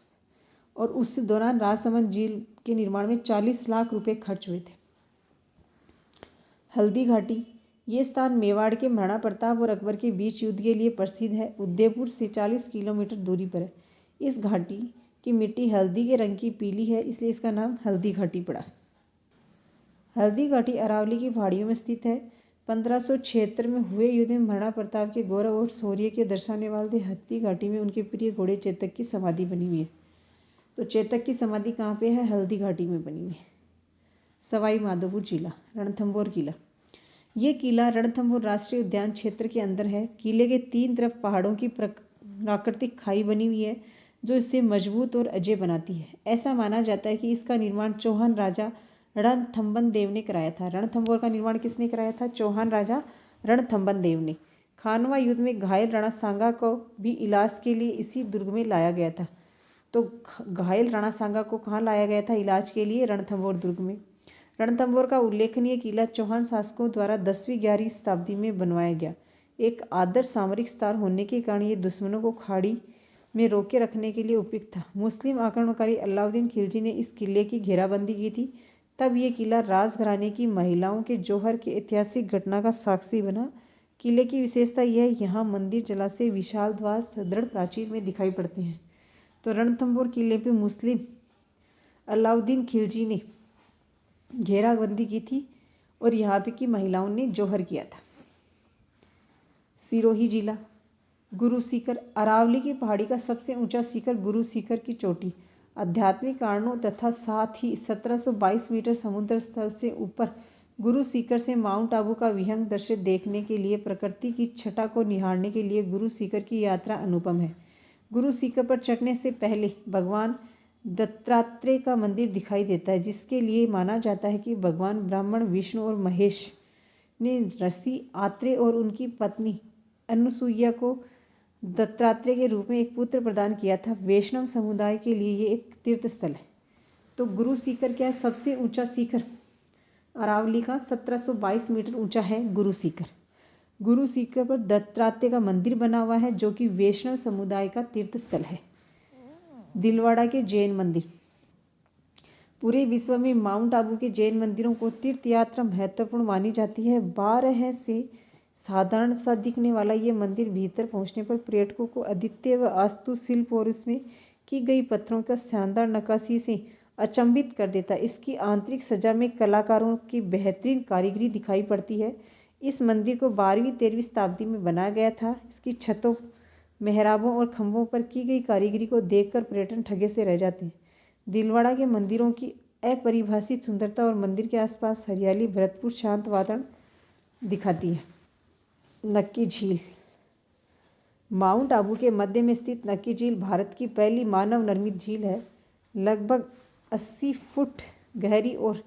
और उस दौरान राजसमंद झील के निर्माण में 40 लाख रुपए खर्च हुए थे। हल्दी घाटी ये स्थान मेवाड़ के महाराणा प्रताप और अकबर के बीच युद्ध के लिए प्रसिद्ध है। उदयपुर से 40 किलोमीटर दूरी पर है। इस घाटी की मिट्टी हल्दी के रंग की पीली है, इसलिए इसका नाम हल्दी घाटी पड़ा। हल्दी घाटी अरावली की पहाड़ियों में स्थित है। 1576 में हुए युद्ध में महाराणा प्रताप के गौरव और शौर्य के दर्शाने वाले हल्दी घाटी में उनके प्रिय घोड़े चेतक की समाधि बनी हुई है। तो चेतक की समाधि कहाँ पे है? हल्दी घाटी में बनी हुई है। सवाई माधोपुर जिला, रणथंभौर किला। ये किला रणथंभौर राष्ट्रीय उद्यान क्षेत्र के अंदर है। किले के 3 तरफ पहाड़ों की प्राकृतिक खाई बनी हुई है जो इसे मजबूत और अजय बनाती है। ऐसा माना जाता है कि इसका निर्माण चौहान राजा रणथंभन देव ने कराया था। रणथंभौर का निर्माण किसने कराया था? चौहान राजा रणथंभन देव ने। खानवा युद्ध में घायल राणा सांगा को भी इलाज के लिए इसी दुर्ग में लाया गया था। तो घायल राणा सांगा को कहाँ लाया गया था इलाज के लिए? रणथंभौर दुर्ग में। रणथंभौर का उल्लेखनीय किला चौहान शासकों द्वारा 10वीं-11वीं शताब्दी में बनवाया गया। एक आदर्श सामरिक स्थान होने के कारण ये दुश्मनों को खाड़ी में रोके रखने के लिए उपयुक्त था। मुस्लिम आक्रमणकारी अलाउद्दीन खिलजी ने इस किले की घेराबंदी की थी। तब ये किला राजघराने की महिलाओं के जौहर की ऐतिहासिक घटना का साक्षी बना। किले की विशेषता यह है, यहाँ मंदिर, जलाशय, विशाल द्वार, सुदृढ़ प्राचीर में दिखाई पड़ते हैं। तो रणथंभौर किले पे मुस्लिम अलाउद्दीन खिलजी ने घेराबंदी की थी और यहाँ पे की महिलाओं ने जौहर किया था। सिरोही जिला, गुरु शिखर। अरावली की पहाड़ी का सबसे ऊंचा शिखर गुरु शिखर की चोटी आध्यात्मिक कारणों तथा साथ ही 1722 मीटर समुद्र स्थल से ऊपर गुरु शिखर से माउंट आबू का विहंग दृश्य देखने के लिए, प्रकृति की छटा को निहारने के लिए गुरु शिखर की यात्रा अनुपम है। गुरु शिखर पर चढ़ने से पहले भगवान दत्तात्रेय का मंदिर दिखाई देता है, जिसके लिए माना जाता है कि भगवान ब्रह्मा, विष्णु और महेश ने ऋषि आत्रेय और उनकी पत्नी अनुसुईया को दत्तात्रेय के रूप में एक पुत्र प्रदान किया था। वैष्णव समुदाय के लिए ये एक तीर्थ स्थल है। तो गुरु शिखर क्या है? सबसे ऊंचा शिखर अरावली का 1722 मीटर ऊंचा है गुरु शिखर। गुरु शिखर पर दत्तात्रेय का मंदिर बना हुआ है जो कि वैष्णव समुदाय का तीर्थ स्थल है। दिलवाड़ा के जैन मंदिर। पूरे विश्व में माउंट आबू के जैन मंदिरों को तीर्थ यात्रा महत्वपूर्ण मानी जाती है। 12 से साधारण सा दिखने वाला ये मंदिर भीतर पहुंचने पर पर्यटकों को अद्वितीय व वास्तुशिल्प और इसमें की गई पत्थरों का शानदार नक्काशी से अचंभित कर देता है। इसकी आंतरिक सजा में कलाकारों की बेहतरीन कारीगरी दिखाई पड़ती है। इस मंदिर को 12वीं-13वीं शताब्दी में बनाया गया था। इसकी छतों, मेहराबों और खंभों पर की गई कारीगरी को देखकर पर्यटन ठगे से रह जाते हैं। दिलवाड़ा के मंदिरों की अपरिभाषित सुंदरता और मंदिर के आसपास हरियाली भरपूर शांत वातावरण दिखाती है। नक्की झील। माउंट आबू के मध्य में स्थित नक्की झील भारत की पहली मानव निर्मित झील है। लगभग 80 फुट गहरी और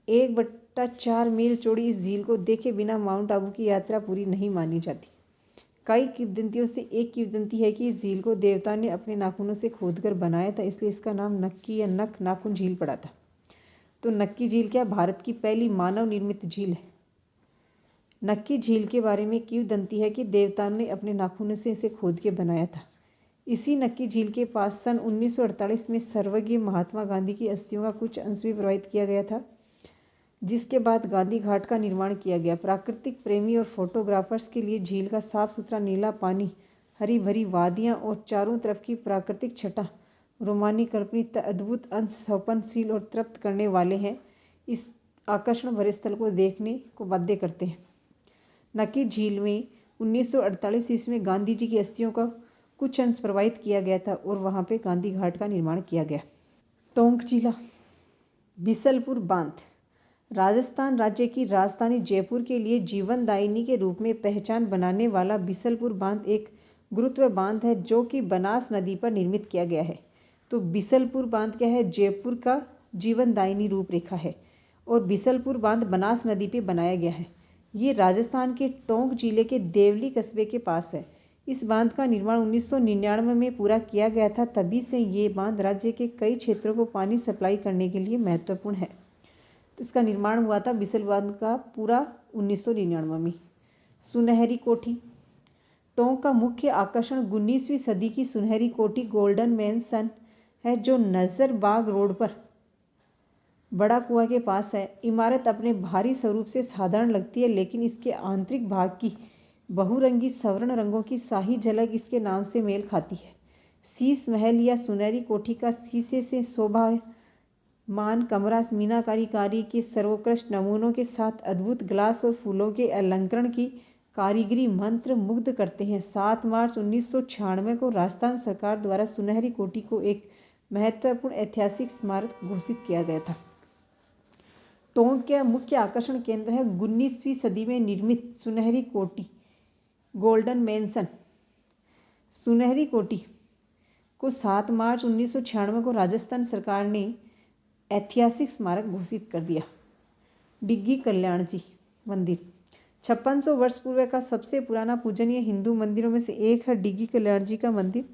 1/4 मील चौड़ी इस झील को देखे बिना माउंट आबू की यात्रा पूरी नहीं मानी जाती। कई किंवदंतियों से एक किंवदंती है कि इस झील को देवता ने अपने नाखूनों से खोदकर बनाया था, इसलिए इसका नाम नक्की या नख नाखून झील पड़ा था। तो नक्की झील क्या? भारत की पहली मानव निर्मित झील है। नक्की झील के बारे में किंवदंती है कि देवता ने अपने नाखूनों से इसे खोद के बनाया था। इसी नक्की झील के पास सन 1948 में स्वर्गीय महात्मा गांधी की अस्थियों का कुछ अंश भी प्रवाहित किया गया था, जिसके बाद गांधी घाट का निर्माण किया गया। प्राकृतिक प्रेमी और फोटोग्राफर्स के लिए झील का साफ सुथरा नीला पानी, हरी भरी वादियाँ और चारों तरफ की प्राकृतिक छटा रोमानी कल्पनित अद्भुत अंश सौंपनशील और तृप्त करने वाले हैं। इस आकर्षण भरे स्थल को देखने को बाध्य करते हैं। नक्की झील में 1948 ईस्वी में गांधी जी की अस्थियों का कुछ अंश प्रवाहित किया गया था और वहाँ पे गांधी घाट का निर्माण किया गया। टोंक जिला, बिसलपुर बांध। राजस्थान राज्य की राजधानी जयपुर के लिए जीवनदायिनी के रूप में पहचान बनाने वाला बिसलपुर बांध एक गुरुत्व बांध है जो कि बनास नदी पर निर्मित किया गया है। तो बिसलपुर बांध क्या है? जयपुर का जीवनदायिनी रूपरेखा है और बिसलपुर बांध बनास नदी पे बनाया गया है। ये राजस्थान के टोंक जिले के देवली कस्बे के पास है। इस बांध का निर्माण 1999 में पूरा किया गया था। तभी से ये बांध राज्य के कई क्षेत्रों को पानी सप्लाई करने के लिए महत्वपूर्ण है। तो इसका निर्माण हुआ था बिसल बांध का पूरा 1999 में। सुनहरी कोठी। टोंक का मुख्य आकर्षण 19वीं सदी की सुनहरी कोठी गोल्डन मैनसन है जो नजर बाग रोड पर बड़ा कुआं के पास है। इमारत अपने भारी स्वरूप से साधारण लगती है, लेकिन इसके आंतरिक भाग की बहुरंगी स्वर्ण रंगों की शाही झलक इसके नाम से मेल खाती है। शीश महल या सुनहरी कोठी का शीशे से शोभायमान कमरा मीनाकारी कारी के सर्वोत्कृष्ट नमूनों के साथ अद्भुत ग्लास और फूलों के अलंकरण की कारीगरी मंत्र मुग्ध करते हैं। 7 मार्च 1996 को राजस्थान सरकार द्वारा सुनहरी कोठी को एक महत्वपूर्ण ऐतिहासिक स्मारक घोषित किया गया था। टोंक का मुख्य आकर्षण केंद्र है 19वीं सदी में निर्मित सुनहरी कोठी गोल्डन मैंसन। सुनहरी कोठी को 7 मार्च 1996 को राजस्थान सरकार ने ऐतिहासिक स्मारक घोषित कर दिया। डिग्गी कल्याण जी मंदिर 5600 वर्ष पूर्व का सबसे पुराना पूजनीय हिंदू मंदिरों में से एक है डिग्गी कल्याण जी का मंदिर।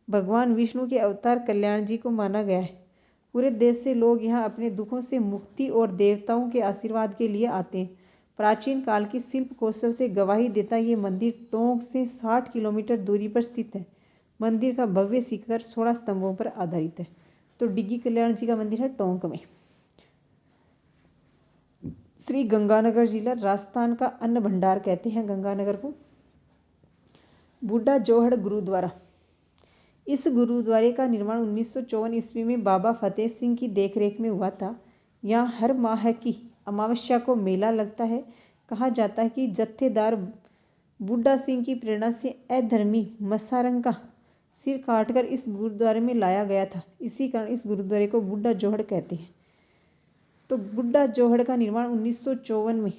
भगवान विष्णु के अवतार कल्याण जी को माना गया है। पूरे देश से लोग यहाँ अपने दुखों से मुक्ति और देवताओं के आशीर्वाद के लिए आते हैं। प्राचीन काल की शिल्प कौशल से गवाही देता ये मंदिर टोंक से 60 किलोमीटर दूरी पर स्थित है। मंदिर का भव्य शिखर 16 स्तंभों पर आधारित है। तो डिग्गी कल्याण जी का मंदिर है टोंक में। श्री गंगानगर जिला राजस्थान का अन्न भंडार कहते हैं गंगानगर को। बूढ़ा जोहड़ गुरुद्वारा। इस गुरुद्वारे का निर्माण 1954 ईस्वी में बाबा फतेह सिंह की देखरेख में हुआ था। यहाँ हर माह की अमावस्या को मेला लगता है। कहा जाता है कि जत्थेदार बूढ़ा सिंह की प्रेरणा से अधर्मी मसारंग का सिर काटकर इस गुरुद्वारे में लाया गया था। इसी कारण इस गुरुद्वारे को बूढ़ा जोहड़ कहते हैं। तो बूढ़ा जोहड़ का निर्माण 1954 में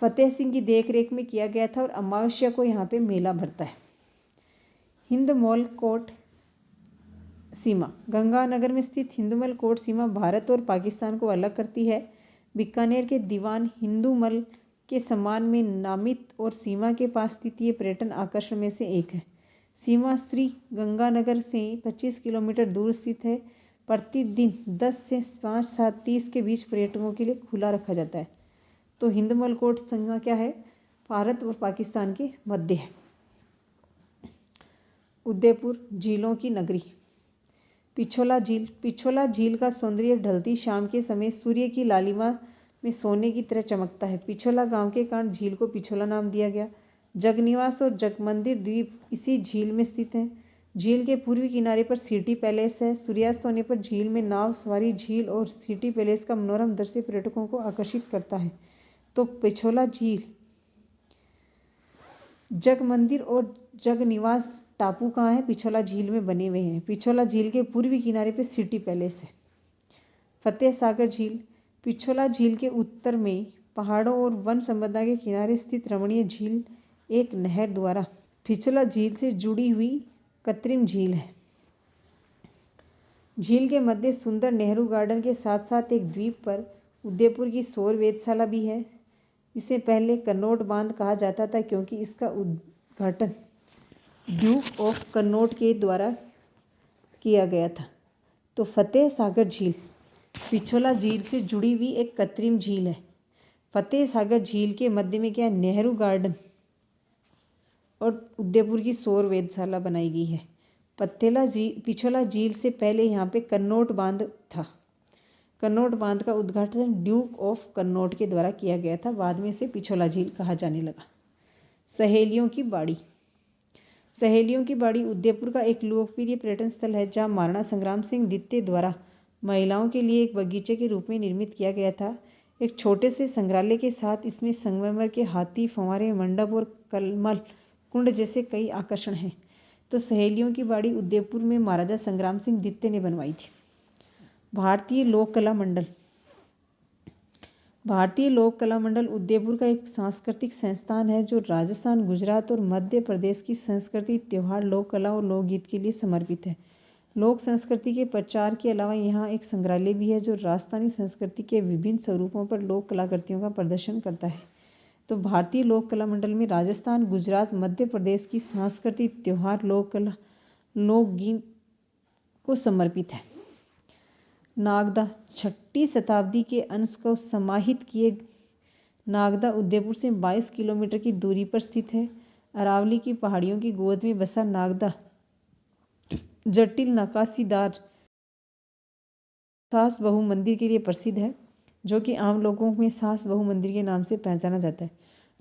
फतेह सिंह की देखरेख में किया गया था और अमावस्या को यहाँ पे मेला भरता है। हिंदमोल कोट सीमा। गंगानगर में स्थित हिंदमल कोट सीमा भारत और पाकिस्तान को अलग करती है। बीकानेर के दीवान हिंदूमल के सम्मान में नामित और सीमा के पास स्थित ये पर्यटन आकर्षण में से एक है। सीमा श्री गंगानगर से 25 किलोमीटर दूर स्थित है। प्रतिदिन 10 से 5:30 के बीच पर्यटकों के लिए खुला रखा जाता है। तो हिंदमल कोट सीमा क्या है? भारत और पाकिस्तान के मध्य है। उदयपुर झीलों की नगरी। पिछोला झील। पिछोला झील का सौंदर्य ढलती शाम के समय सूर्य की लालिमा में सोने की तरह चमकता है। पिछोला गांव के कारण झील को पिछोला नाम दिया गया। जगनिवास और जगमंदिर द्वीप इसी झील में स्थित हैं। झील के पूर्वी किनारे पर सिटी पैलेस है। सूर्यास्त होने पर झील में नाव सवारी झील और सिटी पैलेस का मनोरम दृश्य पर्यटकों को आकर्षित करता है। तो पिछोला झील, जगमंदिर और जगनिवास टापू कहाँ है? पिछोला झील में बने हुए हैं। पिछोला झील के पूर्वी किनारे पे सिटी पैलेस है। फतेह सागर झील। पिछोला झील के उत्तर में पहाड़ों और वन संपदा के किनारे स्थित रमणीय झील एक नहर द्वारा पिछोला झील से जुड़ी हुई कृत्रिम झील है। झील के मध्य सुंदर नेहरू गार्डन के साथ साथ एक द्वीप पर उदयपुर की सौर वेधशाला भी है। इसे पहले कन्नौट बांध कहा जाता था क्योंकि इसका उद्घाटन ड्यूक ऑफ कन्नौट के द्वारा किया गया था। तो फतेह सागर झील पिछोला झील से जुड़ी हुई एक कृत्रिम झील है। फतेह सागर झील के मध्य में क्या है? नेहरू गार्डन और उदयपुर की सौर वेधशाला बनाई गई है। पिछोला झील से पहले यहाँ पे कन्नौट बांध था। कन्नौट बांध का उद्घाटन ड्यूक ऑफ कन्नौट के द्वारा किया गया था। बाद में इसे पिछोला झील कहा जाने लगा। सहेलियों की बाड़ी। सहेलियों की बाड़ी उदयपुर का एक लोकप्रिय पर्यटन स्थल है जहाँ महाराणा संग्राम सिंह द्वितीय द्वारा महिलाओं के लिए एक बगीचे के रूप में निर्मित किया गया था। एक छोटे से संग्रहालय के साथ इसमें संगमरमर के हाथी, फंवारे, मंडप और कमल कुंड जैसे कई आकर्षण हैं। तो सहेलियों की बाड़ी उदयपुर में महाराजा संग्राम सिंह द्वितीय ने बनवाई थी। भारतीय लोक कला मंडल। भारतीय लोक कला मंडल उदयपुर का एक सांस्कृतिक संस्थान है जो राजस्थान, गुजरात और मध्य प्रदेश की संस्कृति, त्योहार, लोक कला और लोकगीत के लिए समर्पित है। लोक संस्कृति के प्रचार के अलावा यहाँ एक संग्रहालय भी है जो राजस्थानी संस्कृति के विभिन्न स्वरूपों पर लोक कलाकृतियों का प्रदर्शन करता है। तो भारतीय लोक कला मंडल में राजस्थान, गुजरात, मध्य प्रदेश की संस्कृति, त्योहार, लोक कला, लोकगीत को समर्पित है। नागदा 6ठी शताब्दी के अंश को समाहित किए नागदा उदयपुर से 22 किलोमीटर की दूरी पर स्थित है। अरावली की पहाड़ियों की गोद में बसा नागदा जटिल नक्काशीदार सास बहू मंदिर के लिए प्रसिद्ध है, जो कि आम लोगों में सास बहू मंदिर के नाम से पहचाना जाता है।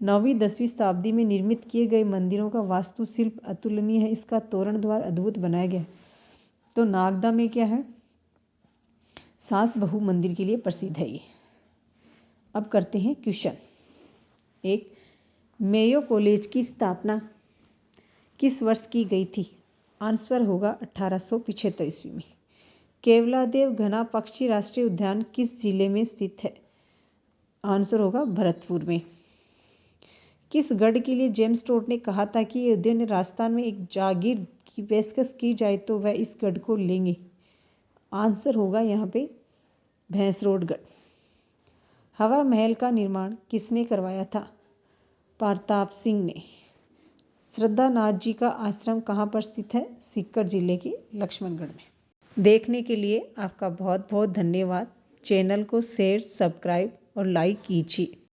9वीं-10वीं शताब्दी में निर्मित किए गए मंदिरों का वास्तुशिल्प अतुलनीय है। इसका तोरण द्वार अद्भुत बनाया गया है। तो नागदा में क्या है? सास बहू मंदिर के लिए प्रसिद्ध है ये। अब करते हैं क्वेश्चन। एक, मेयो कॉलेज की स्थापना किस वर्ष की गई थी? आंसर होगा 1875 ईस्वी में। केवलादेव घना पक्षी राष्ट्रीय उद्यान किस जिले में स्थित है? आंसर होगा भरतपुर में। किस गढ़ के लिए जेम्स टोड ने कहा था कि यदि उन्हें राजस्थान में एक जागीर की पेशकश की जाए तो वह इस गढ़ को लेंगे? आंसर होगा यहाँ पे भैंसरोडगढ़। हवा महल का निर्माण किसने करवाया था? प्रताप सिंह ने। श्रद्धानाथ जी का आश्रम कहाँ पर स्थित है? सीकर जिले के लक्ष्मणगढ़ में। देखने के लिए आपका बहुत बहुत धन्यवाद। चैनल को शेयर, सब्सक्राइब और लाइक कीजिए।